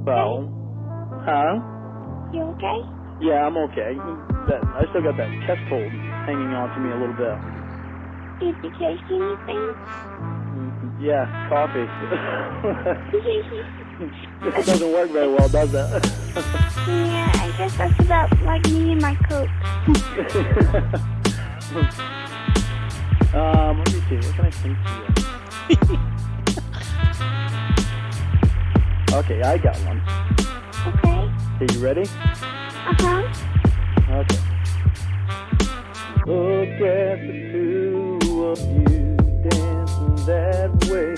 Well, huh? You okay? Yeah, I'm okay. I still got that chest cold hanging on to me a little bit. Did you taste anything? Yeah, coffee. It doesn't work very well, does it? Yeah, I guess that's about like me and my Coke. Let me see. What can I think to you? Okay, I got one. Okay. Okay, you ready? Uh-huh. Okay. Look at the two of you dancing that way,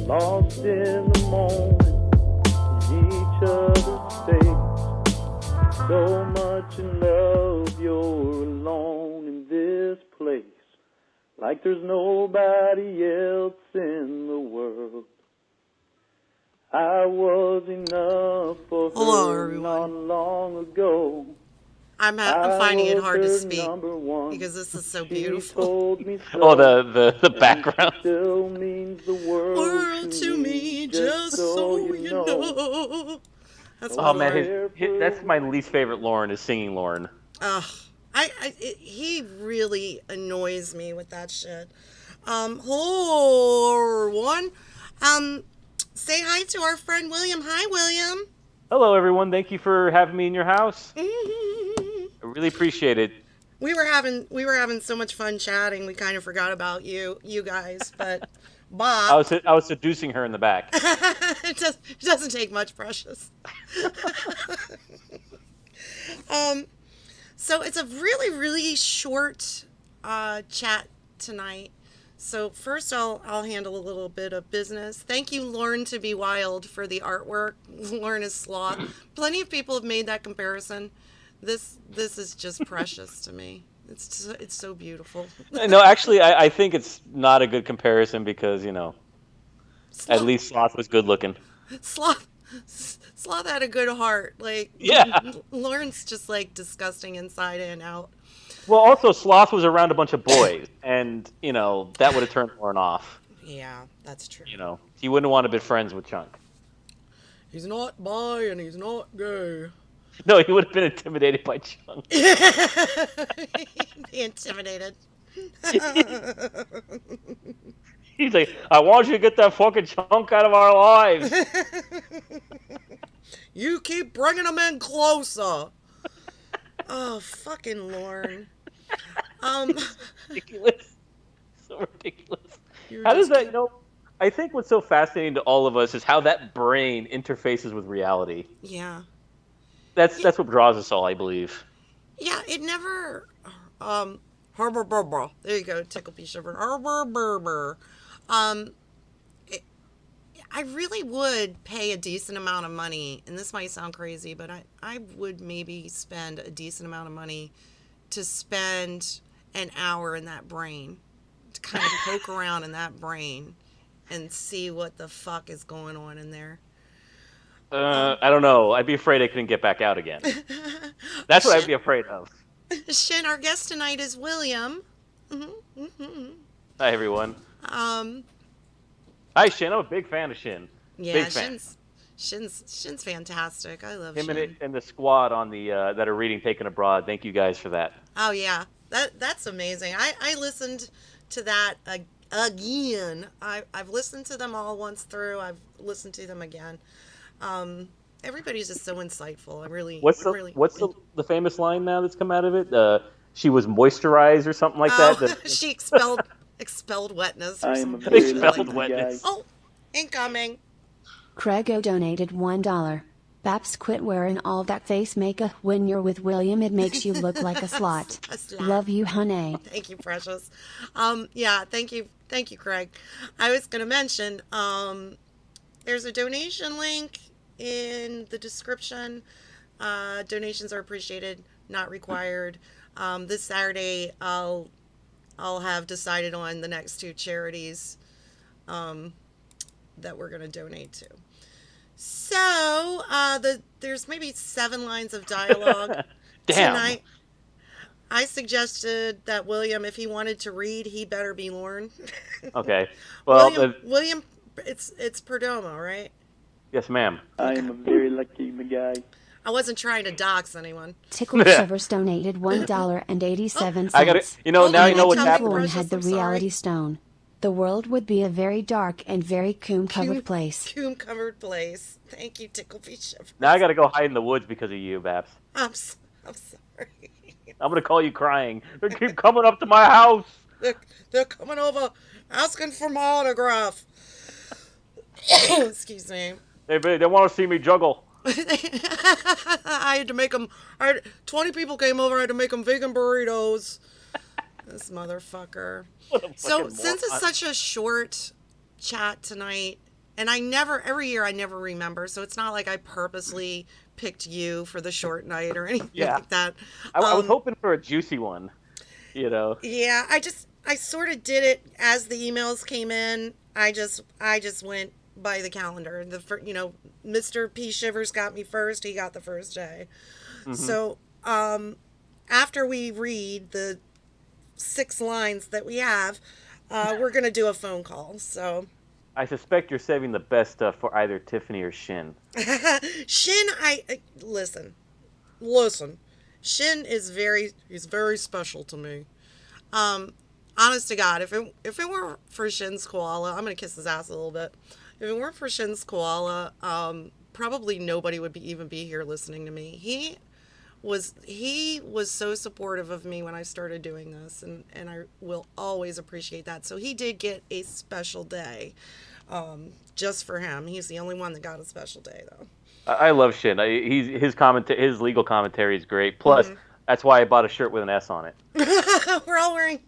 lost in the moment in each other's face. So much in love, you're alone in this place, like there's nobody else in the world. I was enough for her not long ago. I'm finding it hard to speak because this is so beautiful. Oh, the background. Still means the World to me, just so you know. That's Oh man, that's my least favorite Lorne is singing Lorne. Ugh, he really annoys me with that shit. Hello, everyone. Say hi to our friend William. Hi, William. Hello, everyone. Thank you for having me in your house. I really appreciate it. We were having so much fun chatting. We kind of forgot about you guys, but Bob. I was seducing her in the back. It doesn't take much, Precious. So it's a really, really short chat tonight. So first I'll handle a little bit of business. Thank you, Lorne to be wild, for the artwork. Lorne is sloth. Plenty of people have made that comparison. This is just precious to me. It's so beautiful. No, actually, I think it's not a good comparison because, at least Sloth was good looking. Sloth had a good heart. Like, yeah. Lorne's just like disgusting inside and out. Well, also, Sloth was around a bunch of boys, and, that would have turned Lorne off. Yeah, that's true. He wouldn't want to be friends with Chunk. He's not bi and he's not gay. No, he would have been intimidated by Chunk. Be intimidated. He's like, I want you to get that fucking Chunk out of our lives. You keep bringing him in closer. Oh, fucking Lorne. Ridiculous. So ridiculous. How does that, I think what's so fascinating to all of us is how that brain interfaces with reality. Yeah. That's what draws us all, I believe. Yeah, it never... There you go, tickle pea shiver. I really would pay a decent amount of money, and this might sound crazy, but I would maybe spend a decent amount of money to spend an hour in that brain, to kind of poke around in that brain and see what the fuck is going on in there. I don't know. I'd be afraid I couldn't get back out again. That's what I'd be afraid of. Shin, our guest tonight is William. Hi, everyone. Hi, Shin. I'm a big fan of Shin. Yeah, big fan. Shin's fantastic. I love him Shin. and the squad on the that are reading Taken Abroad. Thank you guys for that. Oh yeah, that's amazing. I listened to that again. I've listened to them all once through. I've listened to them again. Everybody's just so insightful. What's the famous line now that's come out of it? She was moisturized or something like that. She expelled wetness or something. Expelled wetness. Oh, incoming. Craigo donated $1. Baps, quit wearing all that face makeup when you're with William. It makes you look like a slut. Love you, honey. Thank you, precious. Yeah, thank you, Craig. I was going to mention, there's a donation link in the description. Donations are appreciated, not required. This Saturday, I'll have decided on the next two charities that we're going to donate to. So, there's maybe 7 lines of dialogue tonight. I suggested that William, if he wanted to read, he better be Lorne. Okay. Well, William, it's Perdomo, right? Yes, ma'am. I am a very lucky guy. I wasn't trying to dox anyone. Tickled Shivers donated $1.87. I gotta, now you know what's Tell me, happening. Lorne Precious, had the I'm sorry. reality stone. The world would be a very dark and very coom-covered place. Coom-covered place. Thank you, Tickleby Shivers. Now I gotta go hide in the woods because of you, Babs. I'm sorry. I'm gonna call you crying. They keep coming up to my house. They're coming over asking for my autograph. Excuse me. They want to see me juggle. I had to make them. 20 people came over. I had to make them vegan burritos. This motherfucker. So since it's such a short chat tonight, and every year I never remember, so it's not like I purposely picked you for the short night or anything like that. I was hoping for a juicy one, Yeah, I sort of did it as the emails came in. I just went by the calendar. Mr. P. Shivers got me first. He got the first day. Mm-hmm. So after we read the 6 lines that we have, we're going to do a phone call. So I suspect you're saving the best stuff for either Tiffany or Shin. Shin, listen. Shin is he's very special to me. Honest to God, if it weren't for Shin's koala, I'm going to kiss his ass a little bit. If it weren't for Shin's koala, probably nobody would even be here listening to me. He was so supportive of me when I started doing this, and I will always appreciate that. So he did get a special day, just for him. He's the only one that got a special day, though. I love Shin. His legal commentary is great. Plus, that's why I bought a shirt with an S on it. We're all wearing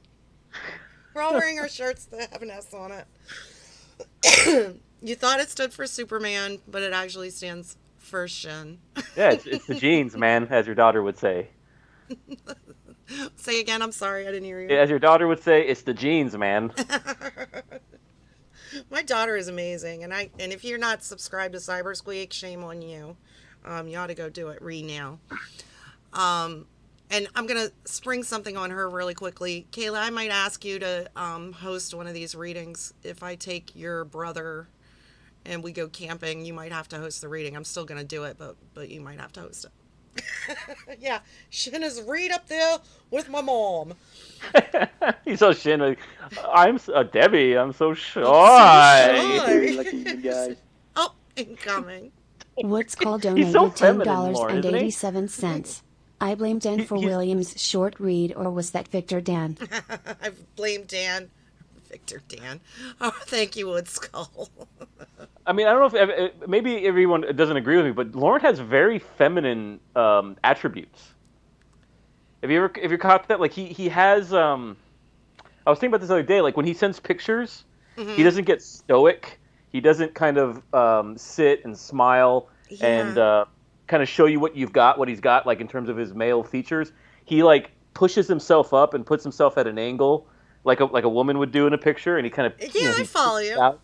our shirts that have an S on it. You thought it stood for Superman, but it actually stands for Shin. Yeah, it's the genes, man, as your daughter would say. Say again, I'm sorry, I didn't hear you. As your daughter would say, it's the genes, man. My daughter is amazing, and if you're not subscribed to Cybersqueak, shame on you. You ought to go do it now. And I'm going to spring something on her really quickly. Kayla, I might ask you to host one of these readings. If I take your brother and we go camping, you might have to host the reading. I'm still going to do it, but you might have to host it. Yeah, Shin is read up there with my mom. He's so Shin. I'm Debbie. I'm so shy. Lucky you guys. Oh, incoming. What's called donated so feminine, $10.87. I blame Dan for William's short read, or was that Victor Dan? I've blamed Dan. Victor Dan. Oh, thank you, Wood Skull. I mean, I don't know if maybe everyone doesn't agree with me, but Lorne has very feminine attributes. Have you caught that? Like he has. I was thinking about this the other day. Like when he sends pictures, he doesn't get stoic. He doesn't kind of sit and smile and kind of show you what he's got, like in terms of his male features. He like pushes himself up and puts himself at an angle, like a woman would do in a picture, and he kind of I follow you. Out.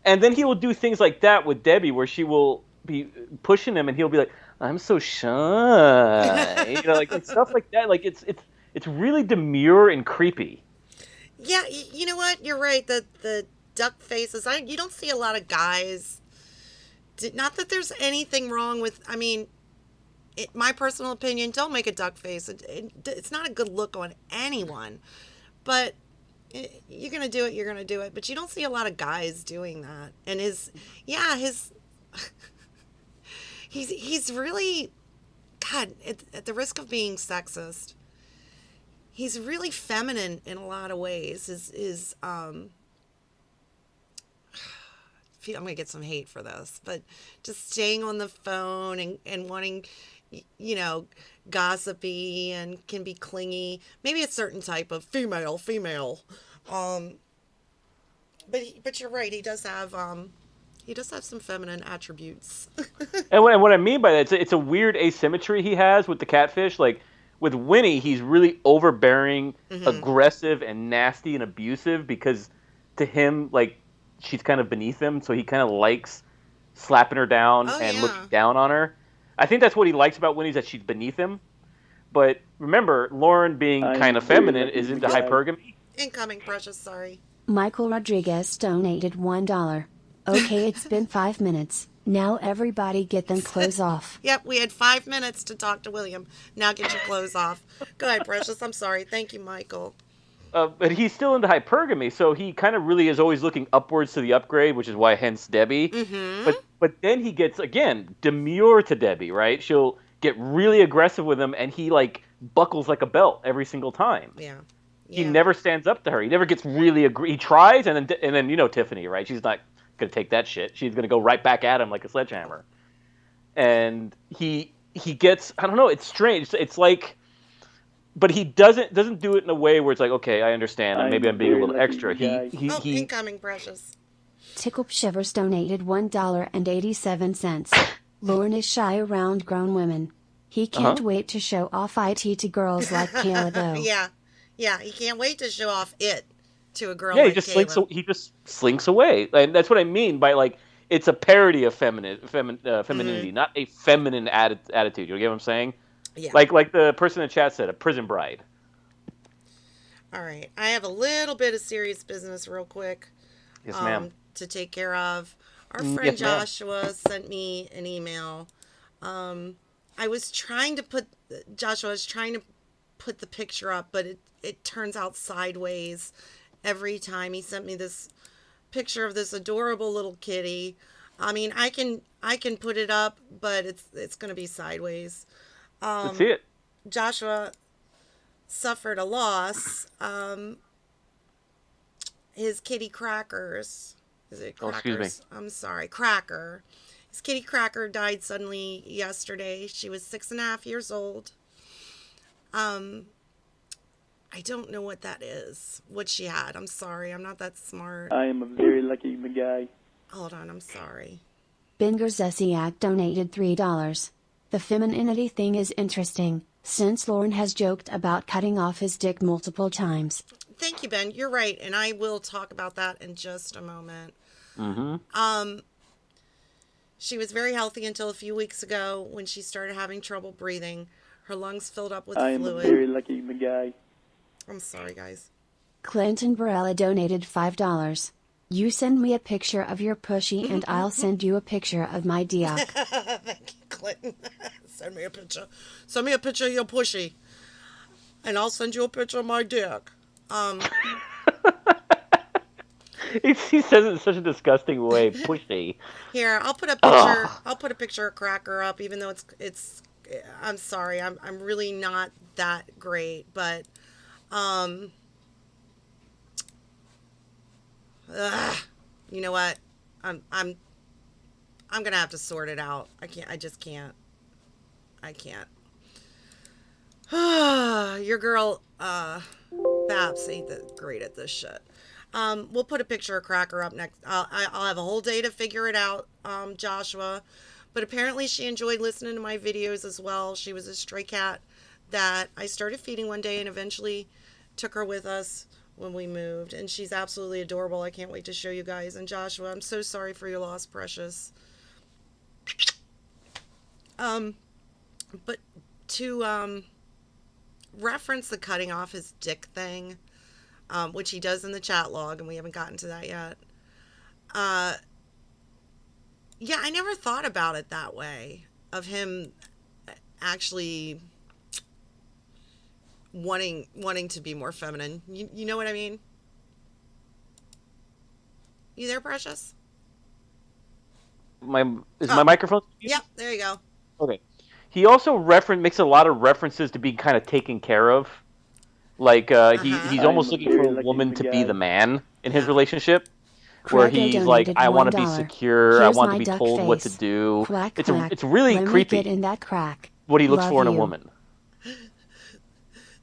And then he will do things like that with Debbie, where she will be pushing him, and he'll be like, "I'm so shy," like stuff like that. Like it's really demure and creepy. Yeah, you know what? You're right. The duck faces. You don't see a lot of guys. Not that there's anything wrong with. I mean, my personal opinion. Don't make a duck face. It's not a good look on anyone. But you're gonna do it. You're gonna do it. But you don't see a lot of guys doing that. And he's really, God, at the risk of being sexist, he's really feminine in a lot of ways. I'm going to get some hate for this, but just staying on the phone and wanting, gossipy and can be clingy. Maybe a certain type of female. But you're right. He does have some feminine attributes. And what I mean by that, it's a weird asymmetry he has with the catfish. Like with Winnie, he's really overbearing, aggressive, and nasty and abusive because to him, like, she's kind of beneath him, so he kind of likes slapping her down and looking down on her. I think that's what he likes about Winnie, is that she's beneath him. But remember, Lorne being kind of feminine is into hypergamy. Incoming, precious, sorry. Michael Rodriguez donated $1. Okay, it's been 5 minutes. Now everybody get them clothes off. Yep, we had 5 minutes to talk to William. Now get your clothes off. Go ahead, Precious. I'm sorry. Thank you, Michael. But he's still into hypergamy, so he kind of really is always looking upwards to the upgrade, which is why hence Debbie. Mm-hmm. But then he gets, again, demure to Debbie, right? She'll get really aggressive with him, and he, like, buckles like a belt every single time. Yeah. He never stands up to her. He never gets really he tries, and then you know Tiffany, right? She's not going to take that shit. She's going to go right back at him like a sledgehammer. And he gets, I don't know, it's strange. It's like... But he doesn't do it in a way where it's like, okay, I understand, and maybe I'm being a little extra. He incoming, Precious. Tickle Shivers donated $1.87. Lorne is shy around grown women. He can't wait to show off it to girls like Kayla, though. Yeah, he can't wait to show off it to a girl Yeah, like he just slinks away. And that's what I mean by, like, it's a parody of femininity, not a feminine attitude. You get what I'm saying? Yeah. Like the person in the chat said, a prison bride. All right. I have a little bit of serious business real quick. Yes, ma'am. To take care of. Our friend yes, ma'am. Joshua sent me an email. Joshua was trying to put the picture up, but it turns out sideways every time. He sent me this picture of this adorable little kitty. I mean, I can put it up, but it's going to be sideways. Let's see it. Joshua suffered a loss. His kitty Crackers. Is it Crackers? Oh, excuse me. I'm sorry. Cracker. His kitty Cracker died suddenly yesterday. She was 6.5 years old. I don't know what that is. What she had. I'm sorry. I'm not that smart. I am a very lucky guy. Hold on. I'm sorry. Binger Zesiak donated $3. The femininity thing is interesting, since Lorne has joked about cutting off his dick multiple times. Thank you, Ben. You're right, and I will talk about that in just a moment. Mm-hmm. She was very healthy until a few weeks ago when she started having trouble breathing. Her lungs filled up with I am fluid. a very lucky guy. I'm sorry, guys. Clinton Barella donated $5. You send me a picture of your pushy and I'll send you a picture of my dick. Thank you, Clinton. Send me a picture. Send me a picture of your pushy. And I'll send you a picture of my dick. He says it in such a disgusting way, pushy. Here, I'll put a picture. I'll put a picture of Cracker up, even though it's. I'm sorry, I'm really not that great, but you know what? I'm gonna have to sort it out. I can't. I just can't. I can't. Your girl, Babs ain't that great at this shit. We'll put a picture of Cracker up next. I'll have a whole day to figure it out, Joshua. But apparently she enjoyed listening to my videos as well. She was a stray cat that I started feeding one day and eventually took her with us when we moved. And she's absolutely adorable. I can't wait to show you guys. And Joshua, I'm so sorry for your loss, precious. But to reference the cutting off his dick thing, which he does in the chat log, and we haven't gotten to that yet. Yeah, I never thought about it that way, of him actually wanting to be more feminine. You know what I mean? You there, Precious? My microphone? Yep, there you go. Okay. He also makes a lot of references to being kind of taken care of. Like, he's almost looking for a woman to be the man in his relationship. Where he's like, I want to be secure, I want to be told what to do. Quack, it's really creepy get in that crack. what he looks Love for in a you. woman.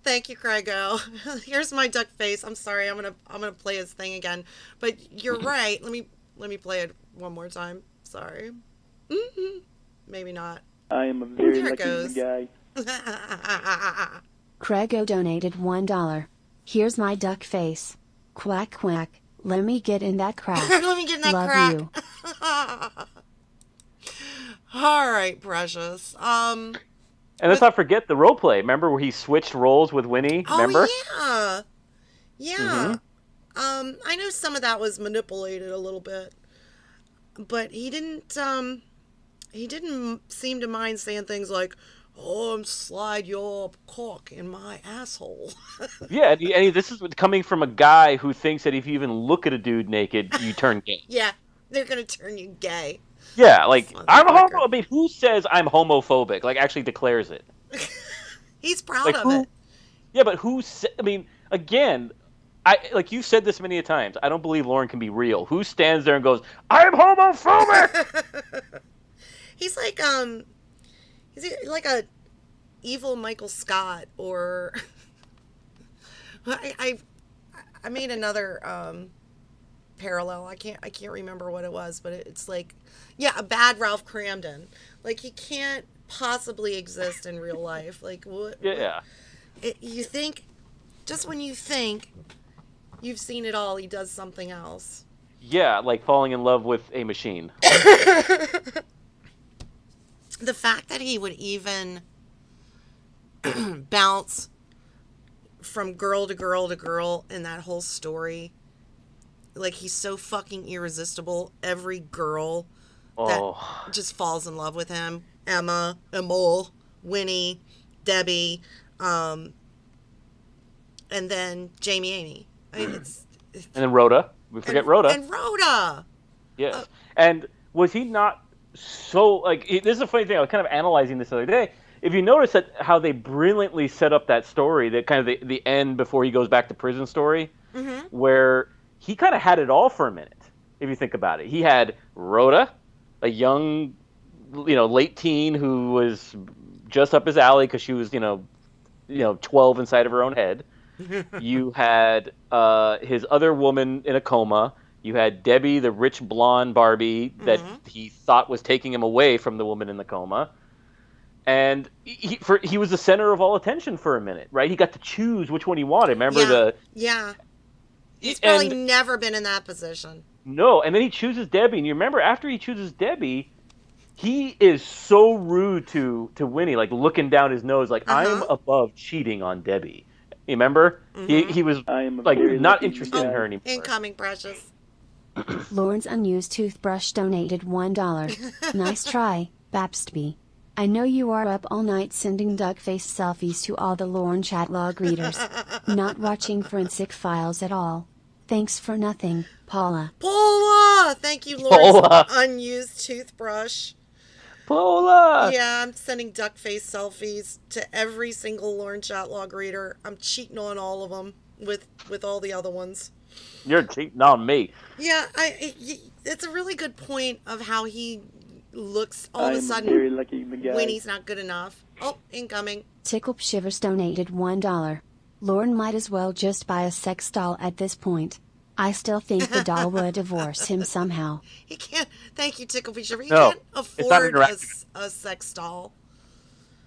Thank you, Craigo. Here's my duck face. I'm sorry. I'm gonna play his thing again. But you're right. Let me play it one more time. Sorry. Maybe not. I am a very There it lucky goes. guy. Craigo donated $1. Here's my duck face. Quack quack. Let me get in that crack. Let me get in that Love crack. you. All right, precious. And let's not forget the role play. Remember where he switched roles with Winnie? Remember? Oh, yeah. I know some of that was manipulated a little bit. But he didn't, he didn't seem to mind saying things like, "Oh, slide your cock in my asshole." Yeah, this is coming from a guy who thinks that if you even look at a dude naked, you turn gay. Yeah, they're gonna turn you gay. Yeah, like, I'm Motherfucker. homo. I mean, who says I'm homophobic? Like, actually declares it. He's proud Like, of who? it. Yeah, but I mean, again, like you've said this many times. I don't believe Lorne can be real. Who stands there and goes, "I'm homophobic"? He's like a evil Michael Scott, or I made another parallel. I can't remember what it was, but it's like, yeah, a bad Ralph Cramden. Like, he can't possibly exist in real life. Like, what? Yeah. You think, just when you think you've seen it all, he does something else. Yeah, like falling in love with a machine. The fact that he would even bounce from girl to girl to girl in that whole story, like, he's so fucking irresistible. Every girl that just falls in love with him. Emma, Emil, Winnie, Debbie, and then Jamie Amy. I mean, And then Rhoda. We forget Rhoda. And Rhoda. Yes. And was he not so, like, this is a funny thing. I was kind of analyzing this the other day. If you notice that how they brilliantly set up that story, that kind of the end before he goes back to prison story, where he kind of had it all for a minute, if you think about it. He had Rhoda, a young, late teen who was just up his alley because she was, 12 inside of her own head. You had his other woman in a coma. You had Debbie, the rich blonde Barbie that he thought was taking him away from the woman in the coma. And he was the center of all attention for a minute, right? He got to choose which one he wanted. Remember Yeah. He's probably never been in that position. No, and then he chooses Debbie. And you remember, after he chooses Debbie, he is so rude to Winnie, like looking down his nose, like, I'm above cheating on Debbie. You remember? He was like not interested in her anymore. Incoming, precious. Lorne's unused toothbrush donated $1. Nice try, Babsby. I know you are up all night sending duck-face selfies to all the Lorne chat log readers. Not watching forensic files at all. Thanks for nothing, Paula. Paula! Thank you, Lorne's unused toothbrush. Paula! Yeah, I'm sending duck-face selfies to every single Lorne chat log reader. I'm cheating on all of them with all the other ones. You're cheating on me. Yeah, it's a really good point of how he looks all of a sudden very lucky guy. when he's not good enough. Oh, incoming. Tickle Shivers donated $1. Lorne might as well just buy a sex doll at this point. I still think the doll would divorce him somehow. He can't. Thank you, Tickle Fisher. He No, can't it's not afford a sex doll.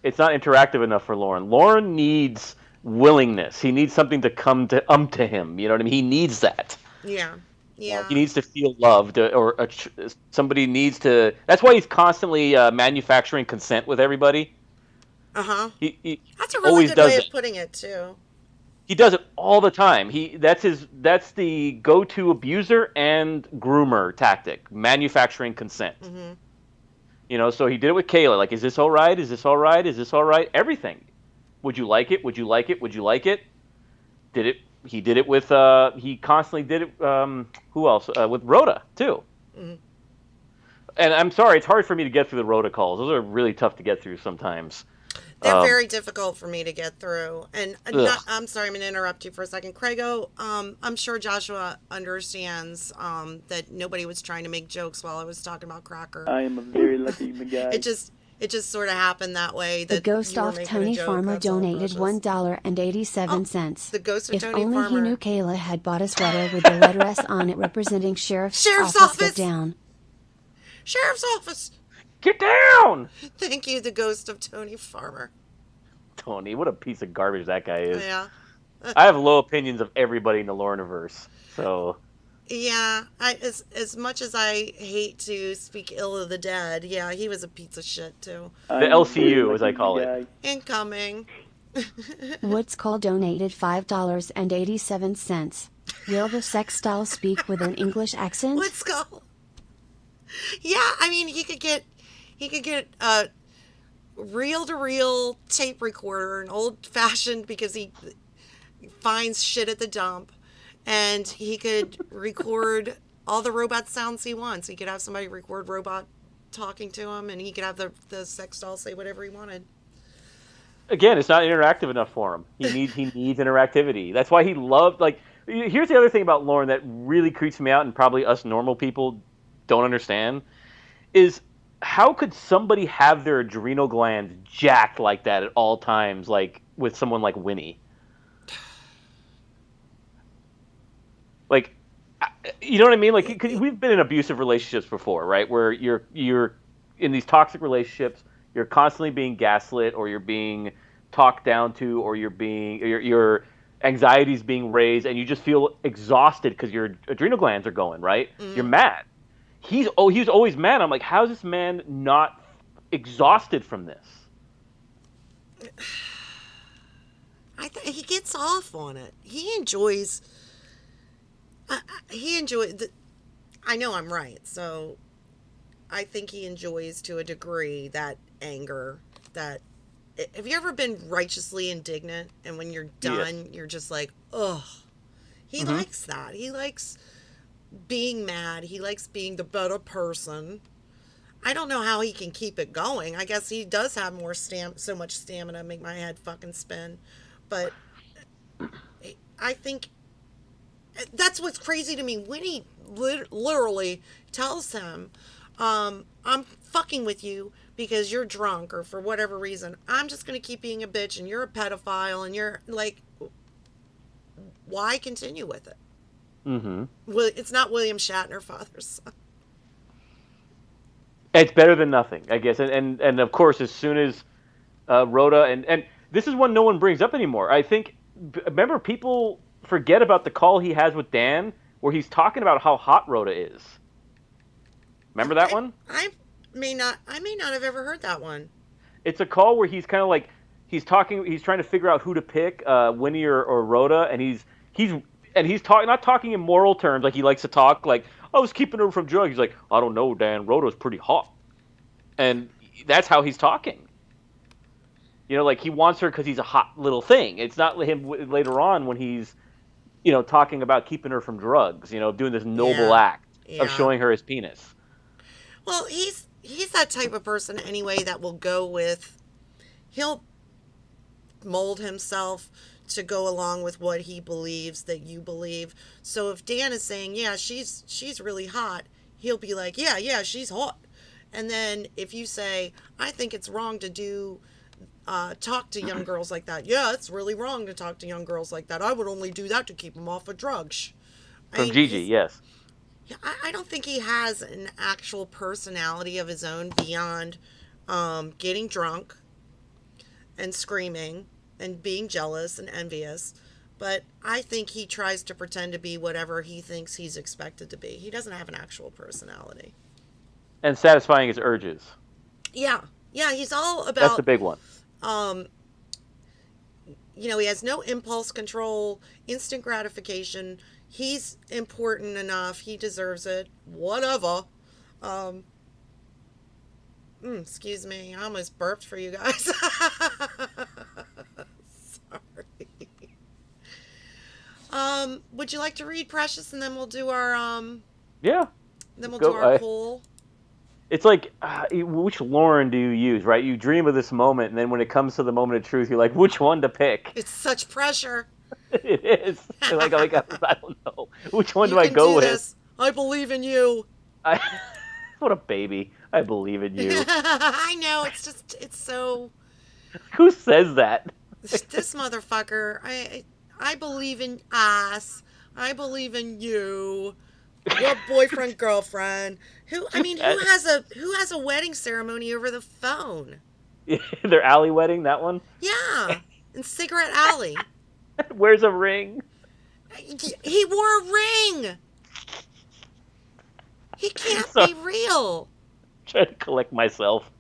It's not interactive enough for Lorne. Lorne needs willingness. He needs something to come to him. You know what I mean? He needs that. Yeah. Yeah. He needs to feel loved, or somebody needs to. That's why he's constantly manufacturing consent with everybody. He That's a really always good does way it. of putting it too. He does it all the time. That's the go-to abuser and groomer tactic: manufacturing consent. So he did it with Kayla. Like, is this all right? Is this all right? Is this all right? Everything. Would you like it? Would you like it? Would you like it? Did it? He did it with. He constantly did it. Who else? With Rhoda too. And I'm sorry, it's hard for me to get through the Rhoda calls. Those are really tough to get through sometimes. They're very difficult for me to get through. And I'm sorry, I'm going to interrupt you for a second. Craigo, I'm sure Joshua understands that nobody was trying to make jokes while I was talking about Cracker. I am a very lucky guy. It just sort of happened that way. The Ghost off Tony Farmer donated $1.87. The Ghost of if Tony only Farmer. he knew Kayla had bought a sweater with the letter S on it representing Sheriff's Office. Get down. Sheriff's Office. Get down! Thank you, the Ghost of Tony Farmer. Tony, what a piece of garbage that guy is. Yeah. I have low opinions of everybody in the Lorneverse, so... Yeah, as much as I hate to speak ill of the dead, yeah, he was a piece of shit too. The LCU, as I call it. Incoming. Woods Call donated $5.87. Will the sex doll speak with an English accent? Woods Call. Yeah, I mean, he could get He could get a reel-to-reel tape recorder, an old-fashioned, because he finds shit at the dump, and he could record all the robot sounds he wants. He could have somebody record robot talking to him, and he could have the sex doll say whatever he wanted. Again, it's not interactive enough for him. He needs interactivity. That's why he loved, like, here's the other thing about Lorne that really creeps me out, and probably us normal people don't understand, is how could somebody have their adrenal glands jacked like that at all times, like with someone like Winnie? Like, you know what I mean? Like, 'cause we've been in abusive relationships before, right? Where you're in these toxic relationships, you're constantly being gaslit, or you're being talked down to, or your anxiety's being raised, and you just feel exhausted because your adrenal glands are going, right? You're mad. He was always mad. I'm like, how's this man not exhausted from this? He gets off on it. He enjoys. I know I'm right, so I think he enjoys to a degree that anger. That have you ever been righteously indignant, and when you're done, you're just like, ugh. He likes that. He likes being mad. He likes being the better person. I don't know how he can keep it going. I guess he does have so much stamina, make my head fucking spin. But I think that's what's crazy to me. Winnie literally tells him, I'm fucking with you because you're drunk or for whatever reason. I'm just going to keep being a bitch and you're a pedophile and you're like, why continue with it? Well, it's not William Shatner, father's son. It's better than nothing, I guess. And of course, as soon as Rhoda, and this is one no one brings up anymore. I think, remember, people forget about the call he has with Dan where he's talking about how hot Rhoda is. Remember that one? I may not have ever heard that one. It's a call where he's kind of like, he's trying to figure out who to pick, Winnie or Rhoda, and he's not talking in moral terms like he likes to talk, like, I was keeping her from drugs. He's like, I don't know, Dan, Rhoda's pretty hot. And that's how he's talking. You know, like, he wants her because he's a hot little thing. It's not him later on when he's, you know, talking about keeping her from drugs, you know, doing this noble act of showing her his penis. Well, he's that type of person anyway that will go with, he'll mold himself to go along with what he believes that you believe. So if Dan is saying, yeah, she's really hot, he'll be like, yeah, she's hot. And then if you say, I think it's wrong to talk to young girls like that. Yeah, it's really wrong to talk to young girls like that. I would only do that to keep them off of drugs. From Gigi, yes. I don't think he has an actual personality of his own beyond getting drunk and screaming and being jealous and envious. But I think he tries to pretend to be whatever he thinks he's expected to be. He doesn't have an actual personality. And satisfying his urges. Yeah, he's all about... That's the big one. You know, he has no impulse control, instant gratification. He's important enough. He deserves it. Whatever. Excuse me. I almost burped for you guys. Sorry. Would you like to read Precious, and then we'll do our yeah. Then we'll do our poll. It's like, which Lorne do you use, right? You dream of this moment, and then when it comes to the moment of truth, you're like, which one to pick? It's such pressure. It is. Like, I don't know. Which one do I go with? This. I believe in you. What a baby. I believe in you. I know. It's so... Who says that? This motherfucker. I believe in us. I believe in you. Your boyfriend, girlfriend. Who has a wedding ceremony over the phone? Their alley wedding, that one? Yeah. In Cigarette Alley. Where's a ring? He wore a ring. He can't be real. I'm trying to collect myself.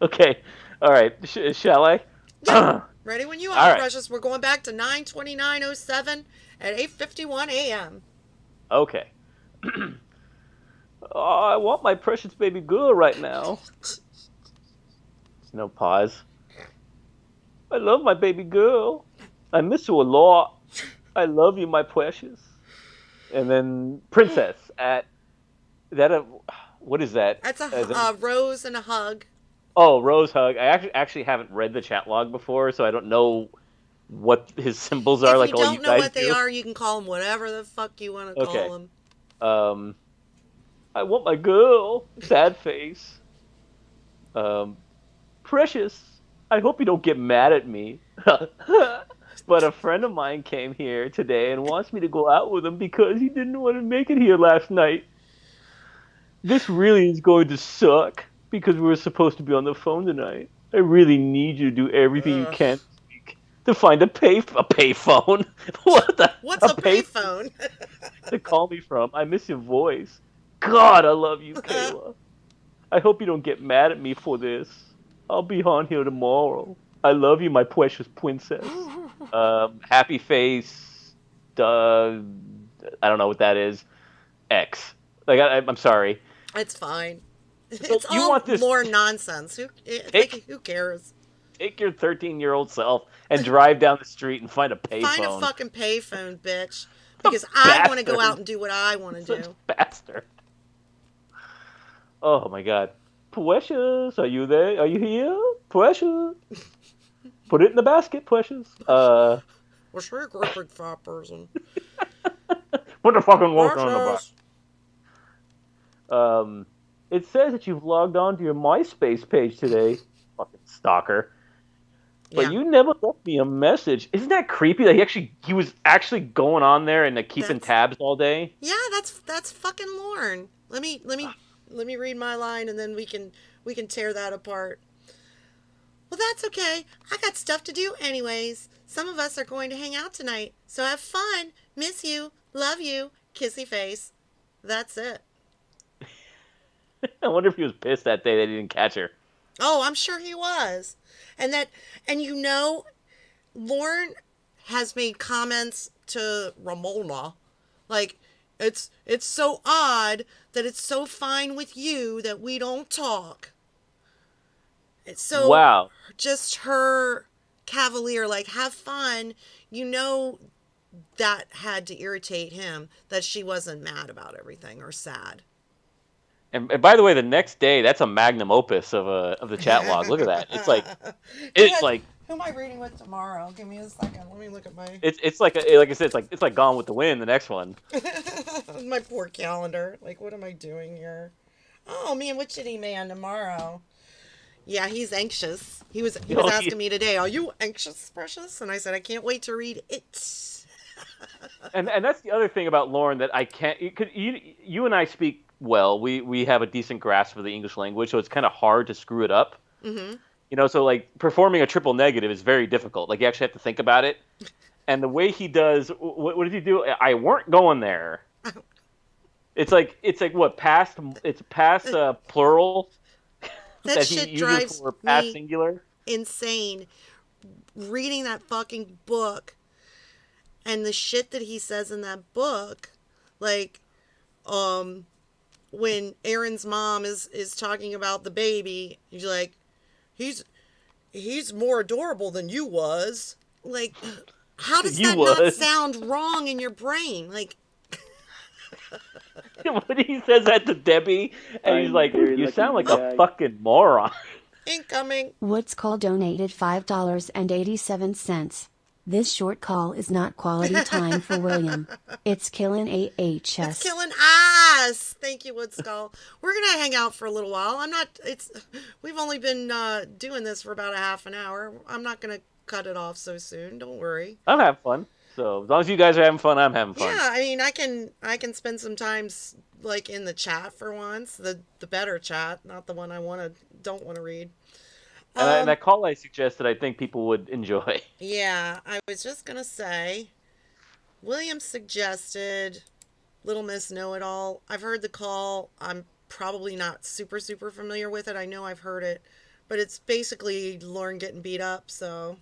Okay. All right. Shall I? Yeah. Ready when you are, right. Precious. We're going back to 9/29/07 at 8:51 a.m. Okay. Oh, I want my precious baby girl right now. No pause. I love my baby girl. I miss you a lot. I love you, my precious. And then princess at that. What is that? That's Is that- a rose and a hug. oh, rose hug. I actually haven't read the chat log before, so I don't know what his symbols are. If Like you all don't you know guys what they do. are, you can call them whatever the fuck you want to Okay. call them. I want my girl. Sad face. Precious. I hope you don't get mad at me. But a friend of mine came here today and wants me to go out with him because he didn't want to make it here last night. This really is going to suck because we were supposed to be on the phone tonight. I really need you to do everything you can this week to find a payphone. What the? What's a payphone? To call me from. I miss your voice. God, I love you, Kayla. I hope you don't get mad at me for this. I'll be on here tomorrow. I love you, my precious princess. Happy face. I don't know what that is. X. Like I'm sorry. It's fine. It's you all want this- more nonsense. Who cares? Take your 13-year-old self and drive down the street and find a payphone. Find a fucking payphone, bitch. Because I want to go bastard. out and do what I want to Such do. bastard. Oh my god. Precious, are you there? Are you here? Precious. Put it in the basket, Precious. Well, sure, you're a big fat person. Put the fucking lotion on the Precious. box. It says that you've logged on to your MySpace page today. Fucking stalker. But Yeah. you never left me a message. Isn't that creepy that he was actually going on there and like keeping tabs all day? Yeah, that's fucking Lorne. Let me read my line and then we can tear that apart. Well, that's okay. I got stuff to do anyways. Some of us are going to hang out tonight. So have fun. Miss you. Love you. Kissy face. That's it. I wonder if he was pissed that day that he didn't catch her. Oh, I'm sure he was. And you know, Lorne has made comments to Ramona. Like, it's so odd that it's so fine with you that we don't talk. It's so Wow. just her cavalier, like, have fun. You know that had to irritate him, that she wasn't mad about everything or sad. And by the way, the next day, that's a magnum opus of the chat log. Look at that. It's like Who am I reading with tomorrow? Give me a second. Let me look at my it's like I said, it's like Gone with the Wind. The next one. my poor calendar. Like, what am I doing here? Oh man, witchetty man tomorrow. Yeah, he's anxious. He was asking me today, "Are you anxious, Precious?" And I said, "I can't wait to read it." And that's the other thing about Lorne that I can't. You and I speak well. We have a decent grasp of the English language, so it's kind of hard to screw it up. Mm-hmm. You know, so like performing a triple negative is very difficult. Like you actually have to think about it. And the way he does, what did he do? I weren't going there. It's like what past? It's past plural That he shit uses drives for past me singular. insane. Reading that fucking book and the shit that he says in that book, like, when Aaron's mom is talking about the baby, he's like, he's more adorable than you was. Like, how does that not sound wrong in your brain? Like, When he says that to Debbie, and he's like, "You sound like a fucking moron." incoming. What's call donated $5.87. This short call is not quality time for William. It's killing AHS. It's killing ass. Thank you, Woodskull. We're gonna hang out for a little while. We've only been doing this for about a half an hour. I'm not gonna cut it off so soon. Don't worry. I'm having fun. So as long as you guys are having fun, I'm having fun. Yeah, I mean, I can spend some time like in the chat for once, the better chat, not the one don't want to read. And that call I suggested, I think people would enjoy. Yeah, I was just gonna say, William suggested Little Miss Know-It-All. I've heard the call. I'm probably not super familiar with it. I know I've heard it, but it's basically Lorne getting beat up. So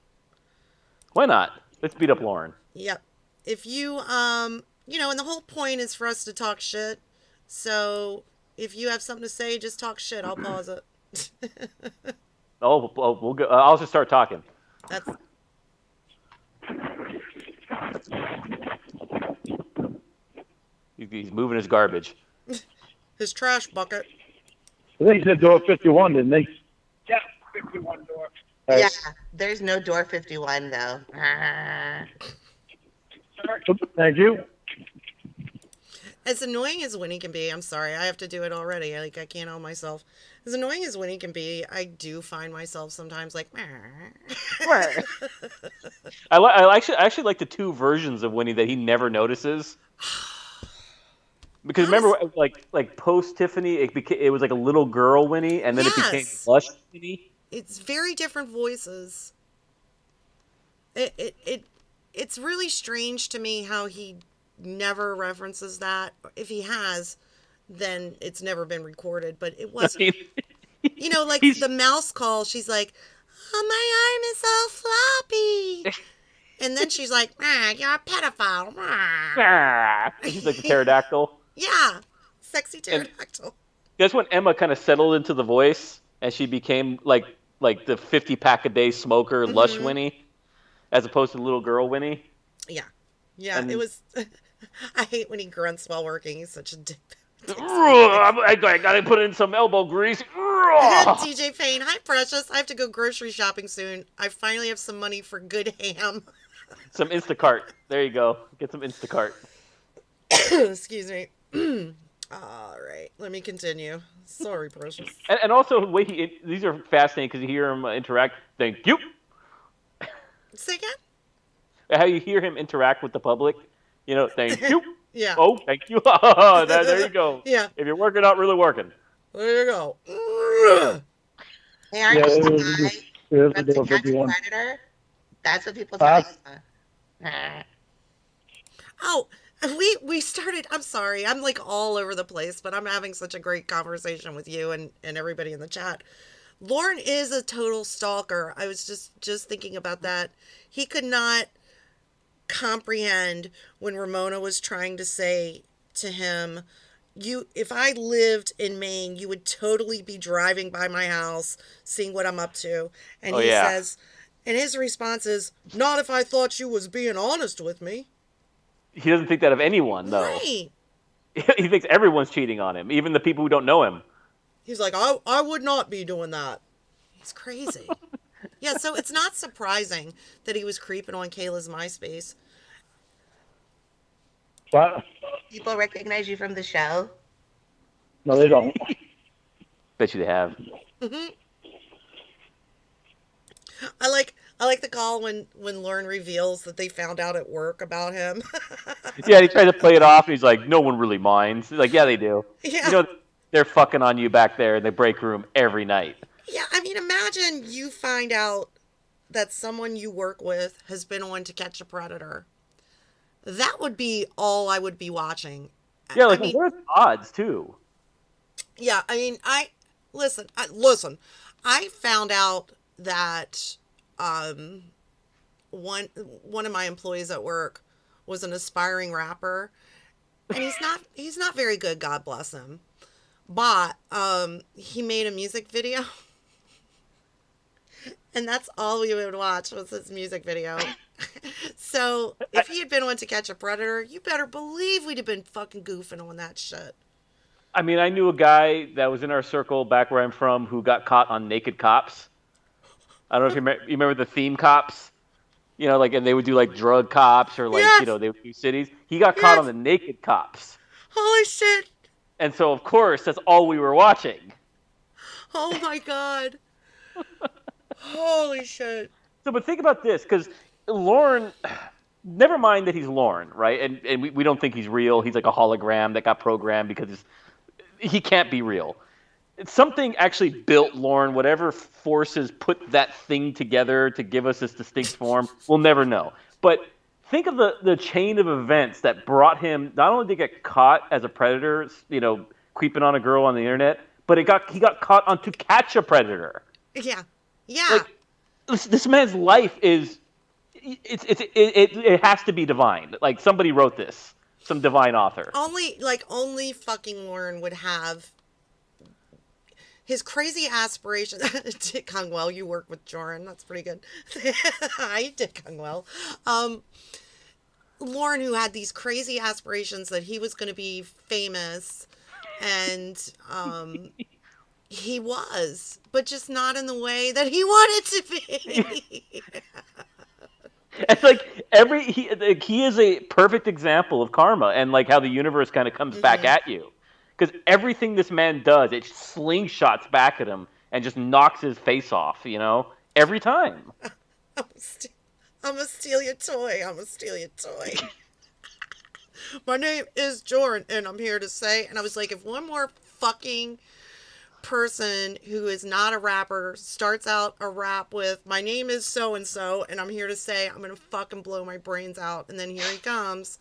Why not? Let's beat up Lorne. yep. If you and the whole point is for us to talk shit. So if you have something to say, just talk shit. I'll pause it. We'll go. I'll just start talking. That's He's moving his garbage. his trash bucket. I think he said door 51, didn't they? Yeah, 51 door. All Yeah, right. there's no door 51 though. Thank you. As annoying as Winnie can be, I'm sorry, I have to do it already. Like, I can't help myself. As annoying as Winnie can be, I do find myself sometimes like, I actually like the two versions of Winnie that he never notices. Because remember, like post Tiffany, it was like a little girl Winnie, and then it became Yes. Lush Winnie. It's very different voices. It's really strange to me how he never references that. If he has, then it's never been recorded. But it was, like the mouse call. She's like, "Oh, my arm is all floppy," and then she's like, "You're a pedophile." He's like a pterodactyl. Yeah, sexy pterodactyl. That's when Emma kind of settled into the voice, and she became like the 50-pack-a-day smoker, Lush Winnie, as opposed to little girl Winnie. Yeah, and it was. I hate when he grunts while working. He's such a dick. I gotta put in some elbow grease. TJ Payne, hi precious. I have to go grocery shopping soon. I finally have some money for good ham. Some Instacart. There you go. Get some Instacart. Excuse me. All right, let me continue. Sorry, precious. And also, the way these are fascinating because you hear him interact. Thank you. Say again? How you hear him interact with the public. Thank you. Yeah. Oh, thank you. There you go. Yeah. If you're working out, really working. There you go. Hey, aren't Yeah, you it was- the Here's guy the door from To Catch a 51. Predator? That's what people Huh? say. Oh, we started. I'm sorry. I'm like all over the place, but I'm having such a great conversation with you and everybody in the chat. Lorne is a total stalker. I was just thinking about that. He could not comprehend when Ramona was trying to say to him, if I lived in Maine, you would totally be driving by my house, seeing what I'm up to. And he says, and his response is, not if I thought you was being honest with me. He doesn't think that of anyone, though. Right. He thinks everyone's cheating on him, even the people who don't know him. He's like, I would not be doing that. He's crazy. Yeah, so it's not surprising that he was creeping on Kayla's MySpace. What? People recognize you from the show. No, they don't. Bet you they have. I like the call when Lorne reveals that they found out at work about him. Yeah, he tried to play it off, and he's like, no one really minds. He's like, yeah, they do. Yeah. They're fucking on you back there in the break room every night. Yeah, I mean, imagine you find out that someone you work with has been on To Catch a Predator. That would be all I would be watching. Yeah, I mean, what are the odds, too? yeah, I mean, listen. I found out that one of my employees at work was an aspiring rapper, and he's not very good. God bless him. But he made a music video, and that's all we would watch was his music video. So if he had been on To Catch a Predator, you better believe we'd have been fucking goofing on that shit. I mean, I knew a guy that was in our circle back where I'm from who got caught on Naked Cops. I don't know if you remember the theme cops, and they would do like drug cops or Yes. they would do cities. He got caught Yes. on the Naked Cops. Holy shit. And so, of course, that's all we were watching. Oh my god. Holy shit. So, but think about this, because Lorne, never mind that he's Lorne, right? And we don't think he's real. He's like a hologram that got programmed because he can't be real. Something actually built Lorne, whatever forces put that thing together to give us this distinct form, we'll never know. But think of the chain of events that brought him, not only to get caught as a predator, creeping on a girl on the internet, but he got caught on To Catch a Predator. Yeah. Yeah. Like, this man's life is, it has to be divine. Like, somebody wrote this, some divine author. Only fucking Lorne would have his crazy aspirations. Dick Kungwell, you work with Joran. That's pretty good. I did Kungwell. Lorne, who had these crazy aspirations that he was going to be famous, and he was, but just not in the way that he wanted to be. It's like he is a perfect example of karma and like how the universe kind of comes back at you. Because everything this man does, it slingshots back at him and just knocks his face off, you know? Every time. I'm gonna steal your toy. I'm gonna steal your toy. My name is Joran, and I'm here to say, and I was like, if one more fucking person who is not a rapper starts out a rap with, my name is so-and-so, and I'm here to say, I'm gonna fucking blow my brains out, and then here he comes.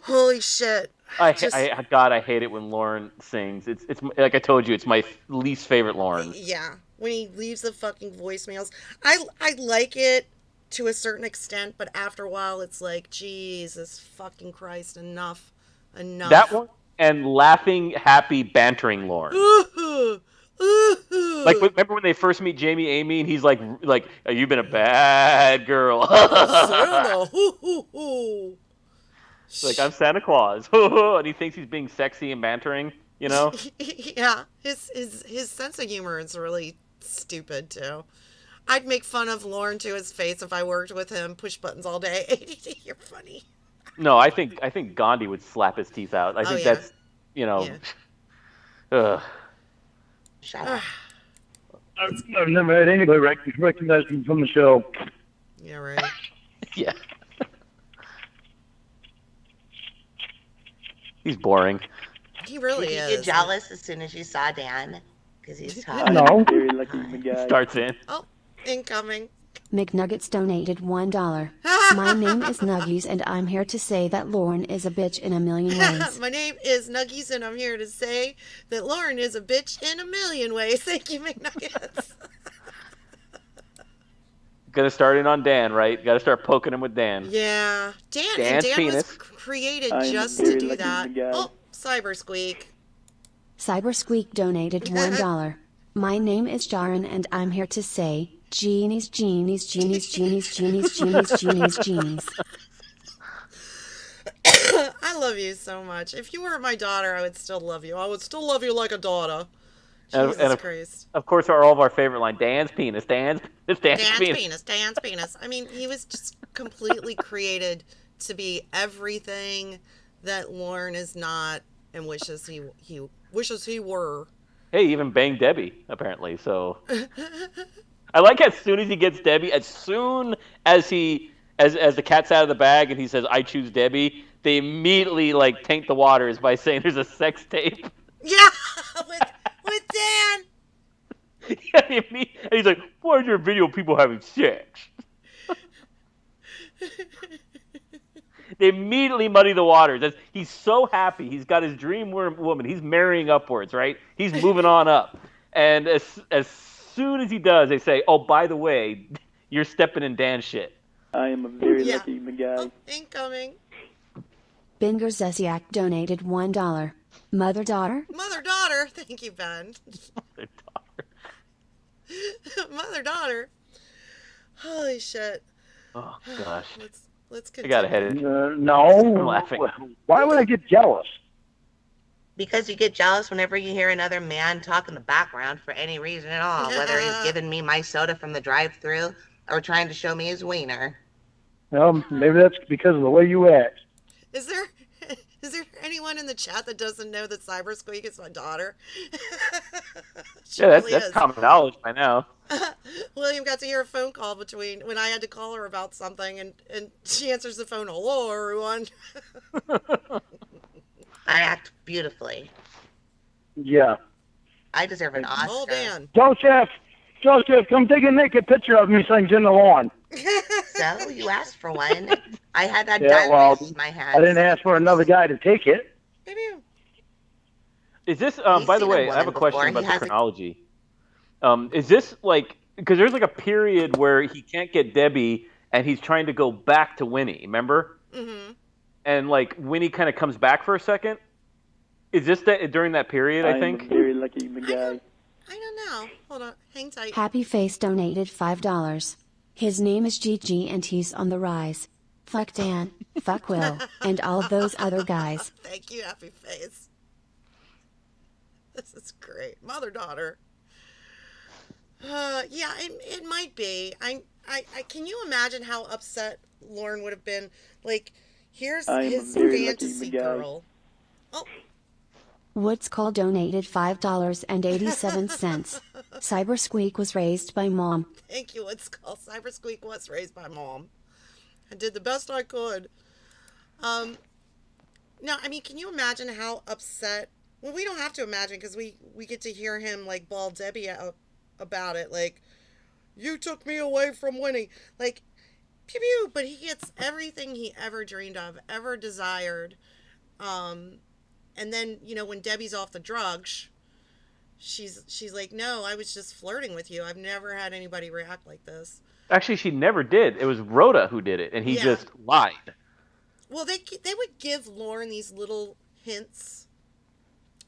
Holy shit. God, I hate it when Lorne sings. It's like I told you, it's my least favorite Lorne. Yeah, when he leaves the fucking voicemails. I like it to a certain extent, but after a while it's like, Jesus fucking Christ, enough. That one and laughing, happy, bantering Lorne. Like, remember when they first meet Jamie Amy and he's like, oh, you've been a bad girl. Like, I'm Santa Claus. And he thinks he's being sexy and bantering, you know? Yeah, his sense of humor is really stupid too. I'd make fun of Lorne to his face if I worked with him. Push buttons all day. You're funny. No, I think Gandhi would slap his teeth out. I think that's, you know. Yeah. Shut up. I've never had anybody recognize me from the show. Yeah, right. Yeah. He's boring. He really Did is. you get jealous as soon as you saw Dan? Because he's tough. No. Very lucky guy. Starts in. Oh, incoming. McNuggets donated $1. My name is Nuggies, and I'm here to say that Lorne is a bitch in a million ways. My name is Nuggies, and I'm here to say that Lorne is a bitch in a million ways. Thank you, McNuggets. Gonna start in on Dan, right? Gotta start poking him with Dan. Yeah. Dan's Dan penis. was created I'm just very to do lucky that. guy. Oh, Cyber Squeak. Cyber Squeak donated $1. My name is Jaron, and I'm here to say, Genies, genies, genies, genies, genies, genies, genies, genies. I love you so much. If you weren't my daughter, I would still love you. I would still love you like a daughter. Jesus Christ. Of course, all of our favorite line: Dan's penis, Dan's penis. Dan's penis. I mean, he was just completely created to be everything that Lorne is not and wishes he were. Hey, even banged Debbie apparently. So I like as soon as he gets Debbie, as soon as as the cat's out of the bag and he says, "I choose Debbie," they immediately like taint the waters by saying there's a sex tape. Yeah, with Dan. Yeah, and he's like, "Why is there a video of people having sex?" They immediately muddy the waters. He's so happy. He's got his dream woman. He's marrying upwards, right? He's moving on up. And as soon as he does, they say, "Oh, by the way, you're stepping in Dan's shit." I am a very lucky guy. Oh, incoming. Binger Zesiak donated $1. Mother-daughter? Mother-daughter. Thank you, Ben. Mother-daughter. Holy shit. Oh, gosh. Let's I continue. got ahead. No. I'm laughing. Why would I get jealous? Because you get jealous whenever you hear another man talk in the background for any reason at all, whether he's giving me my soda from the drive-thru or trying to show me his wiener. Well, maybe that's because of the way you act. Is there anyone in the chat that doesn't know that Cyber Squeak is my daughter? Yeah, that's common knowledge by now. William got to hear a phone call between when I had to call her about something, and she answers the phone. Hello, everyone. I act beautifully. Yeah. I deserve an Oscar. Oh, Dan. Joseph, come take a naked picture of me sitting in the lawn. So, you asked for one. I had that Yeah, well, in my hand. I didn't ask for another guy to take it. Maybe. Is this, He's by the seen a way, I have a woman question before. about He the hasn't- chronology. Is this like, because there's like a period where he can't get Debbie and he's trying to go back to Winnie, remember? Mm-hmm. And like Winnie kind of comes back for a second. Is this during that period, I think? I'm a very lucky guy. I don't know. Hold on. Hang tight. Happy Face donated $5. His name is Gigi and he's on the rise. Fuck Dan, fuck Will, and all those other guys. Thank you, Happy Face. This is great. Mother-daughter. Yeah, it might be. I can you imagine how upset Lorne would have been? Like, here's I am his a very fantasy lucky guy. girl. Oh, Woods Cole donated $5.87. Cyber Squeak was raised by mom. thank you. It's called Cyber Squeak was raised by mom. I did the best I could. No, I mean, can you imagine how upset? Well, we don't have to imagine because we get to hear him like ball Debbie out about it. Like, you took me away from Winnie. Like, pew pew. But he gets everything he ever dreamed of, ever desired. And then when Debbie's off the drugs, she's like, no, I was just flirting with you. I've never had anybody react like this. Actually, she never did. It was Rhoda who did it, and he Yeah. just lied. Well, they would give Lorne these little hints.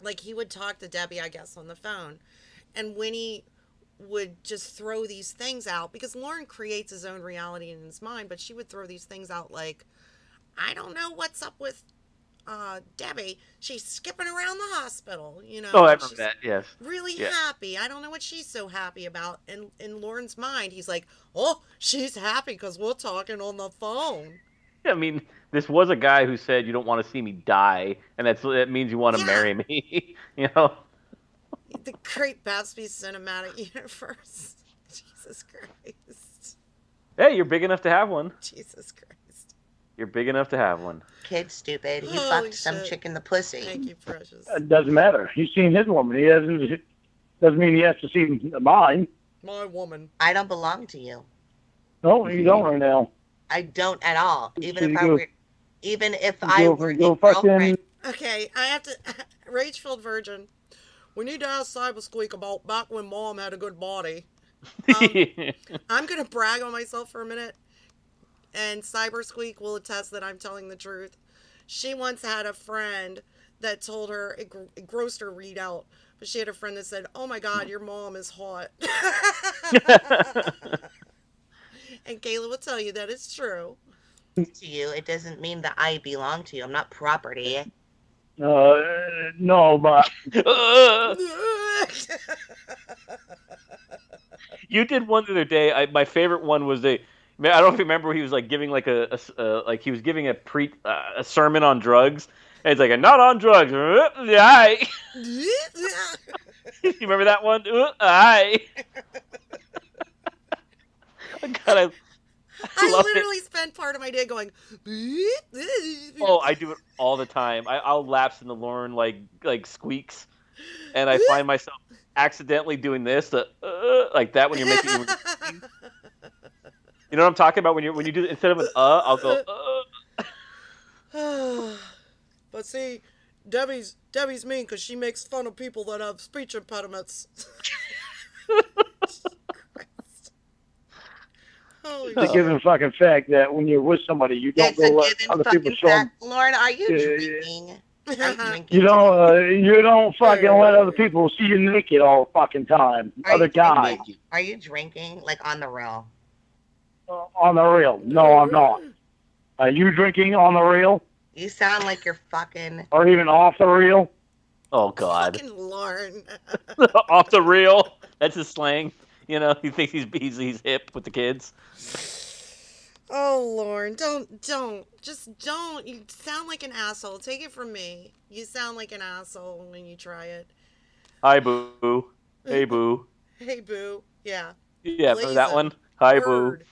Like, he would talk to Debbie, I guess, on the phone. And Winnie would just throw these things out. Because Lorne creates his own reality in his mind. But she would throw these things out like, I don't know what's up with Debbie. She's skipping around the hospital. Oh, I remember she's that, yes. really Yeah. happy. I don't know what she's so happy about. And in Lorne's mind, he's like, oh, she's happy because we're talking on the phone. I mean, this was a guy who said, you don't want to see me die, and that means you want to Yeah. marry me, The great Babsby cinematic universe. Jesus Christ. Hey, you're big enough to have one. Jesus Christ. You're big enough to have one. Kid stupid. He Holy fucked some shit. chick in the pussy. Thank you, Precious. It doesn't matter. He's seen his woman. He doesn't mean he has to see mine. My woman. I don't belong to you. No, you don't right now. I don't at all. Even You if go- I were a girlfriend. Okay, I have to. Rage-filled virgin. We need to ask Cyber Squeak about back when Mom had a good body. I'm going to brag on myself for a minute. And Cyber Squeak will attest that I'm telling the truth. She once had a friend that told her, it grossed her read out, but she had a friend that said, oh my God, your mom is hot. And Kayla will tell you that it's true. To you, it doesn't mean that I belong to you. I'm not property. No, but You did one the other day. My favorite one was I don't know if you remember. He was like giving like he was giving a sermon on drugs, and it's like, not on drugs. Aye. You remember that one? Aye. God, I love literally spent part of my day going. Oh, I do it all the time. I'll lapse into Lorne like squeaks, and I find myself accidentally doing this, like that when you're making. You know what I'm talking about when you do instead of an I'll go. But see, Debbie's mean because she makes fun of people that have speech impediments. Christ. Holy the shit. given fucking fact that when you're with somebody, you don't That's a go let given other people fucking show 'em. fact. Lauren, are you Yeah, drinking? Are you drinking? You don't fucking let other people see you naked all the fucking time. Are Other you guys. drinking? Are you drinking like on the real? On the real. No, I'm not. Are you drinking on the real? You sound like you're fucking. Or even off the real? Oh God, Fucking Lorne. off the reel. That's his slang. He thinks he's hip with the kids. Oh, Lorne, just don't. You sound like an asshole. Take it from me. You sound like an asshole when you try it. Hi, boo. Hey, boo. Hey, boo. Yeah. Yeah, remember that Blazing. one? Hi, boo. Word.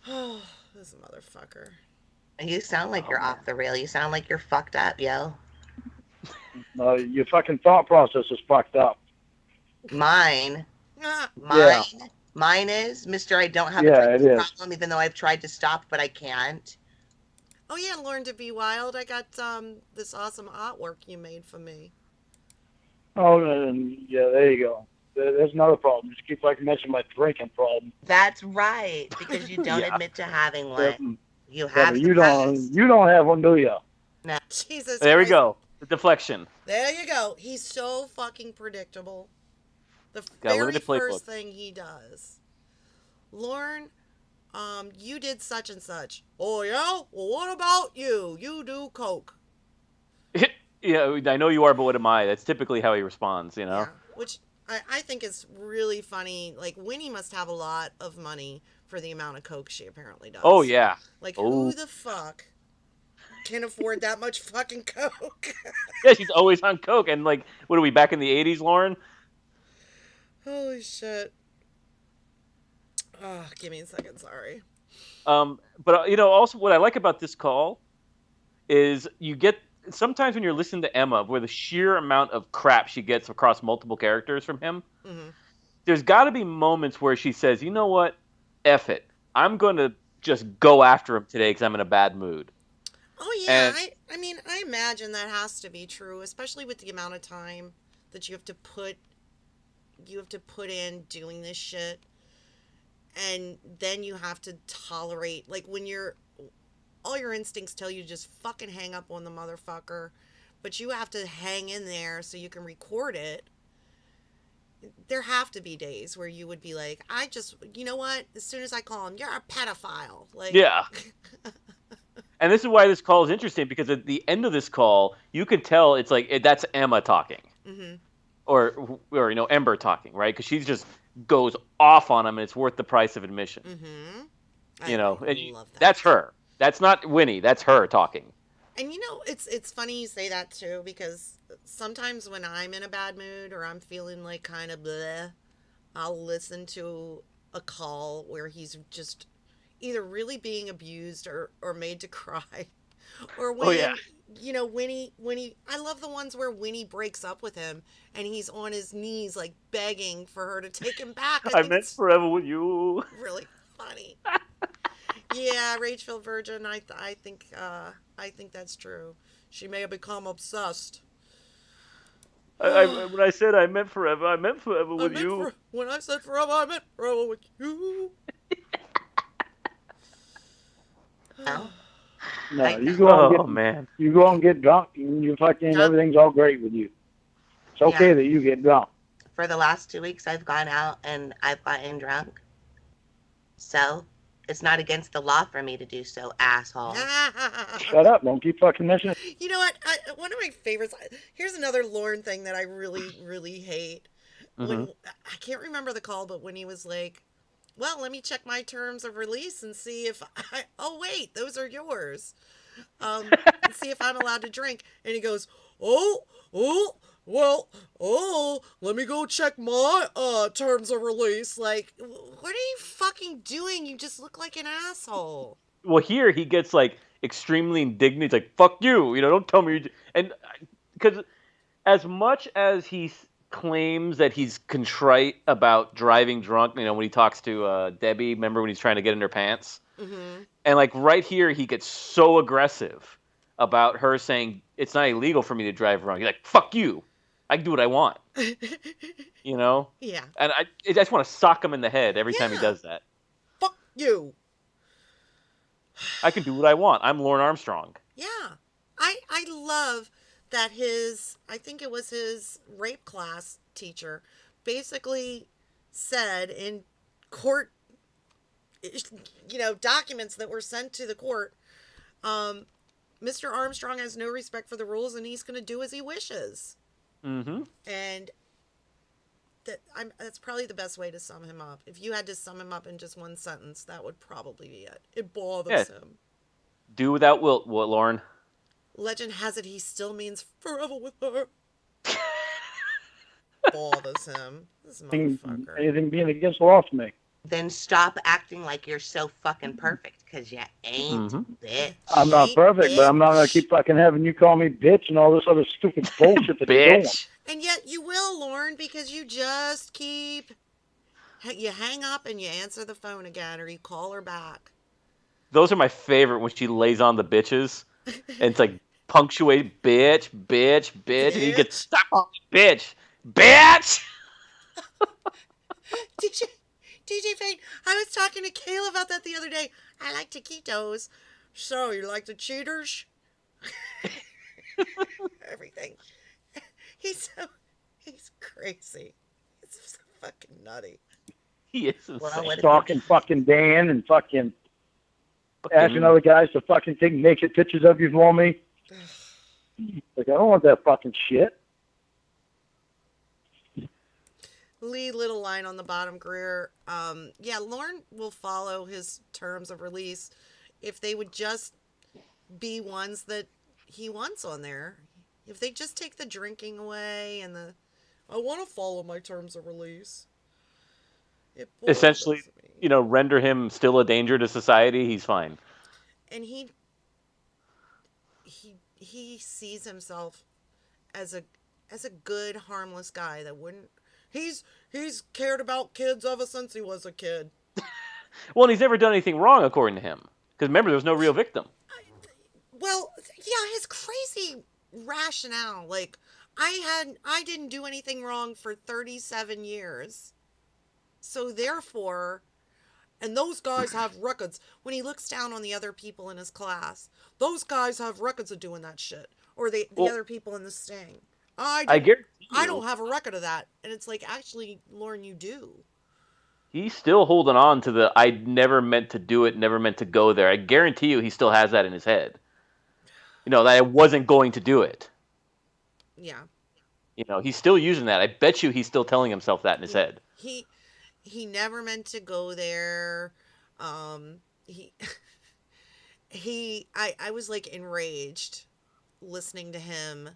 Oh, this motherfucker. You sound like you're off the rail. You sound like you're fucked up, yo. Your fucking thought process is fucked up. Mine. Ah, Yeah. Mine is, Mr. I don't have Yeah, a it drinking is. problem, even though I've tried to stop, but I can't. oh yeah, Lorne to be wild. I got this awesome artwork you made for me. Oh, yeah, there you go. There's another problem. Just keep like mentioning my drinking problem. That's right, because you don't Yeah. admit to having Yeah, one. You but have you surprised. don't have one, do you? Jesus. There we Christ. go. The deflection. There you go. He's so fucking predictable. The Got a very limited playbook. first thing he does. Lorne, you did such and such. Oh, yeah? Well, what about you? You do coke. Yeah, I know you are, but what am I? That's typically how he responds, you know? Yeah, which I think is really funny. Like, Winnie must have a lot of money for the amount of coke she apparently does. Oh, yeah. Like, Oh. who the fuck can afford that much fucking coke? Yeah, she's always on coke. And, like, what are we, back in the 80s, Lauren? Holy shit. Oh, give me a second, sorry. But, you know, also what I like about this call is you get, sometimes when you're listening to Emma, where the sheer amount of crap she gets across multiple characters from him, there's got to be moments where she says, you know what, F it. I'm going to just go after him today because I'm in a bad mood. Oh, yeah. And- I mean, I imagine that has to be true, especially with the amount of time that you have to put in doing this shit. And then you have to tolerate, like, when all your instincts tell you to just fucking hang up on the motherfucker, but you have to hang in there so you can record it. There have to be days where you would be like, you know what? As soon as I call him, you're a pedophile. Like, yeah. And this is why this call is interesting, because at the end of this call, you can tell it's like, that's Emma talking. Mm-hmm. Or, you know, Ember talking, right? Because she just goes off on him, and it's worth the price of admission. Mm-hmm. You know, I love that. That's her. That's not Winnie. That's her talking. And you know, it's funny you say that too, because sometimes when I'm in a bad mood or I'm feeling like kind of bleh, I'll listen to a call where he's just either really being abused or made to cry. Or when, you know, Winnie, I love the ones where Winnie breaks up with him and he's on his knees like begging for her to take him back. I meant forever with you. Really funny. Yeah, Rachel Virgin, I think that's true. She may have become obsessed. When I said I meant forever, I meant forever with you. When I said forever, I meant forever with you. No, you go and man. You go and get drunk, and you fucking everything's all great with you. It's okay that you get drunk. For the last 2 weeks, I've gone out and I've gotten drunk. So it's not against the law for me to do so, asshole. Shut up! Don't keep fucking mentioning. You know what? One of my favorites. Here's another Lorne thing that I really, really hate. When I can't remember the call, but when he was like, "Well, let me check my terms of release and see if oh wait, those are yours. And see if I'm allowed to drink." And he goes, well, let me go check my terms of release. Like, what are you fucking doing? You just look like an asshole. Well, here he gets like extremely indignant. He's like, "Fuck you!" You know, don't tell me. And because as much as he claims that he's contrite about driving drunk, you know, when he talks to Debbie, remember when he's trying to get in her pants? Mm-hmm. And like right here, he gets so aggressive about her saying it's not illegal for me to drive drunk. He's like, "Fuck you! I can do what I want." You know? Yeah. And I just want to sock him in the head every time he does that. Fuck you. I can do what I want. I'm Lorne Armstrong. Yeah. I love that I think it was his rape class teacher, basically said in court, you know, documents that were sent to the court, Mr. Armstrong has no respect for the rules and he's going to do as he wishes. Mm-hmm. And that's probably the best way to sum him up. If you had to sum him up in just one sentence, that would probably be it. It bothers him. Do without Wilt, Lauren. Legend has it he still means forever with her. Bothers him. This motherfucker. Anything being against the law to me. Then stop acting like you're so fucking perfect, because you ain't, bitch. I'm not perfect, but I'm not going to keep fucking having you call me bitch and all this other stupid bullshit that you're doing. And yet you will, Lorne, because you just you hang up and you answer the phone again, or you call her back. Those are my favorite when she lays on the bitches. And it's like punctuate, bitch. And he gets, "Stop calling me bitch. Bitch!" DJ Fane, I was talking to Kayla about that the other day. I like taquitos. So, you like the cheaters? everything. He's so, he's crazy. He's so fucking nutty. He is Well, insane. what if Stalking fucking Dan and fucking asking Fucking- other guys to fucking take naked pictures of you for me. Like, I don't want that fucking shit. Lee, little line on the bottom, Greer. Yeah, Lorne will follow his terms of release if they would just be ones that he wants on there. If they just take the drinking away and the, I want to follow my terms of release. It boils Essentially, me. render him still a danger to society. He's fine. And he sees himself as a good, harmless guy that wouldn't. He's cared about kids ever since he was a kid. Well, and he's never done anything wrong, according to him. Because remember, there was no real victim. Well, yeah, his crazy rationale. Like, I didn't do anything wrong for 37 years. So therefore, and those guys have records. When he looks down on the other people in his class, those guys have records of doing that shit. Or the other people in the sting. I guarantee you, I don't have a record of that. And it's like, actually, Lorne, you do. he's still holding on to the I never meant to do it, never meant to go there. I guarantee you he still has that in his head. That I wasn't going to do it. Yeah. He's still using that. I bet you he's still telling himself that in his head. He never meant to go there. I was like enraged listening to him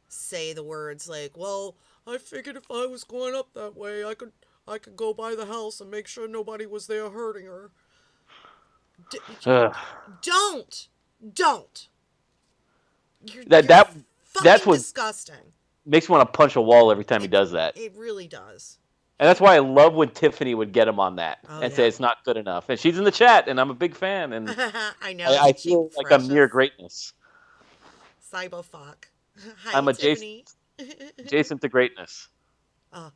say the words like, well, I figured if I was going up that way, I could go by the house and make sure nobody was there hurting her. Don't. That's what disgusting. makes me want to punch a wall every time he does that. It really does. And that's why I love when Tiffany would get him on that and say yeah. it's not good enough. And she's in the chat, and I'm a big fan. And I know. I feel like I'm near greatness. Cyberfuck. Hi, I'm Tiffany. adjacent to greatness. Oh,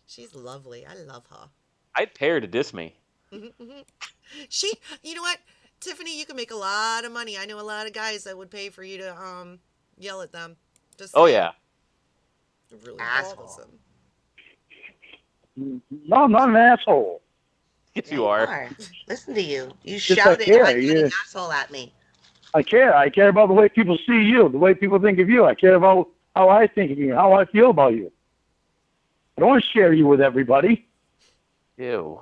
she's lovely. I love her. I'd pay her to diss me. You know what, Tiffany, you can make a lot of money. I know a lot of guys that would pay for you to yell at them. Just Oh yeah. It really Asshole. bothers them. No, I'm not an asshole. Yes, Yeah, you are. Listen to you. You Just shouted care, I'm an yeah. asshole at me. I care. I care about the way people see you, the way people think of you. I care about how I think of you, how I feel about you. I don't want to share you with everybody. Ew.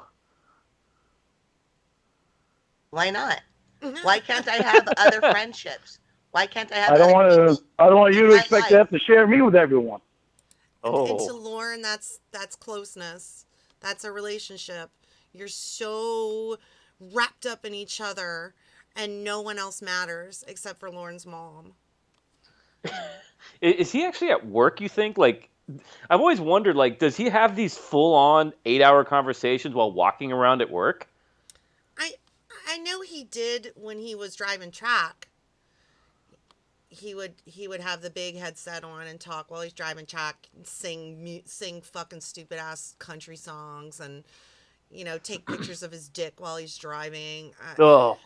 Why not? Why can't I have other friendships? Why can't I have I don't other want to. people I don't want you in to my expect life? to have to share me with everyone. And to Oh. Lorne, that's closeness. That's a relationship. You're so wrapped up in each other, and no one else matters except for Lorne's mom. Is he actually at work, you think? Like, I've always wondered, like, does he have these full-on 8-hour conversations while walking around at work? I know he did when he was driving track. He would have the big headset on and talk while he's driving track, and sing fucking stupid ass country songs, and take pictures of his dick while he's driving. Oh.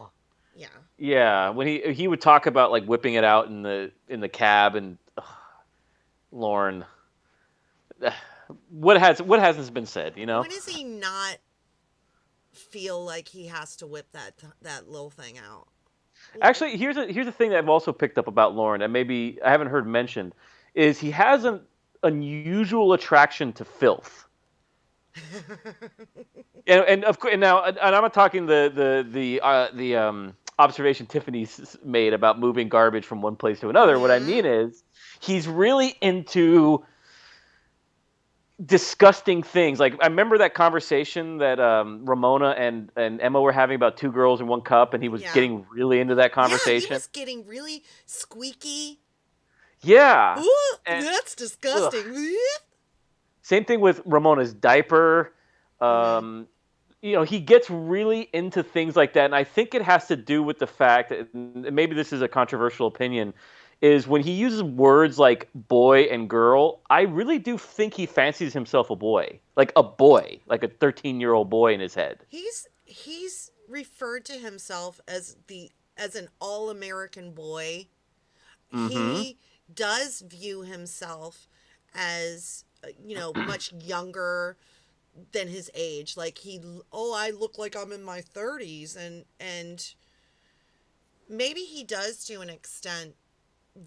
Yeah. Yeah, when he would talk about like whipping it out in the cab and Lorne. What hasn't been said, When does he not feel like he has to whip that little thing out? Actually, here's a thing that I've also picked up about Lorne, and maybe I haven't heard mentioned, is he has an unusual attraction to filth. and of course, and I'm not talking the observation Tiffany's made about moving garbage from one place to another. What I mean is, he's really into disgusting things. Like, I remember that conversation that Ramona and Emma were having about two girls in one cup, and he was getting really into that conversation. Yeah, he was getting really squeaky. Yeah. Ooh, that's disgusting. Same thing with Ramona's diaper. He gets really into things like that, and I think it has to do with the fact, and maybe this is a controversial opinion, is when he uses words like boy and girl, I really do think he fancies himself a boy, like a 13-year-old boy in his head. He's referred to himself as an all-American boy Mm-hmm. he does view himself as, much younger than his age. Like I look like I'm in my 30s, and maybe he does to an extent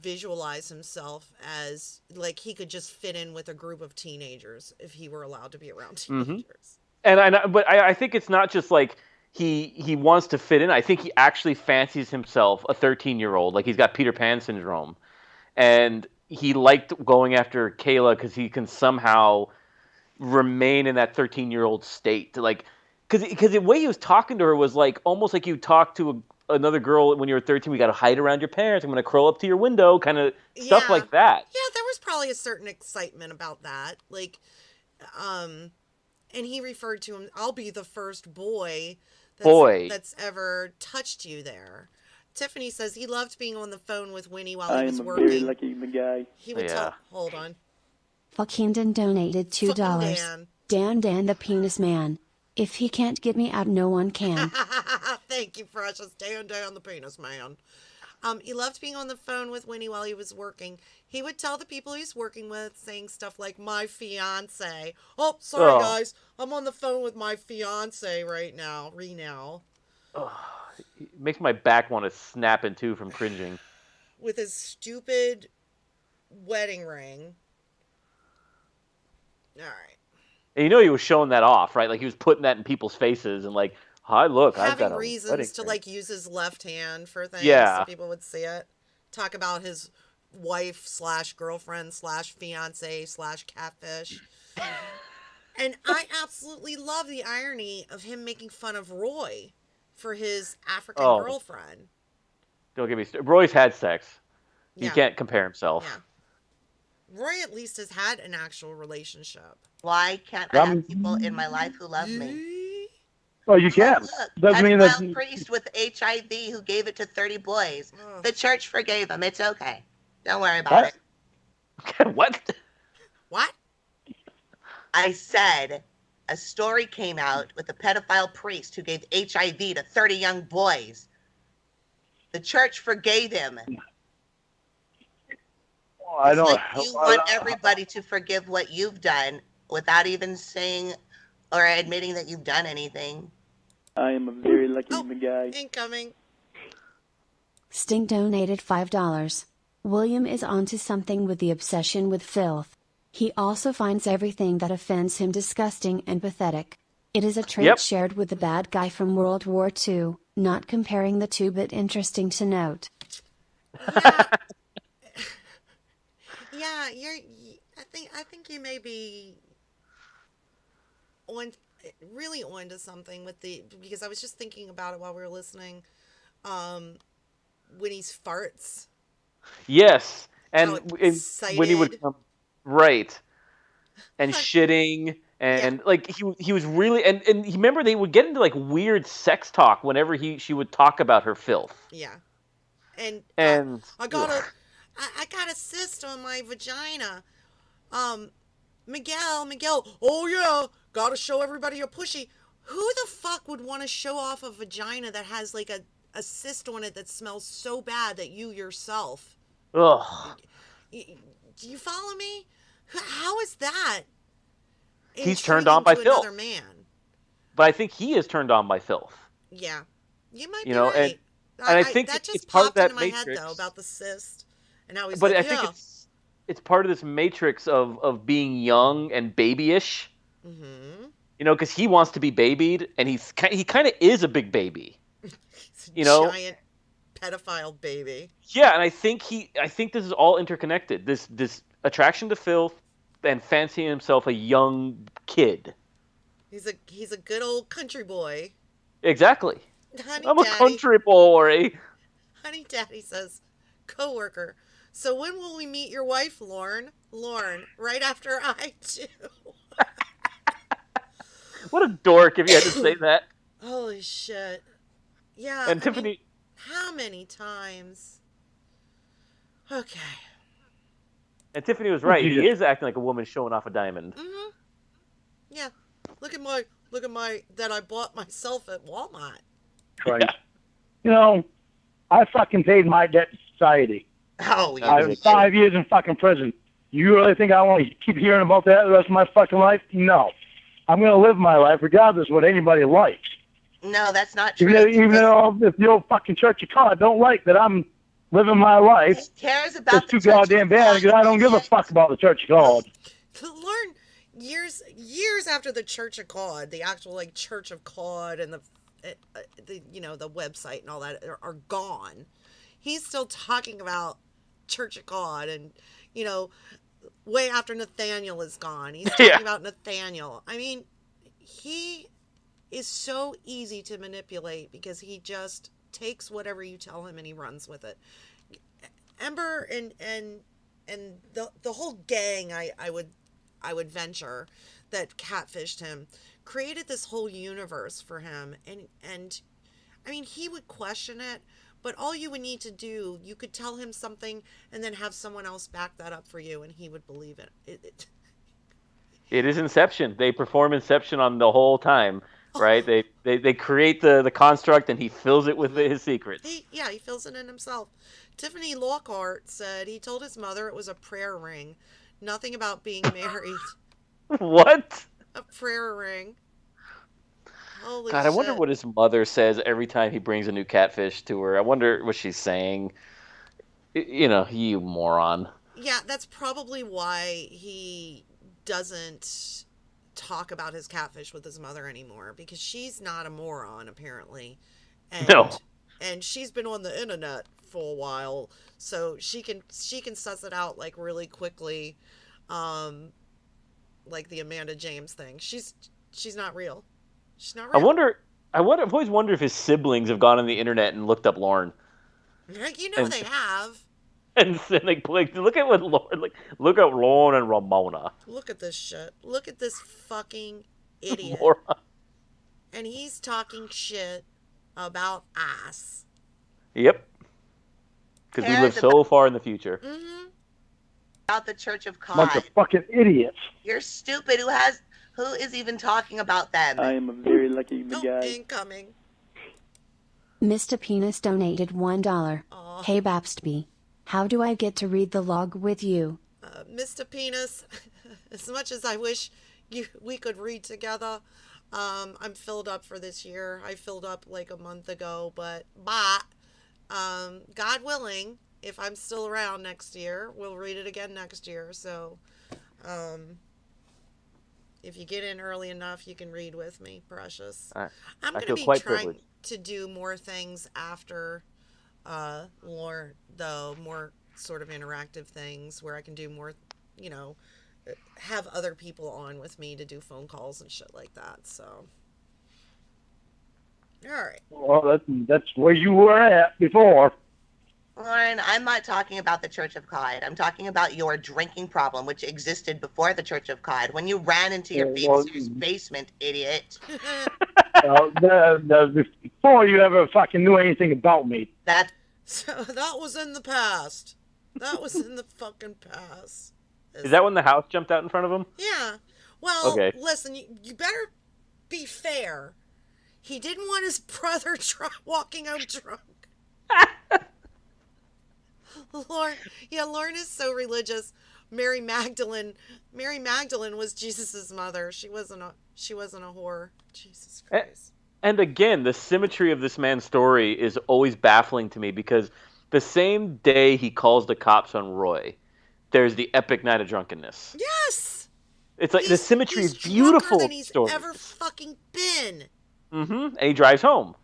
visualize himself as like he could just fit in with a group of teenagers if he were allowed to be around Mm-hmm. teenagers. But I think it's not just like he wants to fit in. I think he actually fancies himself a 13-year-old. Like he's got Peter Pan syndrome, and he liked going after Kayla because he can somehow remain in that 13-year-old state. Like, because the way he was talking to her was like almost like you talk to another girl when you were 13. We got to hide around your parents. I'm going to crawl up to your window, kind of stuff like that. Yeah, there was probably a certain excitement about that. Like, and he referred to him, I'll be the first boy that's ever touched you there. Tiffany says he loved being on the phone with Winnie while he was working. I am a very lucky guy. He would hold on. Fuckington donated $2. Dan the penis man. If he can't get me out, no one can. Thank you, precious. Dan the penis man. He loved being on the phone with Winnie while he was working. He would tell the people he's working with, saying stuff like, my fiance. Oh, sorry, guys. I'm on the phone with my fiance right now. It makes my back want to snap in two from cringing. With his stupid wedding ring. All right. And he was showing that off, right? Like he was putting that in people's faces and like, hi, look, I've got a having reasons to like use his left hand for things so people would see it. Talk about his wife / girlfriend / fiance / catfish. And I absolutely love the irony of him making fun of Roy for his African girlfriend. Don't get me started. Roy's had sex. Yeah. He can't compare himself. Yeah. Roy at least has had an actual relationship. Why can't I have people in my life who love me? Well, you can. Doesn't mean that a priest with HIV who gave it to 30 boys. The church forgave him. It's okay. Don't worry about it. What? What? I said a story came out with a pedophile priest who gave HIV to 30 young boys. The church forgave him. I don't. Like you want everybody to forgive what you've done without even saying or admitting that you've done anything. I am a very lucky guy. Incoming. Stink donated $5. William is onto something with the obsession with filth. He also finds everything that offends him disgusting and pathetic. It is a trait shared with the bad guy from World War II, not comparing the two but interesting to note. Yeah, I think you may be really on to something with because I was just thinking about it while we were listening. Winnie's farts. Yes, and when he would come, right, and shitting, and like he was really, and you remember they would get into like weird sex talk whenever she would talk about her filth. Yeah, and I got a cyst on my vagina. Miguel, oh yeah, gotta show everybody your pushy. Who the fuck would want to show off a vagina that has like a cyst on it that smells so bad that you yourself... Ugh. Do you follow me? How is that? He's turned on by filth. Another man. But I think he is turned on by filth. Yeah. You might be right. And I think that just it's part popped of that into my matrix. head, though, about the cyst. And how he's but I think it's part of this matrix of being young and babyish. Mm-hmm. Because he wants to be babied, and he kind of is a big baby. Giant pedophile baby. Yeah, and I think this is all interconnected. This attraction to filth and fancying himself a young kid. He's a good old country boy. Exactly. I'm Daddy. a country boy. Honey Daddy says, coworker. So when will we meet your wife, Lorne? Lorne, right after I do. What a dork if you had to say that. Holy shit. Yeah. And Tiffany. How many times? Okay. And Tiffany was right. He is acting like a woman showing off a diamond. Mm-hmm. Yeah. Look at my that I bought myself at Walmart. Right. I fucking paid my debt to society. Oh, I yeah. was 5 years in fucking prison. You really think I want to keep hearing about that the rest of my fucking life? No. I'm going to live my life regardless of what anybody likes. No, that's not true. Even though if the old fucking Church of God don't like that I'm living my life, Who cares about it's the too Church goddamn of bad God, because I don't give a idiot? fuck about the Church of God. Lorne, years after the Church of God, the actual like Church of God and the the website and all that are gone. He's still talking about Church of God, and way after Nathaniel is gone, he's talking about Nathaniel. I mean, he is so easy to manipulate because he just takes whatever you tell him and he runs with it. Ember and the whole gang, I would venture, that catfished him, created this whole universe for him, and I mean, he would question it, but all you would need to do, you could tell him something and then have someone else back that up for you and he would believe it. It is Inception. They perform Inception on the whole time, right? They create the construct and he fills it with his secrets. He fills it in himself. Tiffany Lockhart said he told his mother it was a prayer ring. Nothing about being married. What? A prayer ring. Holy God, shit. I wonder what his mother says every time he brings a new catfish to her. I wonder what she's saying. You moron. Yeah, that's probably why he doesn't talk about his catfish with his mother anymore, because she's not a moron, apparently. And, No. And she's been on the internet for a while, so she can suss it out like really quickly, like the Amanda James thing. She's not real. She's not real. I've always wondered if his siblings have gone on the internet and looked up Lorne. They have. And like, look at what Lorne, look at Lorne and Ramona. Look at this shit. Look at this fucking idiot. Moron. And he's talking shit about us. Yep. Because we live so far in the future. Mm-hmm. About the Church of God. Bunch of fucking idiots. You're stupid. Who is even talking about them? I am a very lucky guy. Incoming. Mr. Penis donated $1. Aw. Hey Babsby, how do I get to read the log with you? Mr. Penis, as much as I wish we could read together, I'm filled up for this year. I filled up like a month ago, but God willing, if I'm still around next year, we'll read it again next year. So, if you get in early enough, you can read with me, precious. I'm going to be trying privileged to do more things after Lorne, though, more sort of interactive things where I can do more, have other people on with me to do phone calls and shit like that. So, all right. Well, that's where you were at before. Lauren, I'm not talking about the Church of God. I'm talking about your drinking problem, which existed before the Church of God, when you ran into your babysitter's basement, idiot. Before you ever fucking knew anything about me. So that was in the past. That was in the fucking past. Is that when the house jumped out in front of him? Yeah. Well, okay. Listen, you better be fair. He didn't want his brother walking home drunk. Lorne is so religious. Mary Magdalene was Jesus's mother. She wasn't a whore. Jesus Christ. And again, the symmetry of this man's story is always baffling to me, because the same day he calls the cops on Roy, there's the epic night of drunkenness. Yes. It's like the symmetry is beautiful. Than he's ever fucking been. Mm-hmm. And he drives home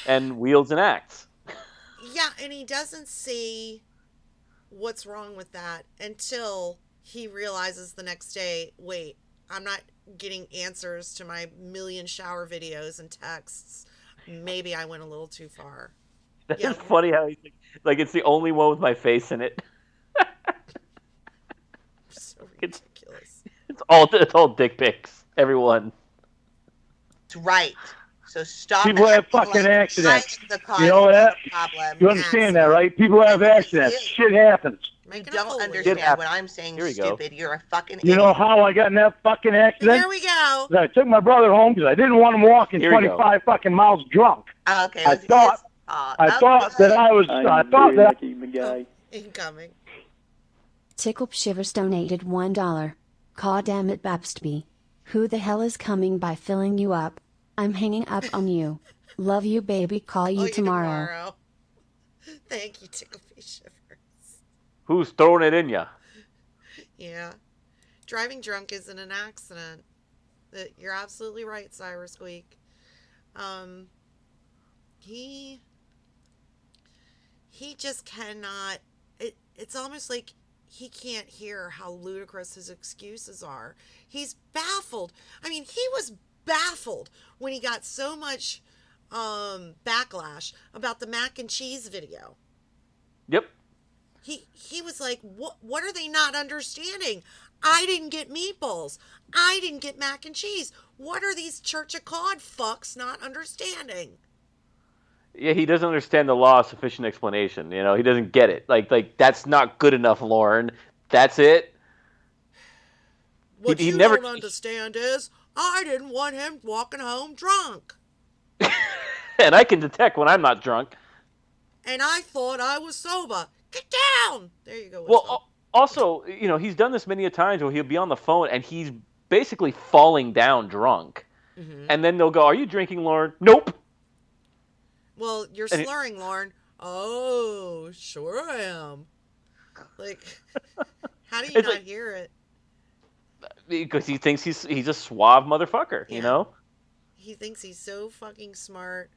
and wields an axe. Yeah, and he doesn't see what's wrong with that until he realizes the next day, wait, I'm not getting answers to my million shower videos and texts. Maybe I went a little too far. That's funny how he's like, it's the only one with my face in it. So ridiculous. It's all dick pics. Everyone. That's right. So stop. People have fucking accidents. You know that? You understand that, right? People have accidents. Shit happens. You don't understand what I'm saying, stupid. You're a fucking idiot. You know how I got in that fucking accident? Here we go. I took my brother home because I didn't want him walking 25 fucking miles drunk. Okay. I thought I thought that I was. I'm I thought very that. lucky, my guy. Incoming. Tickle Shivers donated $1. Caw damn it, Babsby. Who the hell is coming by filling you up? I'm hanging up on you. Love you, baby. Call you tomorrow. Thank you, Tickle Shivers. Who's throwing it in ya? Yeah. Driving drunk isn't an accident. You're absolutely right, Cyrus Squeak. He just cannot. It's almost like he can't hear how ludicrous his excuses are. He's baffled. I mean, he was baffled when he got so much backlash about the mac and cheese video. Yep. He was like, what are they not understanding? I didn't get meatballs. I didn't get mac and cheese. What are these Church of God fucks not understanding? Yeah, he doesn't understand the law of sufficient explanation. You know, he doesn't get it. Like that's not good enough, Lorne. That's it. What he you never don't understand is I didn't want him walking home drunk. And I can detect when I'm not drunk. And I thought I was sober. Get down! There you go. Well, also, you know, he's done this many a times where he'll be on the phone and he's basically falling down drunk. Mm-hmm. And then they'll go, "Are you drinking, Lorne?" "Nope." Well, you're slurring, Lorne. "Oh, sure I am." Like, how do you not hear it? Because he thinks he's a suave motherfucker, you know? He thinks he's so fucking smart.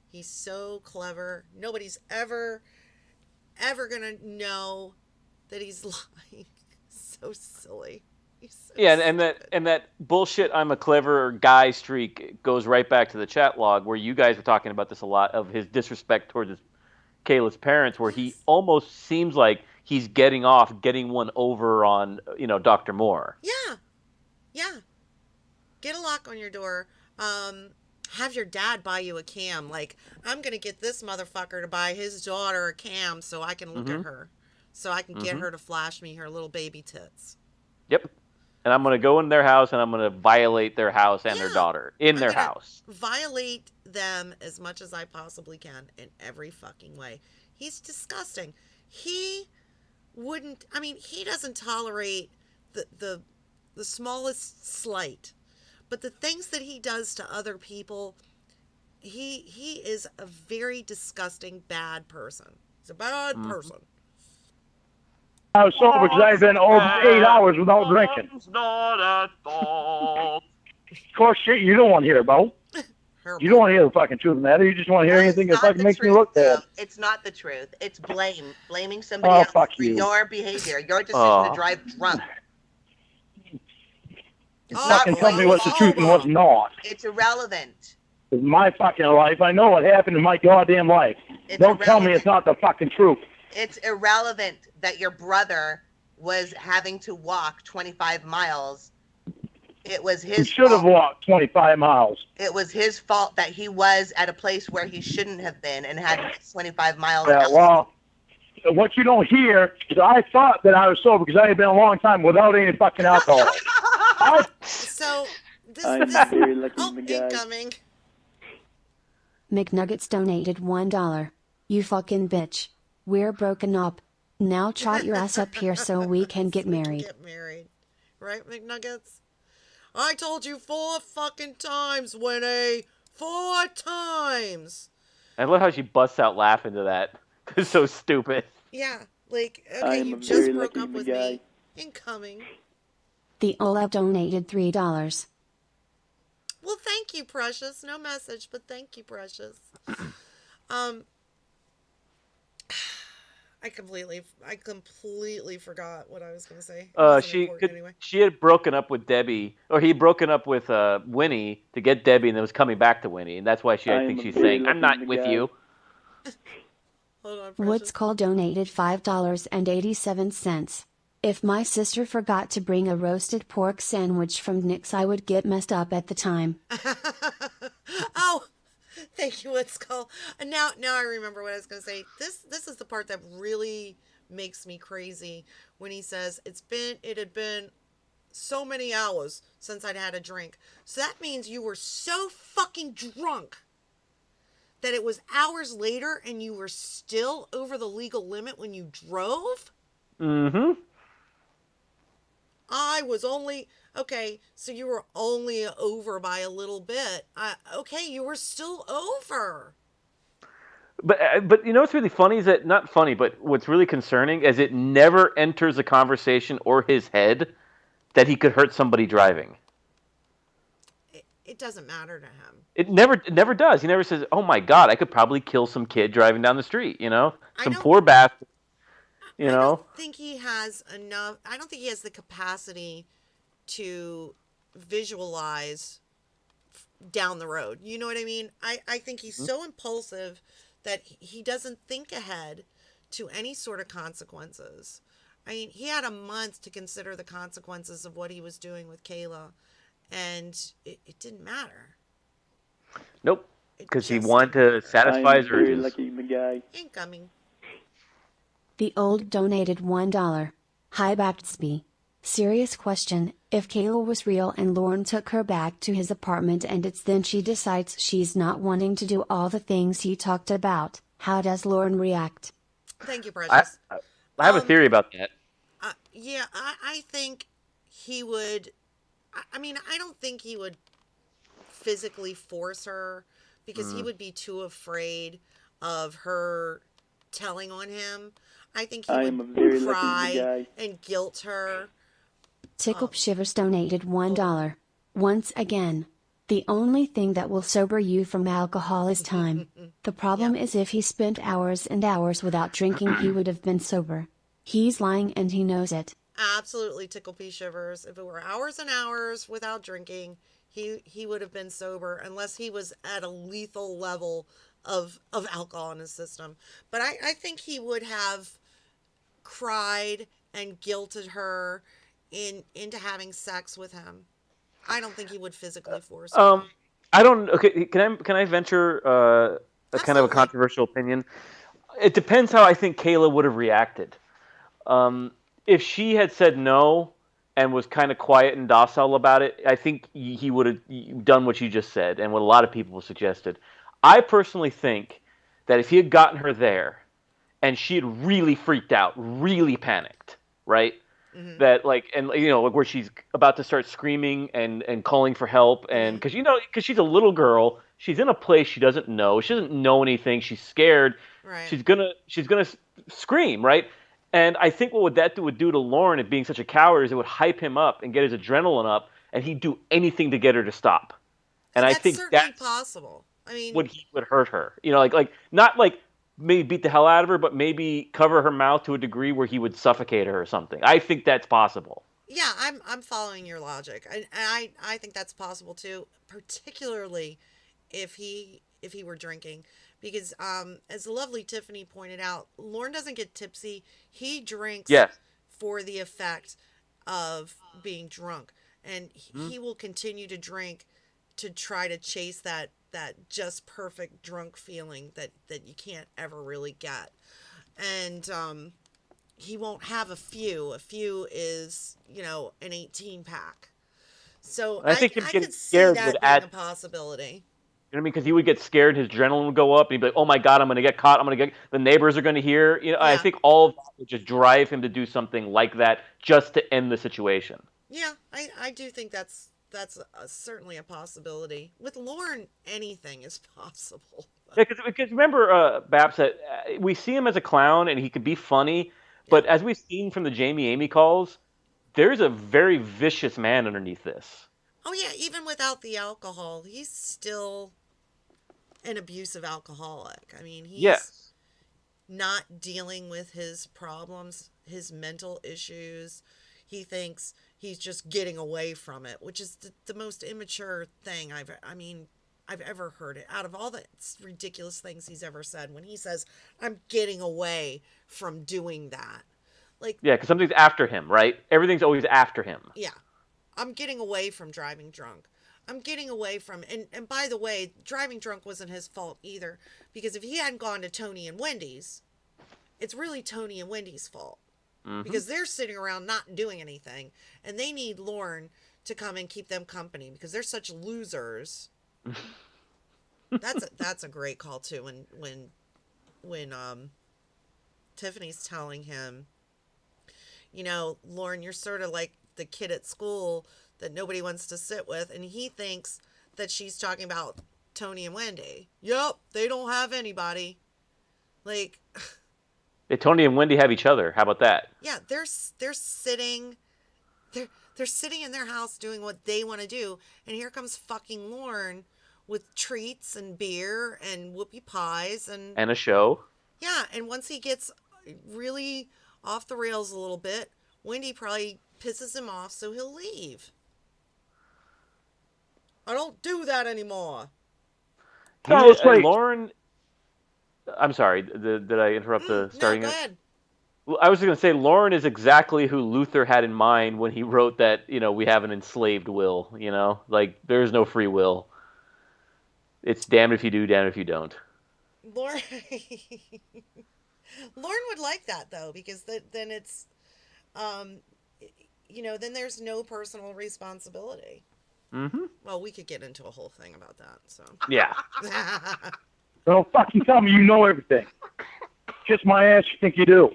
He's so clever. Nobody's ever gonna know that he's lying. So silly. So and that bullshit "I'm a clever guy" streak goes right back to the chat log where you guys were talking about this a lot, of his disrespect towards Kayla's parents, where he almost seems like he's getting one over on, you know, Dr. Moore. Yeah. Get a lock on your door. Have your dad buy you a cam. Like, I'm gonna get this motherfucker to buy his daughter a cam so I can look at her, so I can get her to flash me her little baby tits. Yep. And I'm going to go in their house and I'm going to violate their house and their daughter in their house. Violate them as much as I possibly can in every fucking way. He's disgusting. He doesn't tolerate the smallest slight. But the things that he does to other people, he is a very disgusting, bad person. He's a bad person. I was sober because I've been over 8 hours without drinking. Not at fault. Of course, shit you don't want to hear about. You don't want to hear the fucking truth of the matter. You just want to hear anything that fucking makes me look bad. It's not the truth. It's blaming somebody else for your behavior, your decision to drive drunk. Fucking tell me what's the truth and what's not. It's irrelevant. It's my fucking life. I know what happened in my goddamn life. Don't tell me it's not the fucking truth. It's irrelevant that your brother was having to walk 25 miles. It was his fault. He should have walked 25 miles. It was his fault that he was at a place where he shouldn't have been and had 25 miles. Yeah, well, what you don't hear is I thought that I was sober because I had been a long time without any fucking alcohol. So, I'm very lucky, my guy. Incoming. McNuggets donated $1. You fucking bitch. We're broken up. Now trot your ass up here so we can get married. Right, McNuggets? I told you 4 fucking times, Winnie. 4 times. I love how she busts out laughing to that. It's so stupid. Yeah, like, okay, you just broke up with me. Incoming. The Olav donated $3. Well, thank you, Precious. No message, but thank you, Precious. I completely forgot what I was going to say. She had broken up with Debbie, or he had broken up with Winnie to get Debbie, and then was coming back to Winnie, and that's why I think she's saying, "I'm not with you." Hold on, Woods Call donated $5.87. If my sister forgot to bring a roasted pork sandwich from Nick's, I would get messed up at the time. Oh, thank you, Woods Call. Now I remember what I was going to say. This is the part that really makes me crazy when he says it had been so many hours since I'd had a drink. So that means you were so fucking drunk that it was hours later and you were still over the legal limit when you drove? Mm-hmm. I was only, okay, so you were only over by a little bit. Okay, you were still over. But you know what's really funny is that, not funny, but what's really concerning is it never enters a conversation or his head that he could hurt somebody driving. It doesn't matter to him. It never does. He never says, "Oh my God, I could probably kill some kid driving down the street." You know, I some don't- poor bastard. You I know, don't think he has enough. I don't think he has the capacity to visualize down the road. You know what I mean? I think he's so impulsive that he doesn't think ahead to any sort of consequences. I mean, he had a month to consider the consequences of what he was doing with Kayla, and it didn't matter. nope, It because he just wanted didn't to matter. satisfy his I'm very urges. lucky guy. Incoming. The old donated $1. Hi Baptsby. Serious question, if Kayla was real and Lorne took her back to his apartment and it's then she decides she's not wanting to do all the things he talked about, how does Lorne react? Thank you, Precious. I have a theory about that. Yeah, I think he would. I mean, I don't think he would physically force her because he would be too afraid of her telling on him. I think he I am a very would lucky cry guy. and guilt her. Tickle Shivers donated $1. Once again. The only thing that will sober you from alcohol is time. The problem is if he spent hours and hours without drinking he would have been sober. He's lying and he knows it. Absolutely, Tickle P Shivers. If it were hours and hours without drinking, he would have been sober unless he was at a lethal level of alcohol in his system. But I think he would have cried and guilted her into having sex with him. I don't think he would physically force her. I don't. Okay, can I venture a kind of a Absolutely. controversial opinion? It depends how I think Kayla would have reacted. If she had said no and was kind of quiet and docile about it, I think he would have done what you just said and what a lot of people suggested. I personally think that if he had gotten her there and she had really freaked out, really panicked, right? Mm-hmm. That like, and you know, like where she's about to start screaming and calling for help, and because because she's a little girl, she's in a place she doesn't know, she doesn't know anything, she's scared, Right. she's gonna scream, right? And I think what that would do to Lorne, at being such a coward, is it would hype him up and get his adrenaline up, and he'd do anything to get her to stop. And I think certainly that's possible. I mean, would hurt her. You know, like not like maybe beat the hell out of her, but maybe cover her mouth to a degree where he would suffocate her or something. I think that's possible. yeah, I'm following your logic. I think that's possible too, particularly if he were drinking, because as the lovely Tiffany pointed out, Lorne doesn't get tipsy. He drinks Yes. for the effect of being drunk, and he will continue to drink to try to chase that just perfect drunk feeling that you can't ever really get. And he won't have a few. A few is, an 18 pack. So I think him I getting could see scared that would being add. a possibility. You know what I mean? Because he would get scared, his adrenaline would go up, and he'd be like, "Oh my God, I'm going to get caught. The neighbors are going to hear." You know, I Yeah. think all of that would just drive him to do something like that just to end the situation. Yeah, I do think that's certainly a possibility. With Lorne, anything is possible. Yeah, because remember, Babs, that we see him as a clown and he could be funny, but as we've seen from the Jamie Amy calls, there's a very vicious man underneath this. Oh yeah, even without the alcohol, he's still an abusive alcoholic. I mean, he's Yes. not dealing with his problems, his mental issues. He thinks he's just getting away from it, which is the most immature thing I've ever heard it. Out of all the ridiculous things he's ever said, when he says, "I'm getting away from doing that," like, Yeah, because something's after him, right? Everything's always after him. yeah, I'm getting away from driving drunk. I'm getting away from, and by the way, driving drunk wasn't his fault either, because if he hadn't gone to Tony and Wendy's, it's really Tony and Wendy's fault. Because they're sitting around not doing anything, and they need Lorne to come and keep them company because they're such losers. That's a great call too. When Tiffany's telling him, Lorne, you're sort of like the kid at school that nobody wants to sit with, and he thinks that she's talking about Tony and Wendy. Yep, they don't have anybody. Like, Tony and Wendy have each other. How about that? yeah, they're sitting, they're sitting in their house doing what they want to do, and here comes fucking Lorne with treats and beer and whoopie pies and a show. Yeah, and once he gets really off the rails a little bit, Wendy probably pisses him off, so he'll leave. I don't do that anymore. Lorne. I'm sorry. Did I interrupt the starting? No, go ahead. Well, I was going to say Lorne is exactly who Luther had in mind when he wrote that. We have an enslaved will. Like there's no free will. It's damned if you do, damned if you don't. Lorne would like that though, because then it's, then there's no personal responsibility. Mm-hmm. Well, we could get into a whole thing about that. So yeah. Don't fucking tell me you know everything. Kiss my ass, you think you do.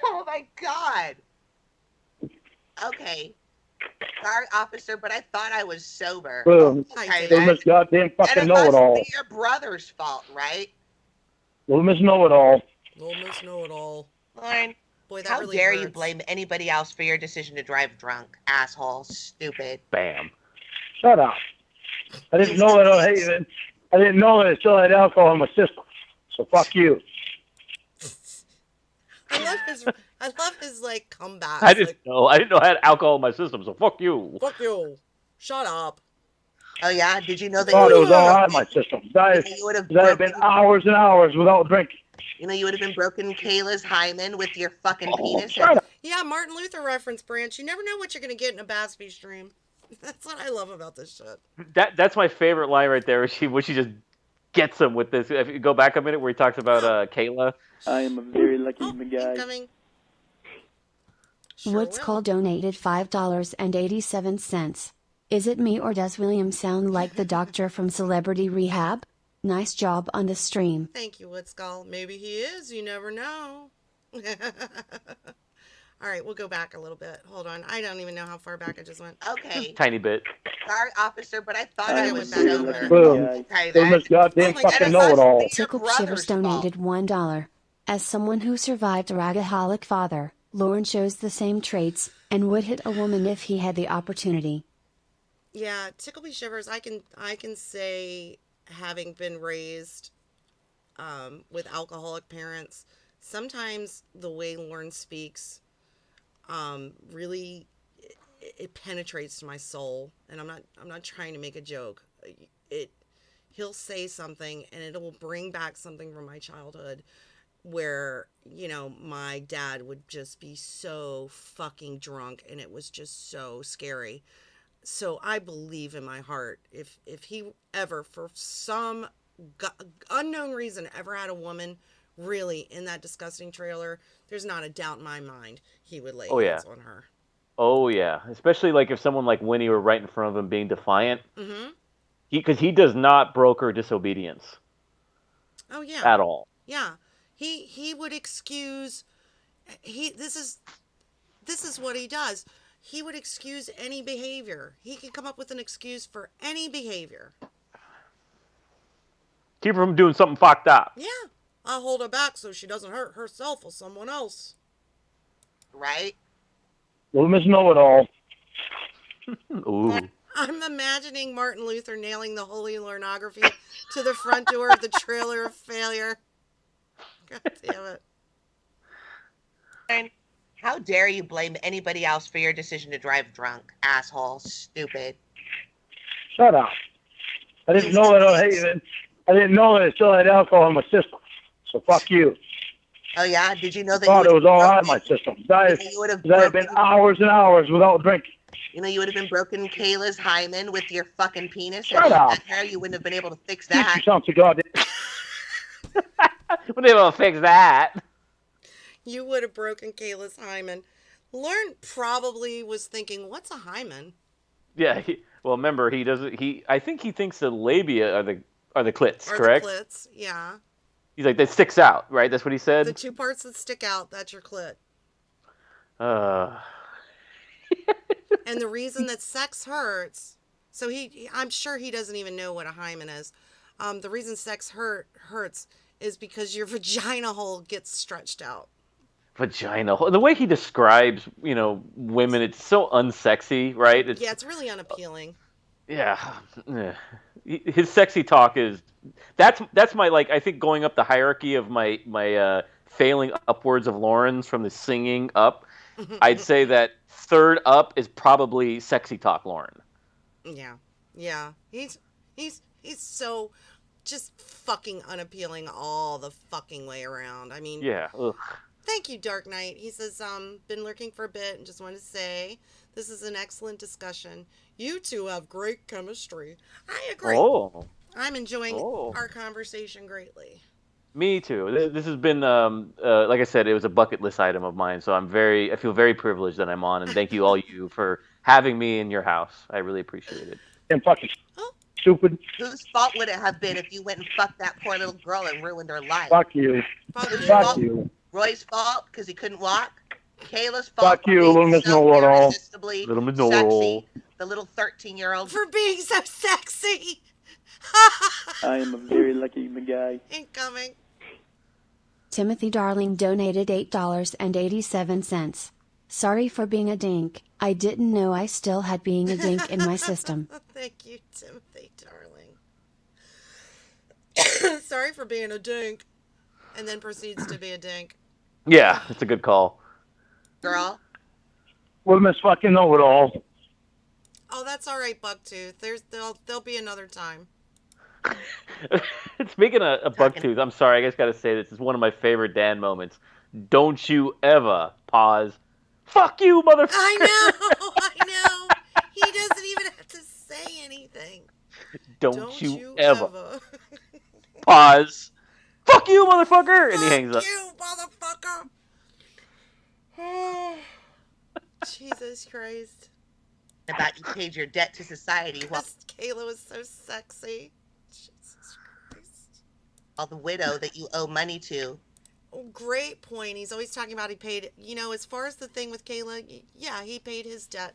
Oh my God. Okay. Sorry, officer, but I thought I was sober. Well, Okay, little Miss Goddamn fucking and it must know-it-all. be your brother's fault, right? Little Miss Know-it-all. Little Miss Know-it-all. Lorne, Boy, that how really dare hurts. you blame anybody else for your decision to drive drunk, asshole, stupid. Bam. Shut up. I didn't know that. I didn't know that I still had alcohol in my system. So fuck you. I love his like comeback. I didn't know I had alcohol in my system, so fuck you. Fuck you. Shut up. Oh yeah? Did you know that Thought you it was all out of my system. I had been hours and hours without drinking. you would have been broken Kayla's hymen with your fucking penis? Shut up. Yeah, Martin Luther reference, Branch. You never know what you're going to get in a Bassby stream. That's what I love about this shit. That's my favorite line right there. Where she just gets him with this. If you go back a minute, where he talks about Kayla. I am a very lucky guy. Incoming. Sure What's will. called donated $5.87. Is it me or does William sound like the doctor from Celebrity Rehab? Nice job on the stream. Thank you, Woodskull. Maybe he is. You never know. All right, we'll go back a little bit. Hold on. I don't even know how far back I just went. Okay. Tiny bit. Sorry, officer, but I thought I I went was back sober. over. Boom. Okay, Little Miss Goddamn Oh my God, fucking it know-it-all. must be your Tickle Shivers brother's fault. donated $1. As someone who survived a ragaholic father, Lorne shows the same traits, and would hit a woman if he had the opportunity. Yeah, Tickle Me Shivers. I can say, having been raised with alcoholic parents, sometimes the way Lorne speaks really it penetrates to my soul, and I'm not trying to make a joke. He'll say something and it will bring back something from my childhood where, my dad would just be so fucking drunk and it was just so scary. So I believe in my heart, if he ever, for some unknown reason, ever had a woman really in that disgusting trailer, there's not a doubt in my mind he would lay hands on her. Oh yeah, especially like if someone like Winnie were right in front of him being defiant. Mm-hmm. Because he does not broker disobedience. Oh yeah. At all. Yeah. He would excuse. This is what he does. He would excuse any behavior. He can come up with an excuse for any behavior. Keep her from doing something fucked up. Yeah. I'll hold her back so she doesn't hurt herself or someone else. Right? Little Miss Know-it-all. Ooh. I'm imagining Martin Luther nailing the holy Lornography to the front door of the trailer of failure. God damn it. And how dare you blame anybody else for your decision to drive drunk, asshole, stupid. Shut up. I didn't know that I still had alcohol in my system. So fuck you. Oh yeah? Did you know that Thought you it was all out of my system. I had been hours and hours without drinking. you would have been broken Kayla's hymen with your fucking penis? Shut and up. that hair, you wouldn't have been able to fix Get that. yourself to goddamn. We'll be able to fix that. You would have broken Kayla's hymen. Lorne probably was thinking, what's a hymen? Yeah, Well, remember he doesn't. I think he thinks the labia are the clits, Or correct? the clits, yeah. He's like that sticks out, right? That's what he The said. two parts that stick out, that's your clit. Uh, And the reason that sex hurts, so I'm sure he doesn't even know what a hymen is. The reason sex hurts is because your vagina hole gets stretched out. vagina. The way he describes, women, it's so unsexy, right? Yeah, it's really unappealing. Yeah. Yeah. His sexy talk is that's my like I think going up the hierarchy of my failing upwards of Lauren's from the singing up. I'd say that third up is probably sexy talk Lauren. Yeah, yeah. He's so just fucking unappealing all the fucking way around. I mean, Yeah. Ugh. thank you, Dark Knight. He says, been lurking for a bit and just want to say this is an excellent discussion. You two have great chemistry. I agree. Oh. I'm enjoying Oh. our conversation greatly. Me too. This has been, like I said, it was a bucket list item of mine. So I feel very privileged that I'm on, and thank you all you for having me in your house. I really appreciate it. And fucking Oh. stupid. Whose fault would it have been if you went and fucked that poor little girl and ruined her life? Fuck you. Fuck you. Fuck you. Roy's fault because he couldn't walk. Kayla's fault Fuck for you, being little Miss so Know-It-All. irresistibly Little Miss Know-It-All. sexy. The little 13-year-old. For being so sexy. I am a very lucky guy. Incoming. Timothy Darling donated $8.87. Sorry for being a dink. I didn't know I still had being a dink in my system. Thank you, Timothy, darling. Sorry for being a dink. And then proceeds to be a dink. Yeah, it's a good call. Girl. Little Miss fucking Know-It-All. Oh, that's all right, Bucktooth. There'll be another time. Speaking of Bucktooth, I'm sorry, I just got to say this is one of my favorite Dan moments. Don't you ever pause. Fuck you, motherfucker! I know. He doesn't even have to say anything. Don't you ever pause. Fuck you, motherfucker! And he hangs up. Fuck you, motherfucker! Oh, Jesus Christ. About you paid your debt to society while This Kayla was so sexy. Jesus Christ. the widow that you owe money to. Oh, great point. He's always talking about he paid, as far as the thing with Kayla, yeah, he paid his debt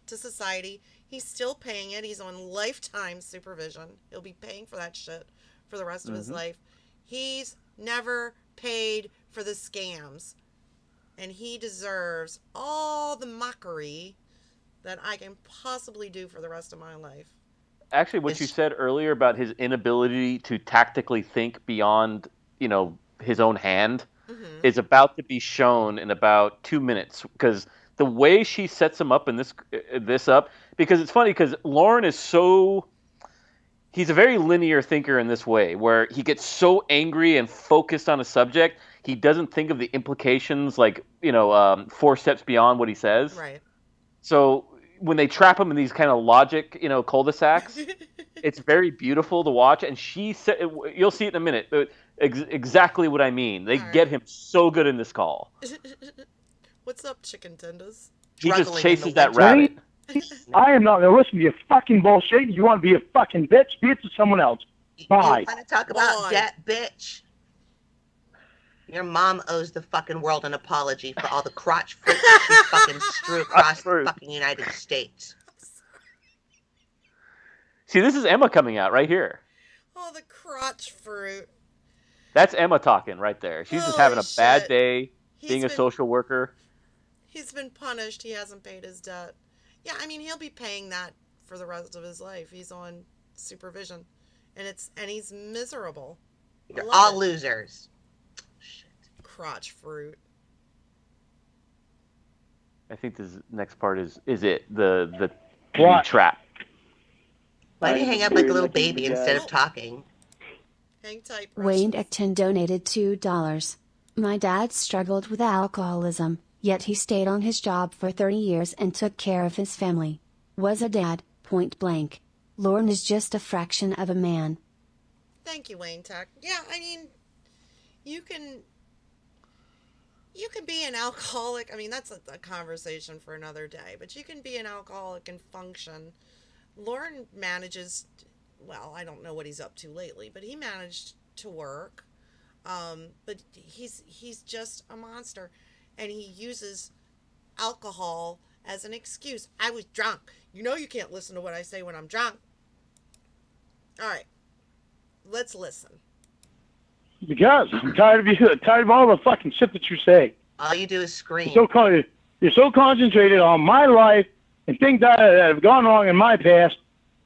to society. He's still paying it. He's on lifetime supervision. He'll be paying for that shit for the rest of his life. He's never paid for the scams. And he deserves all the mockery that I can possibly do for the rest of my life. Actually, what you said earlier about his inability to tactically think beyond, his own hand is about to be shown in about 2 minutes. Because the way she sets him up in this up, because it's funny because Lorne is he's a very linear thinker in this way, where he gets so angry and focused on a subject, he doesn't think of the implications, like, 4 steps beyond what he says. Right. So when they trap him in these kind of logic, cul-de-sacs, it's very beautiful to watch. And she said, you'll see it in a minute, but exactly what I mean. They get him so good in this call. What's up, chicken tenders? He just Struggling in chases the that winter. rabbit. I am not going to listen to your fucking bullshit. You want to be a fucking bitch? Be it to someone else. Bye. You want to talk about Bye. debt, bitch? Your mom owes the fucking world an apology for all the crotch fruit that she fucking strew across the fucking United States. See, this is Emma coming out right here. Oh, the crotch fruit. That's Emma talking right there. She's just Holy having a bad shit. day being a social worker. He's been punished. He hasn't paid his debt. Yeah, I mean, he'll be paying that for the rest of his life. He's on supervision. And he's miserable. You're Love all it. losers. Crotch fruit. I think this next part is it the What? trap. Why do you hang up like a little baby instead of talking? Hang tight, Wayne precious. Acton donated $2. My dad struggled with alcoholism, yet he stayed on his job for 30 years and took care of his family. Was a dad, point blank. Lorne is just a fraction of a man. Thank you, Wayne Tech. Yeah, I mean, you can be an alcoholic. I mean, that's a conversation for another day. But you can be an alcoholic and function Lorne manages, well, I don't know what he's up to lately, but he managed to work. But he's just a monster, and he uses alcohol as an excuse. I was drunk. You know you can't listen to what I say when I'm drunk. All right, let's listen. Because I'm tired of you, tired of all the fucking shit that you say. All you do is scream. You're so concentrated on my life and things that have gone wrong in my past.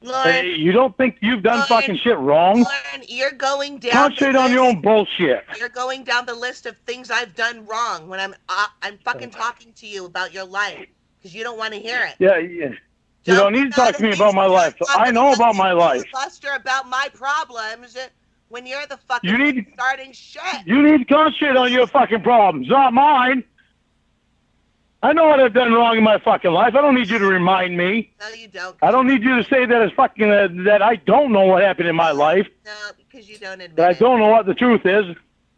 Lorne, You don't think you've done fucking shit wrong? Lorne, you're going down. Concentrate on your own bullshit. You're going down the list of things I've done wrong when I'm fucking talking to you about your life because you don't want to hear it. Yeah. You don't need to talk to me about my life. I know about my life. Buster about my problems when you're the fucking starting shit. You need to concentrate on your fucking problems, not mine. I know what I've done wrong in my fucking life. I don't need you to remind me. No, you don't. I don't need you to say that it's fucking that I don't know what happened in my life. No, because you don't admit That I it. don't know what the truth is.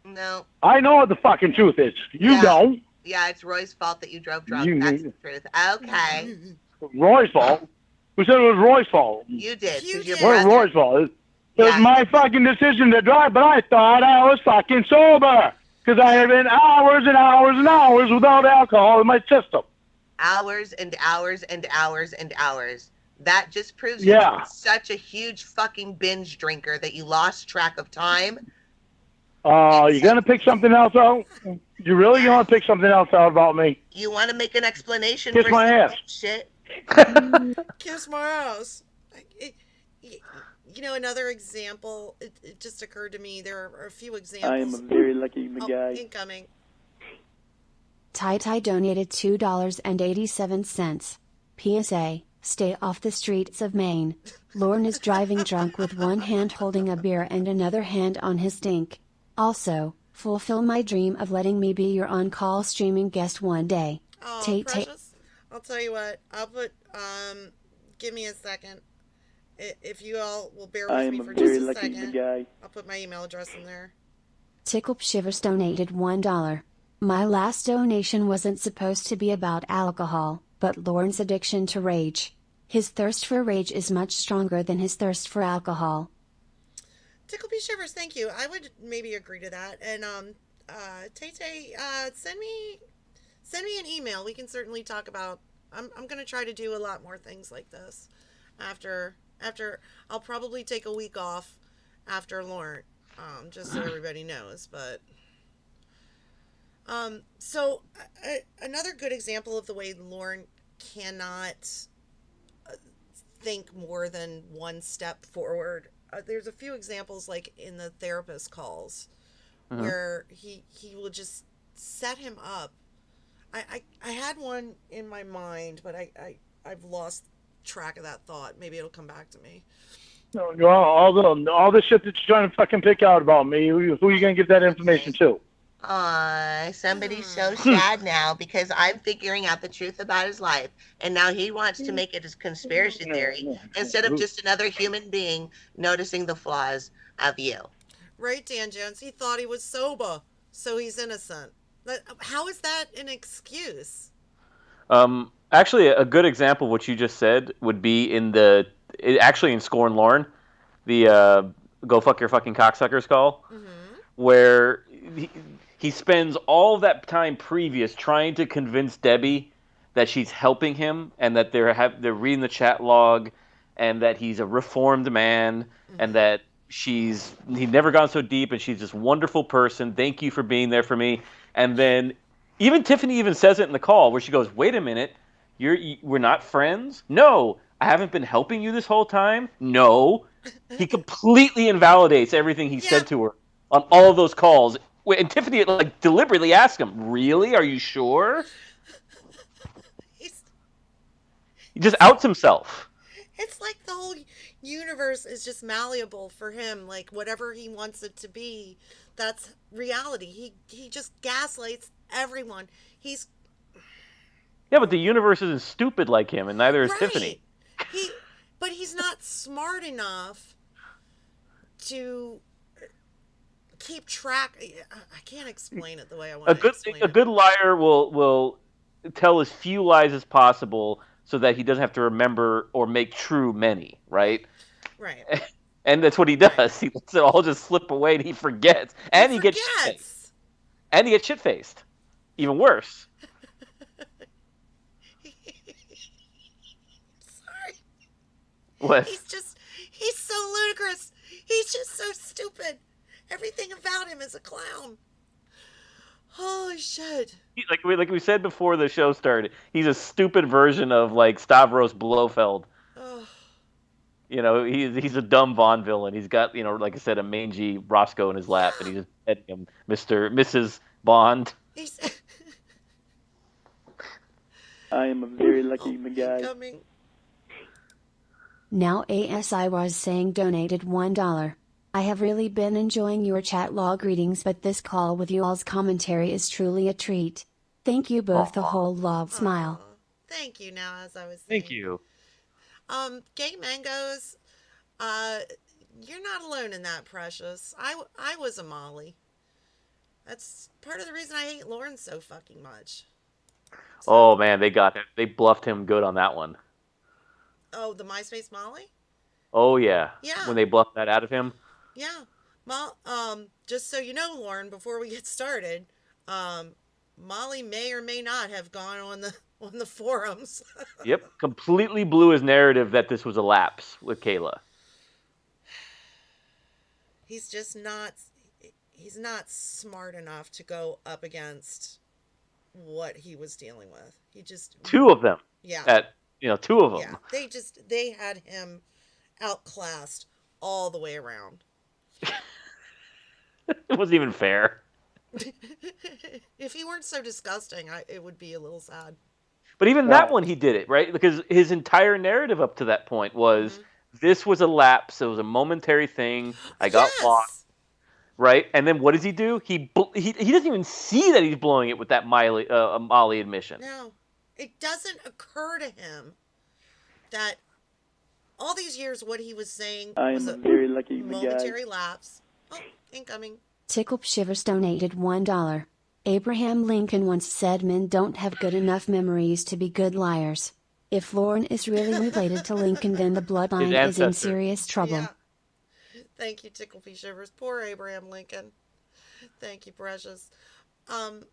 No. I know what the fucking truth is. You don't. Yeah, it's Roy's fault that you drove drunk. That's the truth. Okay. Roy's fault? Who said it was Roy's fault? You did. Where's Roy's fault? It was my fucking decision to drive, but I thought I was fucking sober. Because I had been hours and hours and hours without alcohol in my system. Hours and hours and hours and hours. That just proves you're such a huge fucking binge drinker that you lost track of time. You gonna pick something else out? You really gonna pick something else out about me? You want to make an explanation Kiss for my ass. shit? Kiss my ass. You know, another example, it just occurred to me. There are a few examples. I am a very lucky guy. Incoming. Tai donated $2.87. PSA, stay off the streets of Maine. Lorne is driving drunk with one hand holding a beer and another hand on his dink. Also, fulfill my dream of letting me be your on-call streaming guest one day. Oh, Precious. I'll tell you what. I'll put, give me a second. If you all will bear with me for just a second, guy. I'll put my email address in there. Tickle Shivers donated $1. My last donation wasn't supposed to be about alcohol, but Lorne's addiction to rage. His thirst for rage is much stronger than his thirst for alcohol. Tickle Shivers, thank you. I would maybe agree to that. And Tay, send me an email. We can certainly talk about. I'm going to try to do a lot more things like this after I'll probably take a week off after Lorne, just so everybody knows. But so another good example of the way Lorne cannot think more than one step forward. There's a few examples like in the therapist calls where he will just set him up. I had one in my mind, but I've lost track of that thought. Maybe it'll come back to me. No, all the shit that you're trying to fucking pick out about me, who are you gonna give that information to? Somebody's so sad now because I'm figuring out the truth about his life, and now he wants to make it as conspiracy theory instead of just another human being noticing the flaws of you. Right, Dan Jones. He thought he was sober, so he's innocent. How is that an excuse? Actually, a good example of what you just said would be in Score and Lorne, the "Go fuck your fucking cocksuckers" call, where he spends all of that time previous trying to convince Debbie that she's helping him and that they're reading the chat log and that he's a reformed man and that he'd never gone so deep and she's this wonderful person. Thank you for being there for me. And then even Tiffany even says it in the call where she goes, "Wait a minute, we're not friends? No, I haven't been helping you this whole time? No." He completely invalidates everything he said to her on all of those calls. And Tiffany deliberately asked him, "Really? Are you sure?" He just outs himself. It's like the whole universe is just malleable for him. Like whatever he wants it to be, that's reality. He just gaslights everyone. Yeah, but the universe isn't stupid like him, and neither is Tiffany. But he's not smart enough to keep track. I can't explain it the way I want to explain it. A good liar will tell as few lies as possible so that he doesn't have to remember or make true many, right? Right. And that's what he does. He lets it all just slip away, and he forgets, and he gets shit-faced. And he gets shit-faced. Even worse. Sorry. What? He's so ludicrous. He's just so stupid. Everything about him is a clown. Holy shit. Like we said before the show started, he's a stupid version of like Stavros Blofeld. Oh. You know, he's a dumb Bond villain. He's got, you know, like I said, a mangy Roscoe in his lap, and he's just petting him, Mrs. Bond. I am a very lucky guy. Coming. Now ASI was saying donated $1. I have really been enjoying your chat log readings, but this call with you all's commentary is truly a treat. Thank you both, the whole love smile. Thank you. Now, as I was saying. Thank you. Gay Mangoes, you're not alone in that, Precious. I was a Molly. That's part of the reason I hate Lorne so fucking much. So, oh man, they bluffed him good on that one. Oh, the MySpace Molly? Oh yeah. Yeah. When they bluffed that out of him. Yeah. Just so you know, Lorne, before we get started, Molly may or may not have gone on the forums. Yep, completely blew his narrative that this was a lapse with Kayla. He's just not. He's not smart enough to go up against what he was dealing with. He just two of them. Yeah. Two of them. Yeah. They had him outclassed all the way around. It wasn't even fair. If he weren't so disgusting, it would be a little sad. But even that one, he did it, right? Because his entire narrative up to that point was, this was a lapse. It was a momentary thing. I got lost. Right? And then what does he do? He doesn't even see that he's blowing it with that Molly admission. No. It doesn't occur to him that all these years what he was saying was a very lucky momentary lapse. Oh, incoming. Tickle Shivers donated $1. Abraham Lincoln once said men don't have good enough memories to be good liars. If Lorne is really related to Lincoln, then the bloodline is in serious trouble. Yeah. Thank you, Tickle P. Shivers. Poor Abraham Lincoln. Thank you, Precious. I'm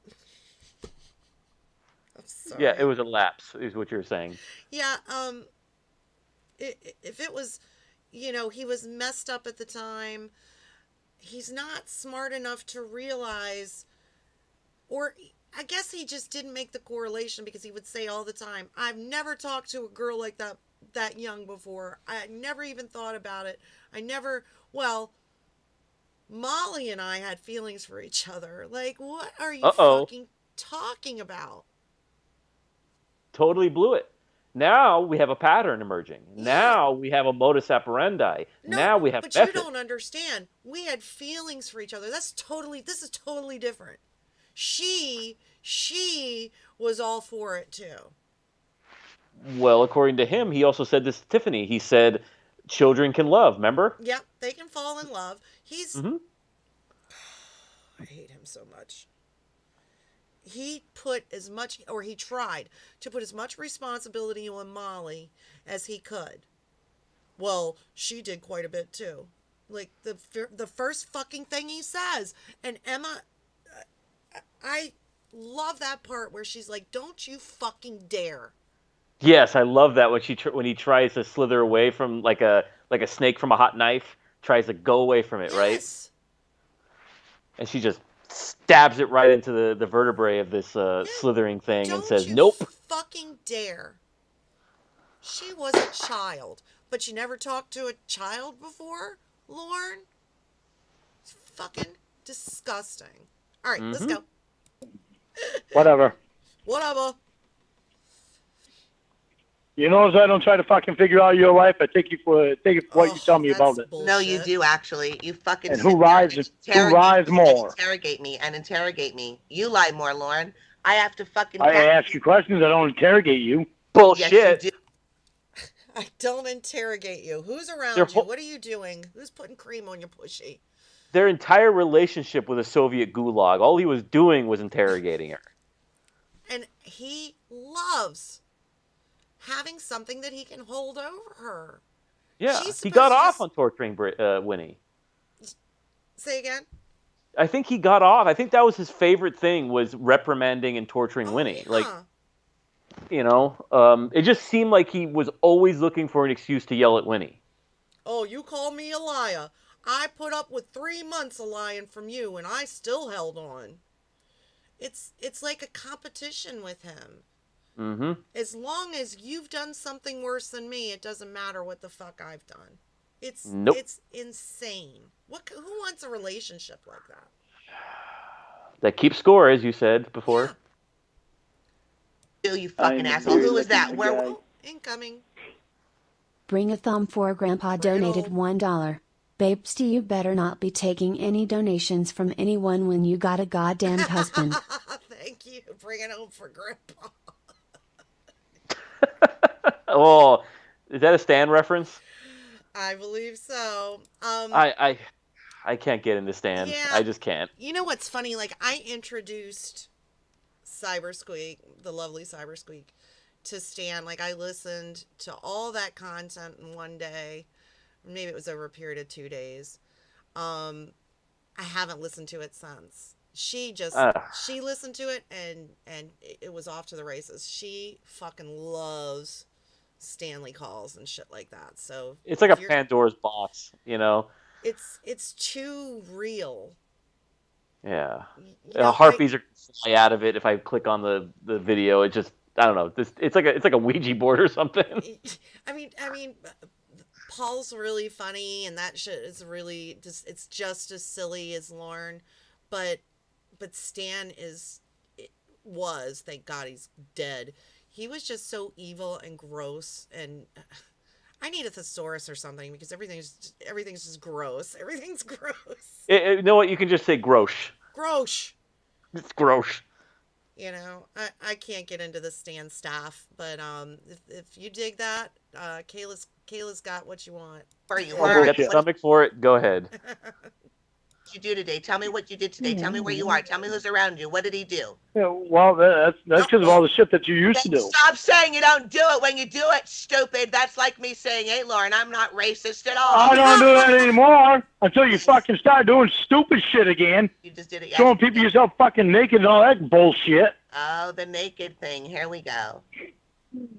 sorry. Yeah, it was a lapse, is what you're saying. Yeah, if it was, he was messed up at the time, he's not smart enough to realize, or I guess he just didn't make the correlation, because he would say all the time, I've never talked to a girl like that young before. I never even thought about it. Molly and I had feelings for each other. Like, what are you fucking talking about? Totally blew it. Now we have a pattern emerging. Yeah. Now we have a modus operandi. No, now we have but method. You don't understand. We had feelings for each other. This is totally different. She was all for it too. Well, according to him, he also said this to Tiffany. He said, children can love, remember? Yep, they can fall in love. He's... Mm-hmm. I hate him so much. He tried to put as much responsibility on Molly as he could. Well, she did quite a bit too. Like the first fucking thing he says, and Emma, I love that part where she's like, "Don't you fucking dare." Yes, I love that when he tries to slither away from like a snake from a hot knife, tries to go away from it, right? And she just stabs it right into the vertebrae of this slithering thing and says, "Nope." Fucking dare. She was a child, but you never talked to a child before, Lorne? It's fucking disgusting. All right, let's go. Whatever. You notice I don't try to fucking figure out your life. I take it for what you tell me about it. No, you do actually. You fucking. And who lies more? Interrogate me. You lie more, Lorne. I have to fucking. I ask you questions. I don't interrogate you. Bullshit. Yes, you do. I don't interrogate you. Who's around you? What are you doing? Who's putting cream on your pushy? Their entire relationship with a Soviet gulag, all he was doing was interrogating her. And he loves having something that he can hold over her. Yeah, She's he got supposed to off just- on torturing Winnie. Say again? I think he got off. I think that was his favorite thing, was reprimanding and torturing Winnie. Yeah. Like, it just seemed like he was always looking for an excuse to yell at Winnie. Oh, you call me a liar. I put up with 3 months of lying from you, and I still held on. It's like a competition with him. Mm-hmm. As long as you've done something worse than me, it doesn't matter what the fuck I've done. It's insane. Who wants a relationship like that? That keeps score, as you said before. You fucking asshole. Who was that? Where? Oh, incoming. Bring a thumb for Grandpa donated $1. Babesty, you better not be taking any donations from anyone when you got a goddamn husband. Thank you. Bring it home for Grandpa. Oh, is that a Stan reference? I believe so. I can't get into Stan. Yeah. I just can't. You know what's funny? Like, I introduced Cybersqueak, the lovely Cybersqueak, to Stan. Like, I listened to all that content in one day. Maybe it was over a period of 2 days. I haven't listened to it since. She listened to it and it was off to the races. She fucking loves Stanley calls and shit like that. So it's like a Pandora's box, It's too real. Yeah. Harpies are fly out of it if I click on the video. It just, I don't know. It's like a Ouija board or something. I mean, Paul's really funny, and that shit is really it's just as silly as Lorne, but Stan was, thank God he's dead. He was just so evil and gross, and I need a thesaurus or something because everything's just gross. Everything's gross. You know what? You can just say gross. Gross. It's gross. I can't get into the Stan stuff, but if you dig that, Kayla's got what you want. Where you If you got the stomach for it, go ahead. What you do today? Tell me what you did today. Tell me where you are. Tell me who's around you. What did he do? Yeah, well, that's because of all the shit that you used to do. Stop saying you don't do it when you do it, stupid. That's like me saying, hey, Lorne, I'm not racist at all. I don't do that anymore until you fucking start doing stupid shit again. You just did it Showing people yourself fucking naked and all that bullshit. Oh, the naked thing. Here we go.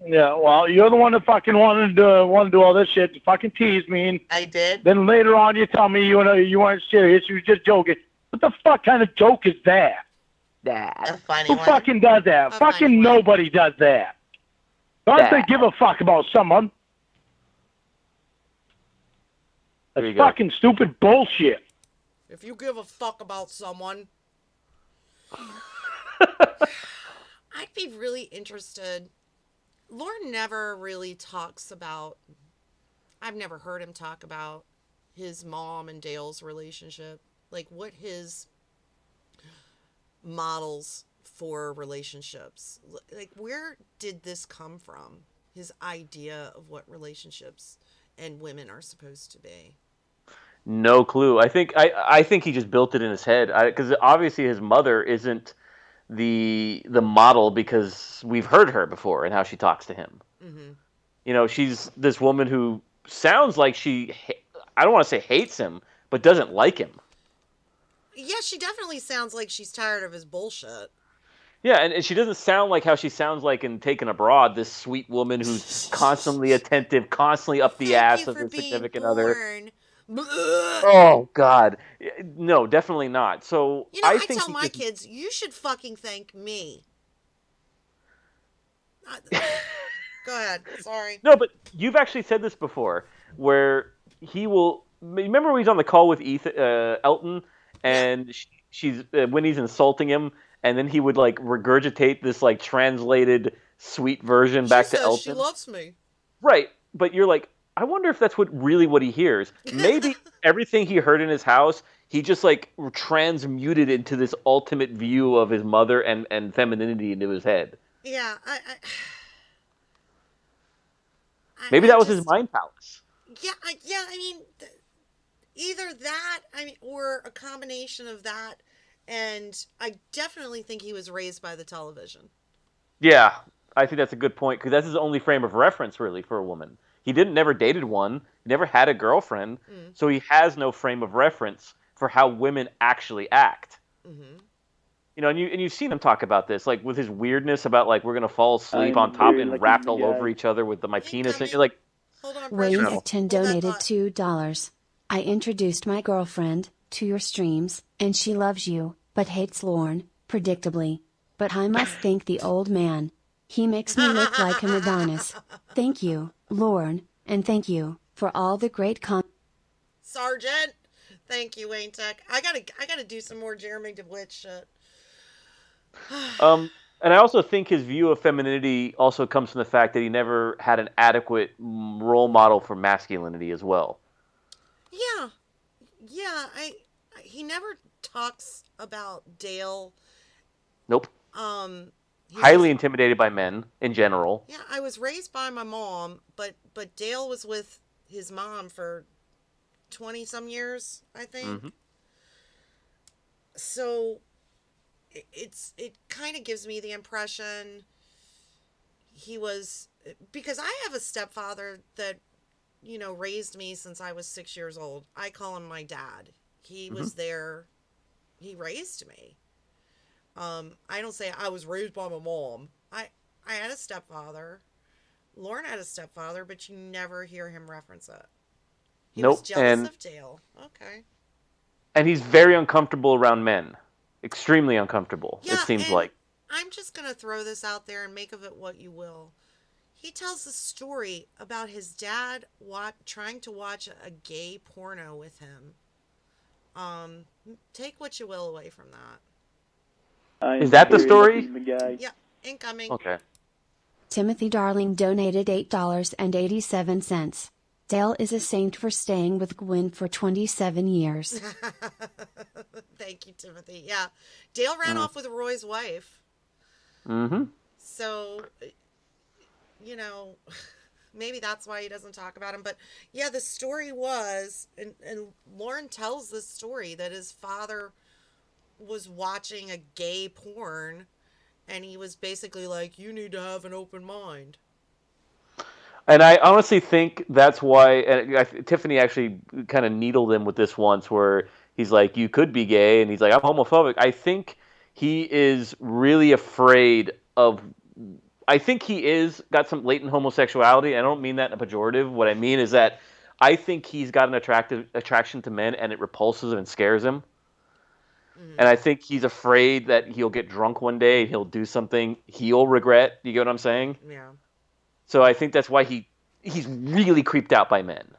Yeah, well, you're the one that fucking wanted to do all this shit to fucking tease me. And I did. then later on, you tell me you weren't serious. You were just joking. What the fuck kind of joke is that? A funny Who one. fucking does that? Fucking nobody does that. Don't they give a fuck about someone? That's fucking stupid bullshit. If you give a fuck about someone, I'd be really interested. Lorne never really talks about, I've never heard him talk about his mom and Dale's relationship. Like, what his models for relationships. Like, where did this come from? His idea of what relationships and women are supposed to be. No clue. I think he just built it in his head. Because obviously his mother isn't the model, because we've heard her before and how she talks to him. Mm-hmm. She's this woman who sounds like I don't want to say hates him, but doesn't like him. Yeah, she definitely sounds like she's tired of his bullshit. Yeah, and she doesn't sound like how she sounds like in Taken Abroad, this sweet woman who's constantly attentive, constantly up the ass of the significant other. Oh, God. No, definitely not. So I tell my kids, you should fucking thank me. Go ahead. Sorry. No, but you've actually said this before, where he will... Remember when he's on the call with Elton, and Winnie's insulting him, and then he would, like, regurgitate this, like, translated sweet version back to Elton? She loves me. Right, but you're like, I wonder if that's really what he hears. Maybe everything he heard in his house, he just like transmuted into this ultimate view of his mother and femininity into his head. Yeah, maybe that was his mind palace. Yeah. I mean, either that, or a combination of that, and I definitely think he was raised by the television. Yeah, I think that's a good point because that's his only frame of reference really for a woman. He never dated one. He never had a girlfriend, so he has no frame of reference for how women actually act. Mm-hmm. You know, and you've seen him talk about this, like with his weirdness about like we're gonna fall asleep on top and wrapped all over each other with my penis, and you're like, hold on, Wayne Precious. at 10 donated $2. I introduced my girlfriend to your streams, and she loves you, but hates Lorne, predictably. But I must thank the old man. He makes me look like an Adonis. Thank you, Lorne, and thank you for all the great Sergeant. Thank you, Wayne Tech. I gotta do some more Jeremy DeWitt shit. and I also think his view of femininity also comes from the fact that he never had an adequate role model for masculinity as well. Yeah. He never talks about Dale. Nope. Highly intimidated by men in general. Yeah, I was raised by my mom, but Dale was with his mom for 20 some years, I think. Mm-hmm. So it kind of gives me the impression he was, because I have a stepfather that, you know, raised me since I was 6 years old. I call him my dad. He was there. He raised me. I don't say I was raised by my mom. I had a stepfather. Lorne had a stepfather, but you never hear him reference it. He was jealous of Dale. Okay. And he's very uncomfortable around men. Extremely uncomfortable, it seems like. I'm just going to throw this out there and make of it what you will. He tells a story about his dad trying to watch a gay porno with him. Take what you will away from that. Is that the story? Yeah, incoming. Okay. Timothy Darling donated $8.87. Dale is a saint for staying with Gwen for 27 years. Thank you, Timothy. Yeah. Dale ran off with Roy's wife. Mm-hmm. So, you know, maybe that's why he doesn't talk about him. But, yeah, the story was, and Lorne tells this story, that his father was watching a gay porn, and he was basically like, you need to have an open mind. And I honestly think that's why Tiffany actually kind of needled him with this once, where he's like, you could be gay, and he's like, I'm homophobic. I think he is really afraid of... I think he got some latent homosexuality. I don't mean that in a pejorative. What I mean is that I think he's got an attraction to men, and it repulses him and scares him. Mm-hmm. And I think he's afraid that he'll get drunk one day and he'll do something he'll regret. You get what I'm saying? Yeah. So I think that's why he's really creeped out by men.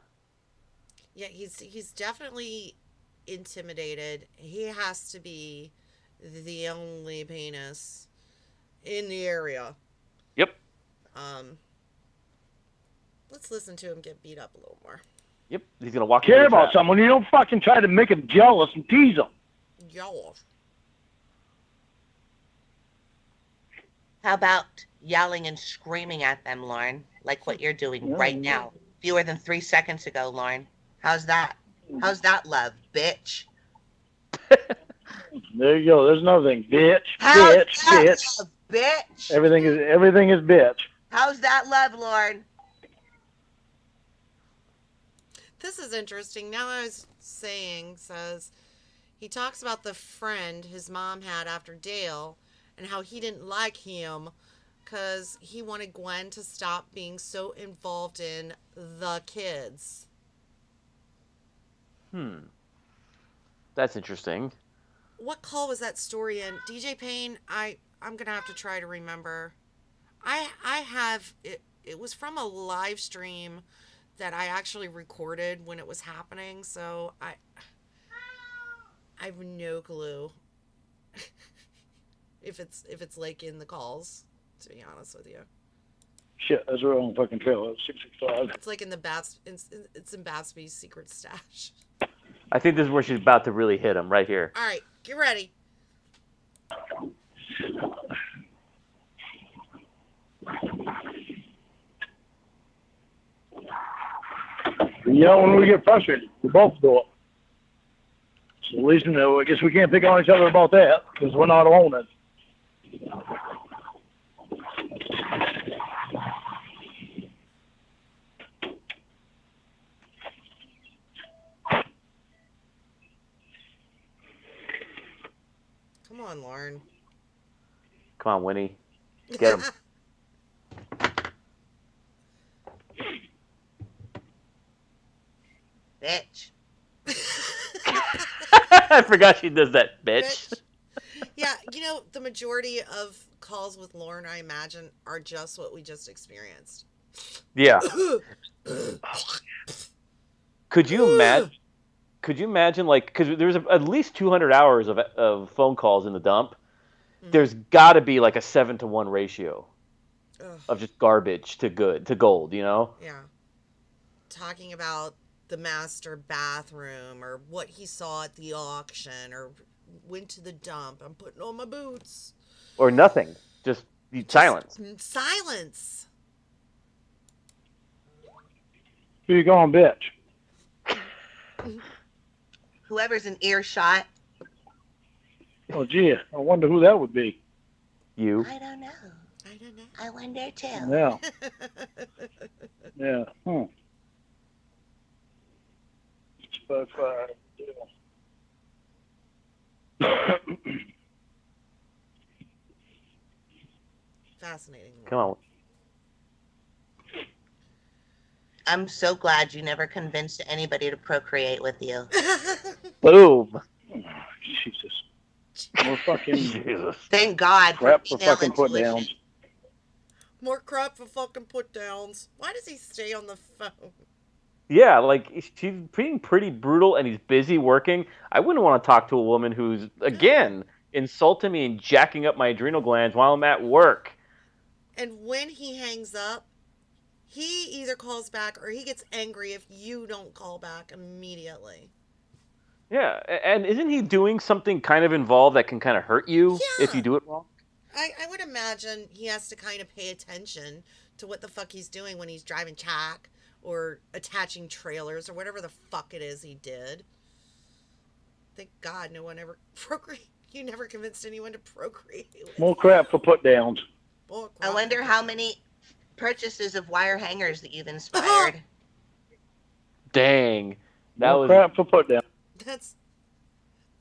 Yeah, he's definitely intimidated. He has to be the only penis in the area. Yep. Let's listen to him get beat up a little more. Yep. He's gonna walk. Care about someone, you don't fucking try to make him jealous and tease him. Jealous. How about yelling and screaming at them, Lorne, like what you're doing right now? Fewer than 3 seconds ago, Lorne. How's that? How's that love, bitch? There you go. There's another thing, bitch. How's bitch. that Bitch. love, bitch? Everything is bitch. How's that love, Lorne? This is interesting. Now I was says he talks about the friend his mom had after Dale and how he didn't like him because he wanted Gwen to stop being so involved in the kids. That's interesting. What call was that story in? DJ Payne, I'm going to have to try to remember. I have, it was from a live stream that I actually recorded when it was happening, so I have no clue if it's like in the calls, to be honest with you. Shit, that's the wrong fucking trail. It's 665. It's like in it's in Batsby's secret stash. I think this is where she's about to really hit him, right here. All right, get ready. Yeah, when we get frustrated, we both do it. So at least, I guess we can't pick on each other about that because we're not alone. on, Lorne. Come on, Winnie. Get him. Bitch. I forgot she does that, bitch. Yeah, the majority of calls with Lorne, I imagine, are just what we just experienced. Yeah. Could you imagine? Could you imagine, like, because there's at least 200 hours of phone calls in the dump. There's got to be like a 7-to-1 ratio of just garbage to gold, Yeah. Talking about the master bathroom or what he saw at the auction or went to the dump. I'm putting on my boots. Or nothing. Just silence. Silence. Who you going, bitch? Whoever's in earshot. Oh, gee, I wonder who that would be. You. I don't know. I wonder too. Yeah. Yeah. But, Fascinating. Come on. I'm so glad you never convinced anybody to procreate with you. Boom. Jesus. More fucking Jesus. Thank God for crap for female fucking put intuition. downs. More crap for fucking put downs. Why does he stay on the phone? Yeah, like she's being pretty brutal and he's busy working. I wouldn't want to talk to a woman who's, again, insulting me and jacking up my adrenal glands while I'm at work. And when he hangs up, he either calls back or he gets angry if you don't call back immediately. Yeah, and isn't he doing something kind of involved that can kind of hurt you if you do it wrong? I would imagine he has to kind of pay attention to what the fuck he's doing when he's driving chack or attaching trailers or whatever the fuck it is he did. Thank God no one ever procreated. You never convinced anyone to procreate. More crap for put downs. I wonder how many purchases of wire hangers that you've inspired. Dang. That More was crap for put down.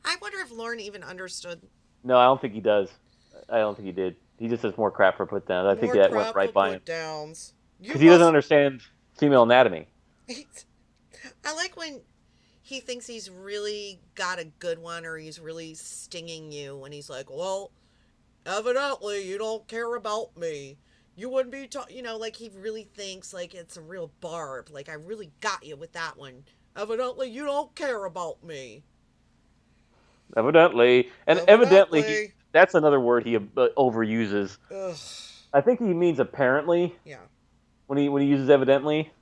I wonder if Lorne even understood. No, I don't think he does. I don't think he did. He just says more crap for put downs. I think that went right by him. Because he doesn't understand female anatomy. I like when he thinks he's really got a good one or he's really stinging you when he's like, well, evidently you don't care about me. You wouldn't be like he really thinks like it's a real barb. Like I really got you with that one. Evidently you don't care about me. Evidently. And evidently that's another word he overuses. Ugh. I think he means apparently. Yeah. When he uses evidently.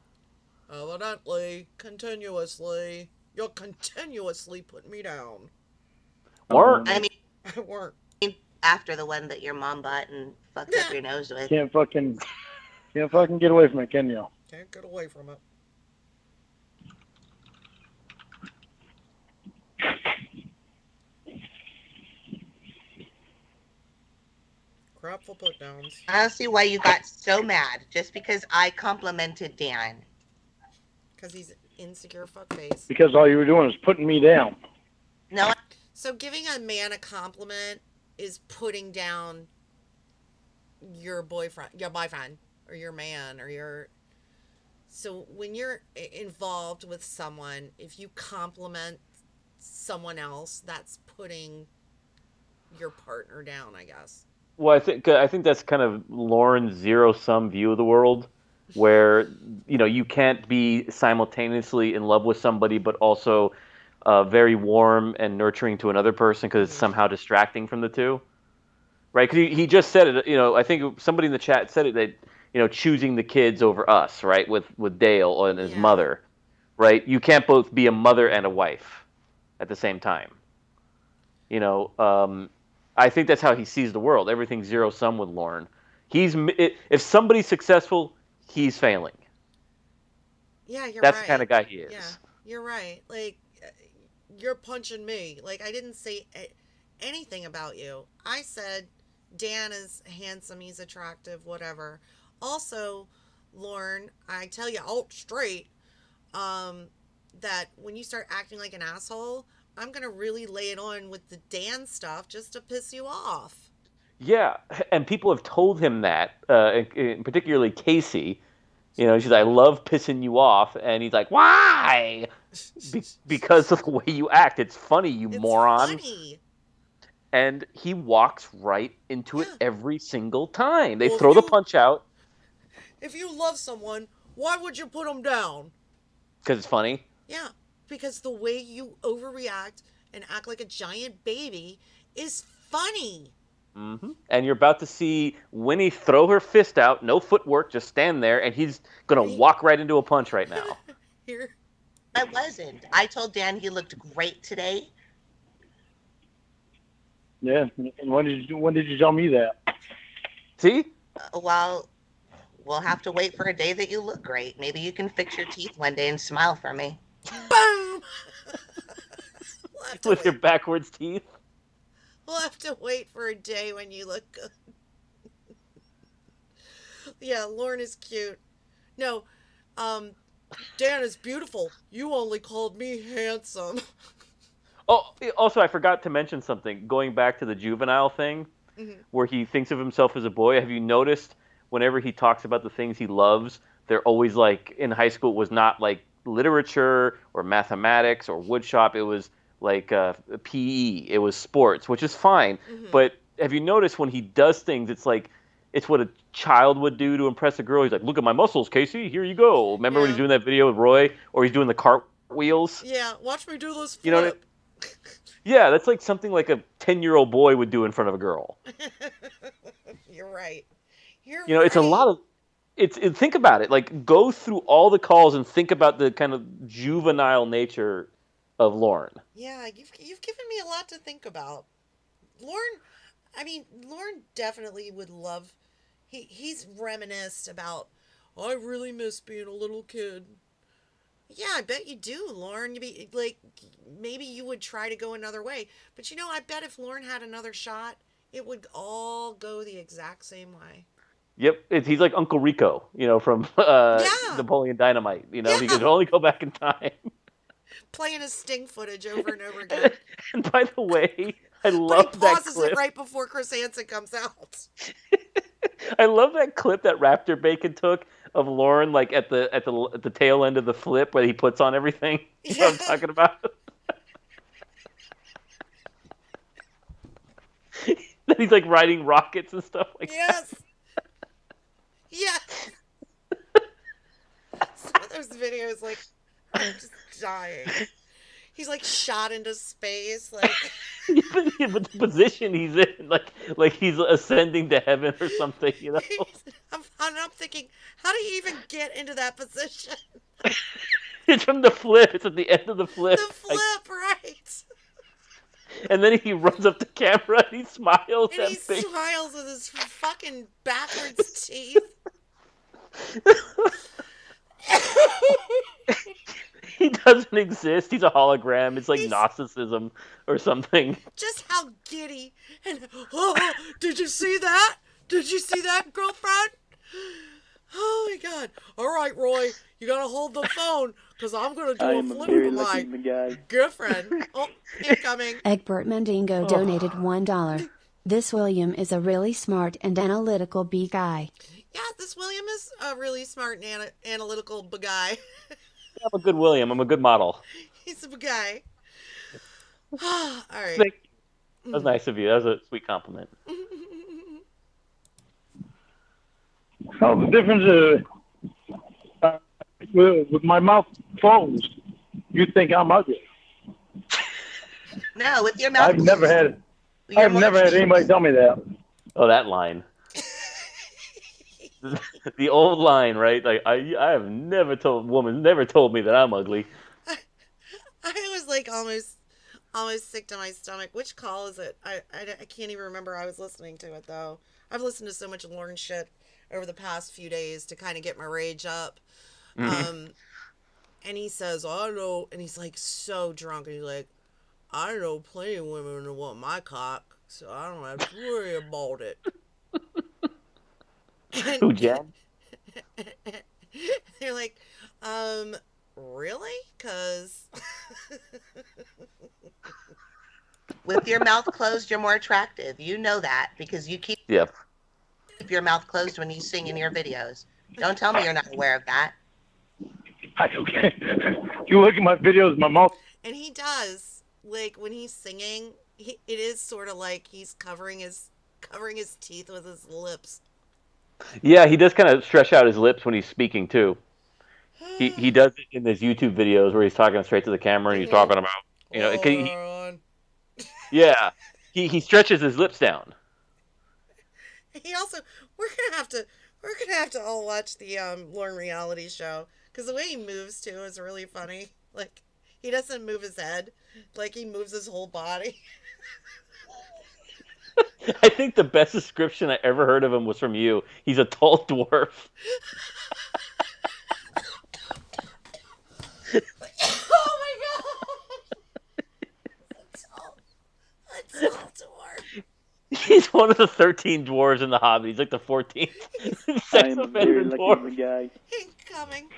Evidently, continuously, you'll continuously put me down. Weren't. I mean, I weren't. After the one that your mom bought and fucked up your nose with. Can't fucking get away from it, can you? Can't get away from it. Crapful put downs. I don't see why you got so mad just because I complimented Dan. Because he's insecure fuckface. Because all you were doing is putting me down. No. So giving a man a compliment is putting down your boyfriend, or your man, or your... So when you're involved with someone, if you compliment someone else, that's putting your partner down, I guess. Well, I think that's kind of Lorne's zero-sum view of the world, where you can't be simultaneously in love with somebody, but also very warm and nurturing to another person because it's somehow distracting from the two, right? Because he just said it. I think somebody in the chat said it that choosing the kids over us, right? With Dale and his mother, right? You can't both be a mother and a wife at the same time. I think that's how he sees the world. Everything's zero-sum with Lorne. If somebody's successful, he's failing. Yeah, you're right. That's the kind of guy he is. Yeah, you're right. Like, you're punching me. Like, I didn't say anything about you. I said Dan is handsome, he's attractive, whatever. Also, Lorne, I tell you out straight, that when you start acting like an asshole, I'm gonna really lay it on with the Dan stuff just to piss you off. Yeah, and people have told him that, particularly Casey. You know, she's like, I love pissing you off, and he's like, why? Because of the way you act. It's funny, you It's moron. funny. And he walks right into it Yeah. every single time. They Well, throw the punch out if you love someone, why would you put them down? because it's funny. Yeah, because the way you overreact and act like a giant baby is funny. And you're about to see Winnie throw her fist out, no footwork, just stand there, and he's gonna walk right into a punch right now. Here. I wasn't. I told Dan he looked great today. Yeah. And when did you tell me that? See? Well, we'll have to wait for a day that you look great. Maybe you can fix your teeth one day and smile for me. Boom! With your backwards teeth. We'll have to wait for a day when you look good. Yeah, Lorne is cute. No, Dan is beautiful. You only called me handsome. Oh, also, I forgot to mention something. Going back to the juvenile thing, where he thinks of himself as a boy. Have you noticed whenever he talks about the things he loves, they're always like, in high school, it was not like literature or mathematics or woodshop. It was like PE. It was sports, which is fine. But have you noticed when he does things, it's like, it's what a child would do to impress a girl. He's like, look at my muscles, Casey. Here you go. Remember when he's doing that video with Roy? Or he's doing the cartwheels? Yeah, watch me do this flip. You know what I mean? Yeah, that's like something like a 10-year-old boy would do in front of a girl. You're right. You know, it's a lot of... think about it. Like, go through all the calls and think about the kind of juvenile nature of Lorne. Yeah, you've given me a lot to think about. Lorne definitely would love... He's reminisced about, I really miss being a little kid. Yeah, I bet you do, Lorne. You'd be like, maybe you would try to go another way. But you know, I bet if Lorne had another shot, it would all go the exact same way. Yep, he's like Uncle Rico, you know, from Napoleon Dynamite. You know, he could only go back in time. Playing his Sting footage over and over again. And by the way, I love that clip. But he pauses it right before Chris Hansen comes out. I love that clip that Raptor Bacon took of Lorne, like at the tail end of the flip where he puts on everything. You know what I'm talking about? Then he's like riding rockets and stuff like that. Yes. Some of those videos, like, I'm just dying. He's like shot into space, like. But the position he's in, like he's ascending to heaven or something, you know. I'm thinking, how do you even get into that position? It's from the flip. It's at the end of the flip. The flip, right? And then he runs up to camera and he smiles. And he smiles with his fucking backwards teeth. He doesn't exist. He's a hologram. It's like Gnosticism or something. Just how giddy. And, did you see that? Did you see that, girlfriend? Oh, my God. All right, Roy. You got to hold the phone because I'm going to do a flip for my girlfriend. Oh, incoming. Egbert Mendingo donated $1. This William is a really smart and analytical bee guy. Yeah, this William is a really smart and analytical guy. I'm a good William. I'm a good model. He's a guy. All right. That was nice of you. That was a sweet compliment. Well, the difference is with my mouth closed, you think I'm ugly. No, with your mouth I've never had anybody tell me that. Oh, that line. The old line, right? Like I have never told me that I'm ugly. I was like almost sick to my stomach. Which call is it? I can't even remember. I was listening to it though. I've listened to so much Lorne shit over the past few days to kind of get my rage up. And he says, I know, and he's like so drunk, and he's like, I know plenty of women that want my cock, so I don't have to worry about it. Who, Jen? They're like, really? Because With your mouth closed, you're more attractive. You know that because you keep Yep. your mouth closed when you sing in your videos. Don't tell me you're not aware of that. Okay. You look at my videos, my mouth. And he does, like when he's singing, it is sort of like he's covering his teeth with his lips. Yeah, he does kind of stretch out his lips when he's speaking too. He does it in his YouTube videos where he's talking straight to the camera and he's talking about, yeah, he stretches his lips down. He also, we're gonna have to all watch the Lorne reality show because the way he moves too is really funny. Like he doesn't move his head, like he moves his whole body. I think the best description I ever heard of him was from you. He's a tall dwarf. Oh my god! A tall dwarf. He's one of the 13 dwarves in the Hobbit. He's like the 14th sex offender dwarf. Guy. Incoming.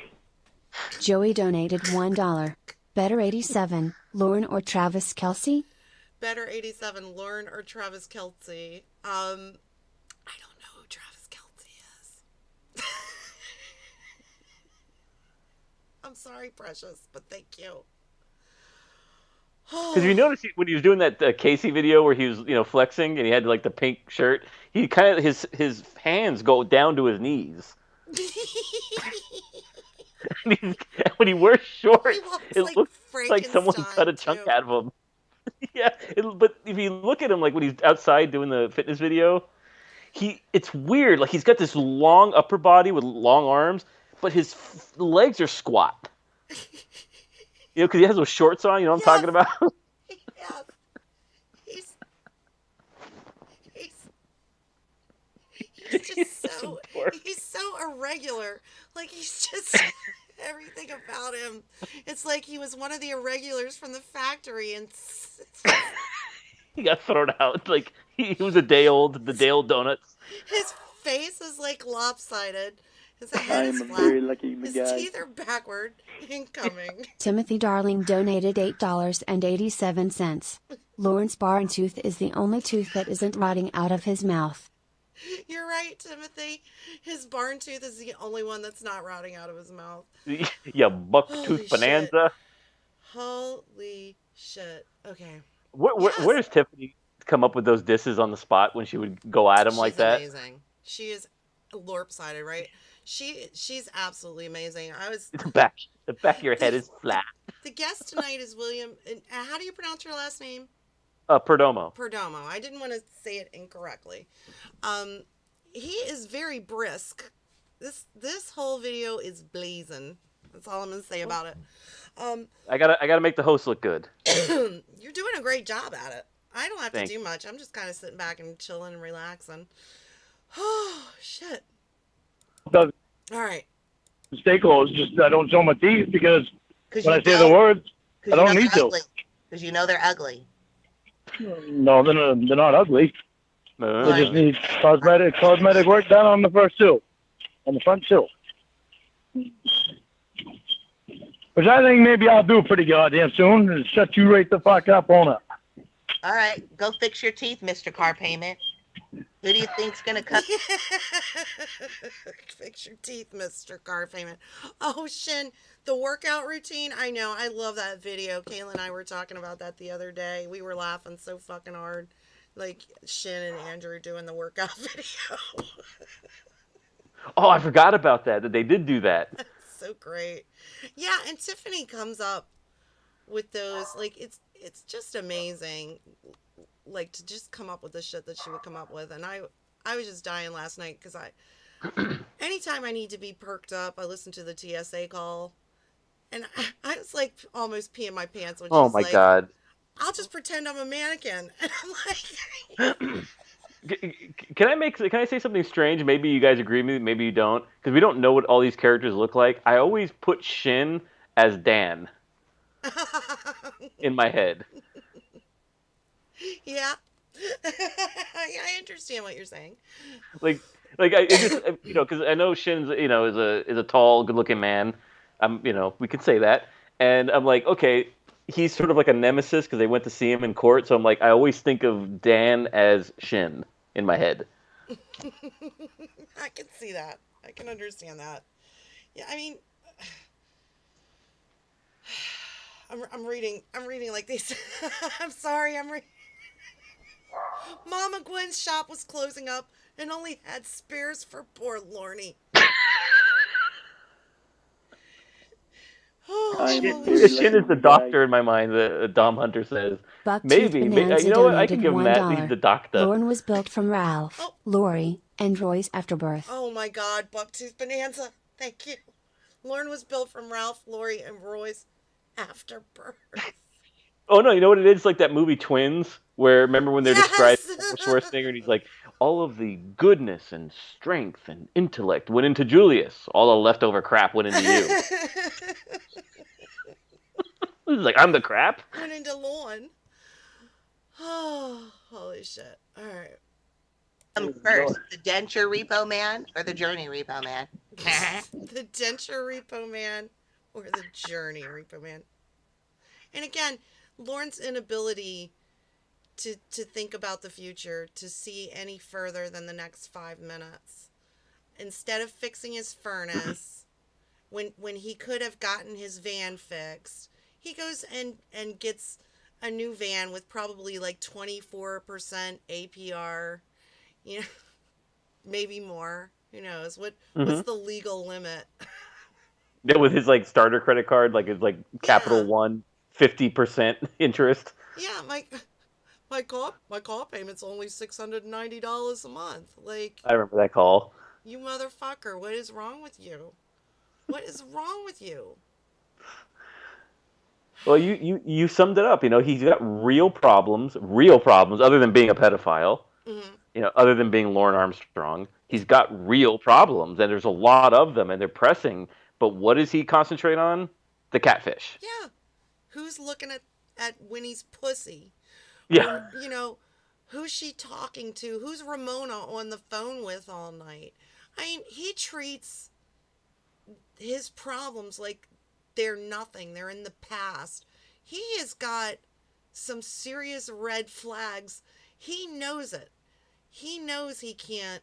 Joey donated $1. Better 87, Lorne or Travis Kelce? Better 87, Lorne or Travis Kelce. I don't know who Travis Kelce is. I'm sorry, precious, but thank you. Because you notice when he was doing that Casey video where he was, flexing and he had like the pink shirt, he kind of his hands go down to his knees. When he wears shorts, it looks like someone cut a chunk out of him. Yeah, but if you look at him, like when he's outside doing the fitness video, it's weird. Like he's got this long upper body with long arms, but his legs are squat. Because he has those shorts on. You know what I'm talking about? Yes. He's so irregular. Like he's just everything about him. It's like he was one of the irregulars from the factory, and he got thrown out. Like he was a day old. The day old donuts. His face is like lopsided. His head is flat. His teeth are backward. Incoming. Timothy Darling donated $8.87. Lawrence Barn tooth is the only tooth that isn't rotting out of his mouth. You're right, Timothy. His barn tooth is the only one that's not rotting out of his mouth. Yeah, buck tooth bonanza. Holy shit. Okay. Where does Tiffany come up with those disses on the spot when she would go at him like that? She's amazing. She is lorp-sided, right? She's absolutely amazing. The back of your head is flat. The guest tonight is William. How do you pronounce your last name? Perdomo. Perdomo. I didn't want to say it incorrectly. He is very brisk. This whole video is blazing. That's all I'm gonna say about it. I gotta make the host look good. You're doing a great job at it. I don't have to do much. I'm just kind of sitting back and chilling and relaxing. Oh shit. All right. Stay close. Just I don't show my teeth because when I say the words, I don't need to. Because you know they're ugly. No, they're not ugly. They just need cosmetic work done on the first two, on the front two. Which I think maybe I'll do pretty goddamn soon and shut you right the fuck up on it. All right, go fix your teeth, Mr. Car Payment. Who do you think's gonna cut? Fix your teeth, Mr. Car Payment. Oh, Shin, the workout routine. I know, I love that video. Kayla and I were talking about that the other day. We were laughing so fucking hard, like Shin and Andrew doing the workout video. Oh, I forgot about that they did do that. So great. Yeah, and Tiffany comes up with those, like it's just amazing, like to just come up with the shit that she would come up with. And I was just dying last night because anytime I need to be perked up, I listen to the TSA call, and I was like almost peeing my pants when she's like, God, I'll just pretend I'm a mannequin. And I'm like, Can I say something strange? Maybe you guys agree with me, maybe you don't, because we don't know what all these characters look like. I always put Shin as Dan in my head. Yeah. I understand what you're saying. Like I just, because I know Shin's, is a tall, good-looking man. We could say that, and I'm like, okay, he's sort of like a nemesis because they went to see him in court. So I'm like, I always think of Dan as Shin in my head. I can see that. I can understand that. Yeah, I mean, I'm reading like these. I'm sorry, Mama Gwen's shop was closing up and only had spares for poor Lorne. Shin is the doctor in my mind. The Dom Hunter says. Bucktooth Bonanza You know what? I donated can give him that. He's $1. the doctor. Lorne was built from Ralph, Lori, and Roy's afterbirth. Oh my God, Bucktooth Bonanza. Thank you. Lorne was built from Ralph, Lori, and Roy's afterbirth. Oh no, you know what it is? It's like that movie Twins, where remember when they're describing Schwarzenegger, and he's like, all of the goodness and strength and intellect went into Julius. All the leftover crap went into you. He's like, I'm the crap. Went into Lorne. Oh, holy shit! All right. First, the denture repo man or the journey repo man? The denture repo man or the journey repo man. And again, Lorne's inability to think about the future, to see any further than the next 5 minutes. Instead of fixing his furnace, when he could have gotten his van fixed, he goes and gets a new van with probably like 24% APR, you know, maybe more. Who knows? What's the legal limit? Yeah, with his like starter credit card, like his like Capital One, 50% interest. Yeah, my car payment's only $690 a month. Like, I remember that call. You motherfucker, what is wrong with you? What is wrong with you? Well, you summed it up. You know, he's got real problems, other than being a pedophile. Mm-hmm. You know, other than being Lorne Armstrong. He's got real problems, and there's a lot of them, and they're pressing. But what does he concentrate on? The catfish. Yeah. Who's looking at Winnie's pussy? Yeah. Or, you know, who's she talking to? Who's Ramona on the phone with all night? I mean, he treats his problems like they're nothing. They're in the past. He has got some serious red flags. He knows it. He knows he can't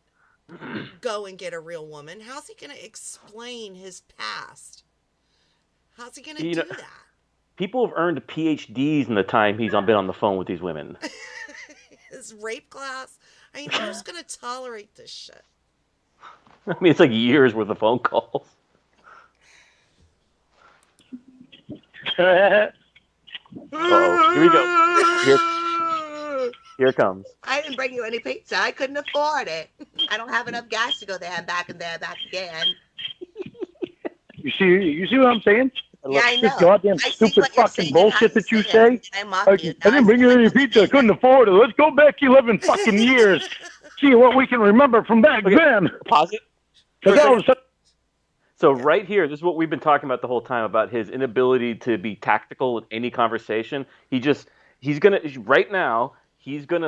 go and get a real woman. How's he going to explain his past? How's he going to do that? People have earned PhDs in the time he's been on the phone with these women. His rape class. I mean, who's going to tolerate this shit? I mean, it's like years worth of phone calls. Uh-oh. Here we go. Here it comes. I didn't bring you any pizza. I couldn't afford it. I don't have enough gas to go there and back again. You see what I'm saying? Yeah, I know. This goddamn stupid fucking bullshit that you say. I didn't bring you any pizza. I couldn't afford it. Let's go back 11 fucking years. See what we can remember from back then. Pause it. So right here, this is what we've been talking about the whole time, about his inability to be tactical in any conversation. He's gonna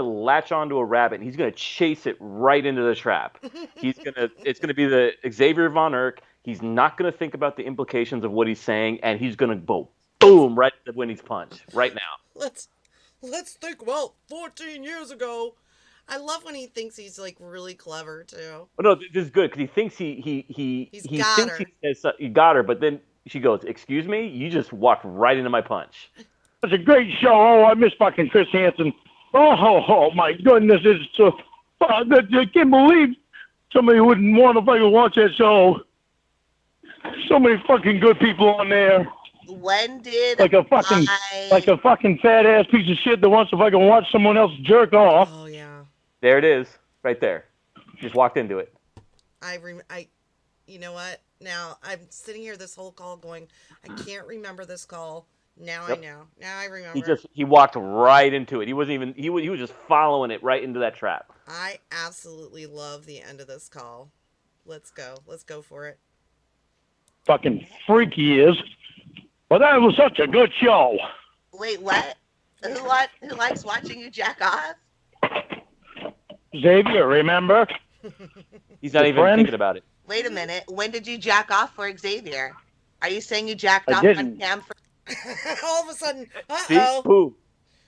latch onto a rabbit and he's gonna chase it right into the trap. It's gonna be the Xavier Von Erck. He's not gonna think about the implications of what he's saying, and he's gonna go boom right at Winnie's punch right now. Let's think about 14 years ago. I love when he thinks he's like really clever too. Oh, no, this is good because he thinks he got her, but then she goes, "Excuse me, you just walked right into my punch." It's a great show. Oh, I miss fucking Chris Hansen. Oh my goodness, it's so. I can't believe somebody wouldn't want to fucking watch that show. So many fucking good people on there. When did like a fucking fat ass piece of shit that wants to fucking watch someone else jerk off? Oh yeah. There it is, right there. Just walked into it. You know what? Now I'm sitting here this whole call going, I can't remember this call. Now yep. I know. Now I remember. He walked right into it. He wasn't even. He was just following it right into that trap. I absolutely love the end of this call. Let's go. Let's go for it. Fucking freak he is. Well, that was such a good show. Wait, what? Who likes watching you jack off? Xavier, remember? He's not even thinking about it. Wait a minute. When did you jack off for Xavier? Are you saying you jacked off on cam for... All of a sudden, See? uh-oh. Who?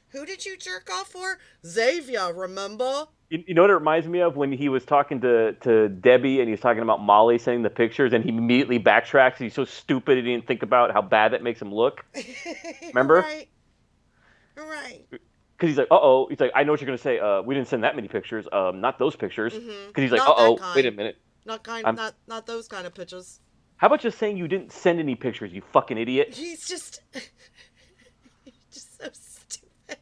Who did you jerk off for? Xavier, remember? You know what it reminds me of when he was talking to Debbie and he was talking about Molly sending the pictures and he immediately backtracks. He's so stupid he didn't think about how bad that makes him look. Remember? Right. Right. Because he's like, uh-oh. He's like, I know what you're going to say. We didn't send that many pictures. Not those pictures. Because he's like, Not that uh-oh, kind. wait a minute. Not those kind of pictures. How about just saying you didn't send any pictures, you fucking idiot? He's just so stupid.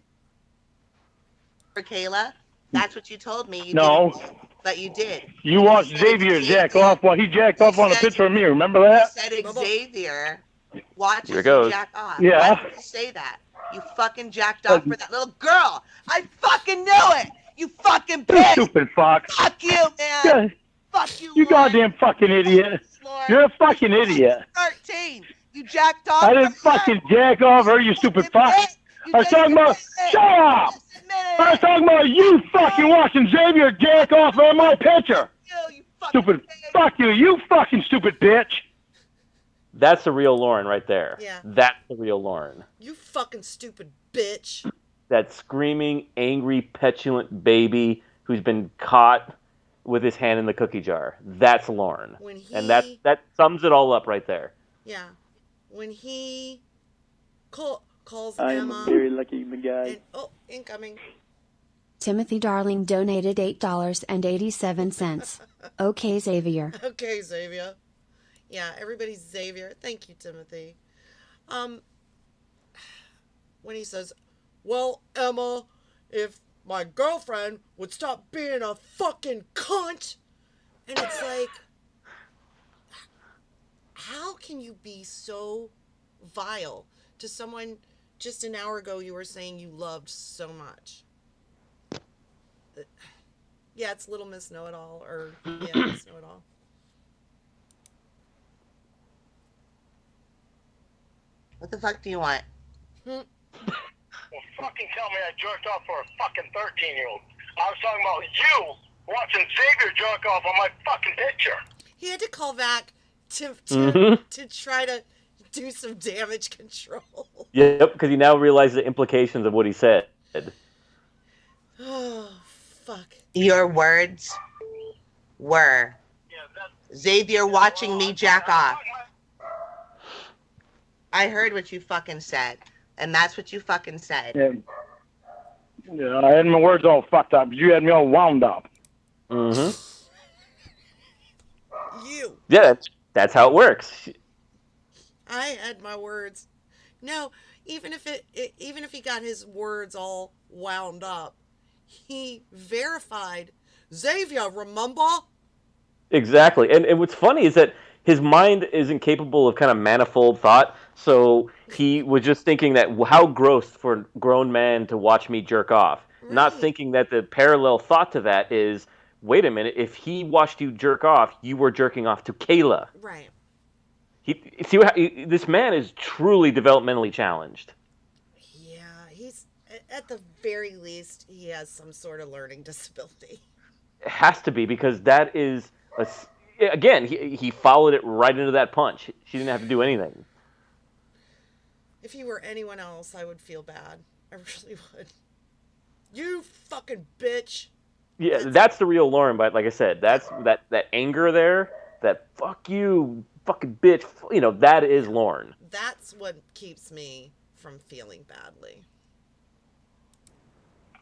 For Kayla, that's what you told me. You No. didn't, but you did. You watched Xavier jack off while he jacked off on a picture of me. Remember that? You said Xavier watches Here you it goes. jack off. Yeah. Why did you say that? You fucking jacked off for that little girl. I fucking knew it. You fucking You bitch. stupid fuck. Fuck you, man. Yeah, Fuck you, you Lorne. goddamn fucking idiot. Lorne. You're a fucking idiot. 13. You jacked off. I didn't for her. fucking jack off her, you stupid fuck. You I was just talking about, admitted it. shut up! Just admitted I was it. talking about you fucking watching Xavier jack off on my picture. You fucking Stupid, bitch. fuck you, you fucking stupid bitch. That's the real Lorne right there. Yeah. That's the real Lorne. You fucking stupid bitch. That screaming, angry, petulant baby who's been caught with his hand in the cookie jar. That's Lorne. When he, And that sums it all up right there. yeah, when he calls I am Emma a very lucky guy. and incoming. Timothy Darling donated $8.87. Okay, Xavier. Okay, Xavier. Yeah, everybody's Xavier. Thank you, Timothy. When he says, well, Emma, if my girlfriend would stop being a fucking cunt. And it's like, how can you be so vile to someone just an hour ago you were saying you loved so much? Yeah, it's Little Miss Know-It-All, or yeah, Miss Know-It-All. What the fuck do you want? Well, fucking tell me I jerked off for a fucking 13-year-old. I was talking about you watching Xavier jerk off on my fucking picture. He had to call back to try to do some damage control. Yep, because he now realizes the implications of what he said. Oh, fuck. Your words were Xavier watching me jack off. I heard what you fucking said, and that's what you fucking said. Yeah, I had my words all fucked up. You had me all wound up. Mm-hmm. You. Yeah, that's how it works. I had my words. No, even if he got his words all wound up, he verified Xavier, remember? Exactly. And what's funny is that his mind isn't capable of kind of manifold thought, so he was just thinking that how gross for a grown man to watch me jerk off. Right. Not thinking that the parallel thought to that is, wait a minute, if he watched you jerk off, you were jerking off to Kayla. Right. This man is truly developmentally challenged. Yeah, he's, at the very least, he has some sort of learning disability. It has to be, because that is, again, he followed it right into that punch. She didn't have to do anything. If he were anyone else, I would feel bad. I really would. You fucking bitch. Yeah, that's the real Lorne, but like I said, that's that anger there, that fuck you, fucking bitch, that is Lorne. That's what keeps me from feeling badly.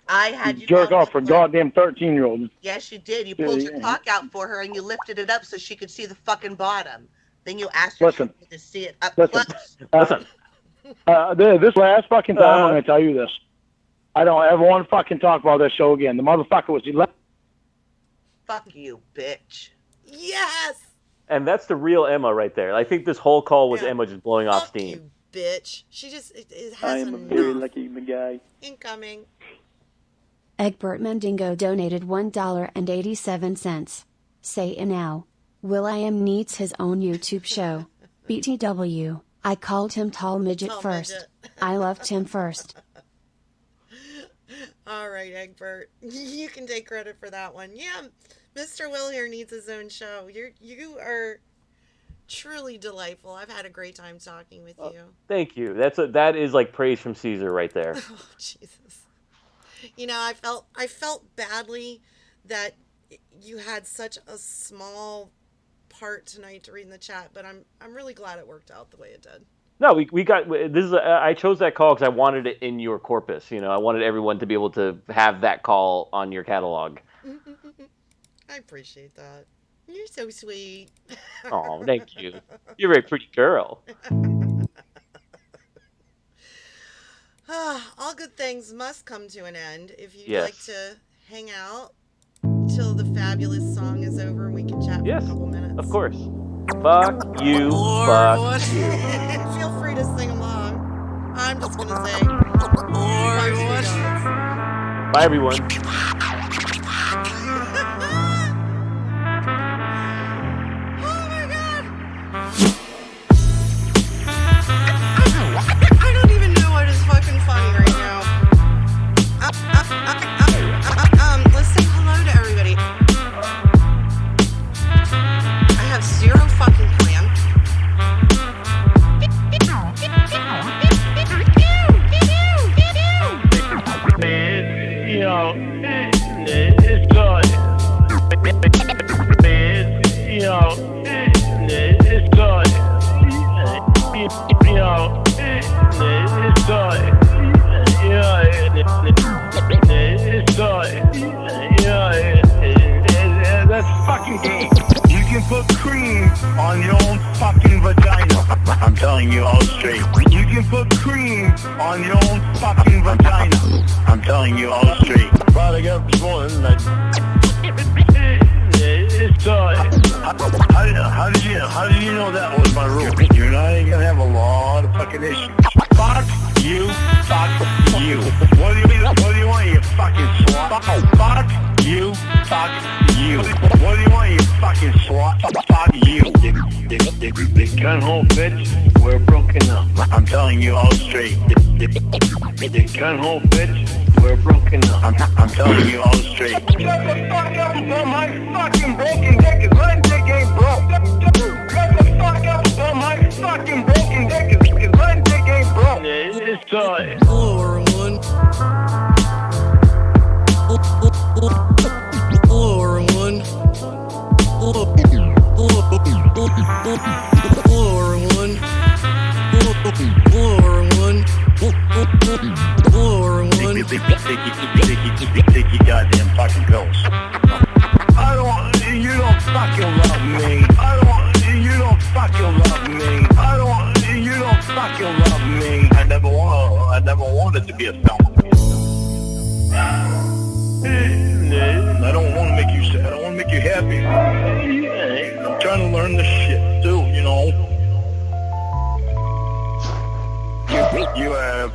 I had you Jerk down off for with- goddamn 13-year-old. Yes, you did. You pulled your Yeah. cock out for her and you lifted it up so she could see the fucking bottom. Then you asked her Listen. to see it up Listen. close. Listen, This last fucking time, I'm going to tell you this. I don't ever want to fucking talk about this show again. The motherfucker was 11. Fuck you, bitch. Yes! and that's the real Emma right there. I think this whole call was Yeah. Emma just blowing off Fuck steam. you, bitch. She just it I has am a very enough. lucky guy. Incoming. Egbert Mendingo donated $1.87. Say it now. Will.i.am needs his own YouTube show. BTW. I called him tall midget Tall first. midget. I loved him first. All right, Egbert. You can take credit for that one. Yeah, Mr. Will here needs his own show. You are truly delightful. I've had a great time talking with you. Thank you. That is like praise from Caesar right there. Oh, Jesus. You know, I felt badly that you had such a small part tonight to read in the chat, but I'm really glad it worked out the way it did. No, we got this is I chose that call because I wanted it in your corpus. You know, I wanted everyone to be able to have that call on your catalog. I appreciate that. You're so sweet. Oh, thank you. You're a very pretty girl. All good things must come to an end. If you'd Yes. like to hang out till the fabulous song is over, we can chat for a couple minutes. Of course. Fuck you. Or Fuck what? you. Feel free to sing along. I'm just gonna say. Or what? Bye, everyone. Oh my god! I don't even know what is fucking funny right now. Let's say hello to everybody. I have zero fucking plan. You know, it's good. You know, it's good. You know, it's good. Yeah, it's good. Yeah, that's fucking gay. You can put cream on your own fucking vagina. I'm telling you all straight. You can put cream on your own fucking vagina. I'm telling you all straight. Probably got up this morning. It's how did you know that was my rule? You and I ain't gonna have a lot of fucking issues. Fuck you, fuck you. What do you want, you fucking slut? Fuck you, fuck you. What do you want, you fucking slut? Fuck you. They can't hold bitch, we're broken up. I'm telling you all straight. They can't hold bitch, we're broken up. I'm telling you all straight. Shut the fuck up about my fucking broken dick, cause my dick ain't broke. Shut the fuck up about my fucking broken dick, cause my dick ain't broke. It's time. Hello, everyone. Hello, everyone. Hello, everyone. Hello, everyone. Take your goddamn fucking pills. You don't fucking love me. You don't fucking love me. You don't fucking love me. I never wanted to be a felon. I don't want to make you sad. I don't want to make you happy. I'm trying to learn this shit too, you know. You have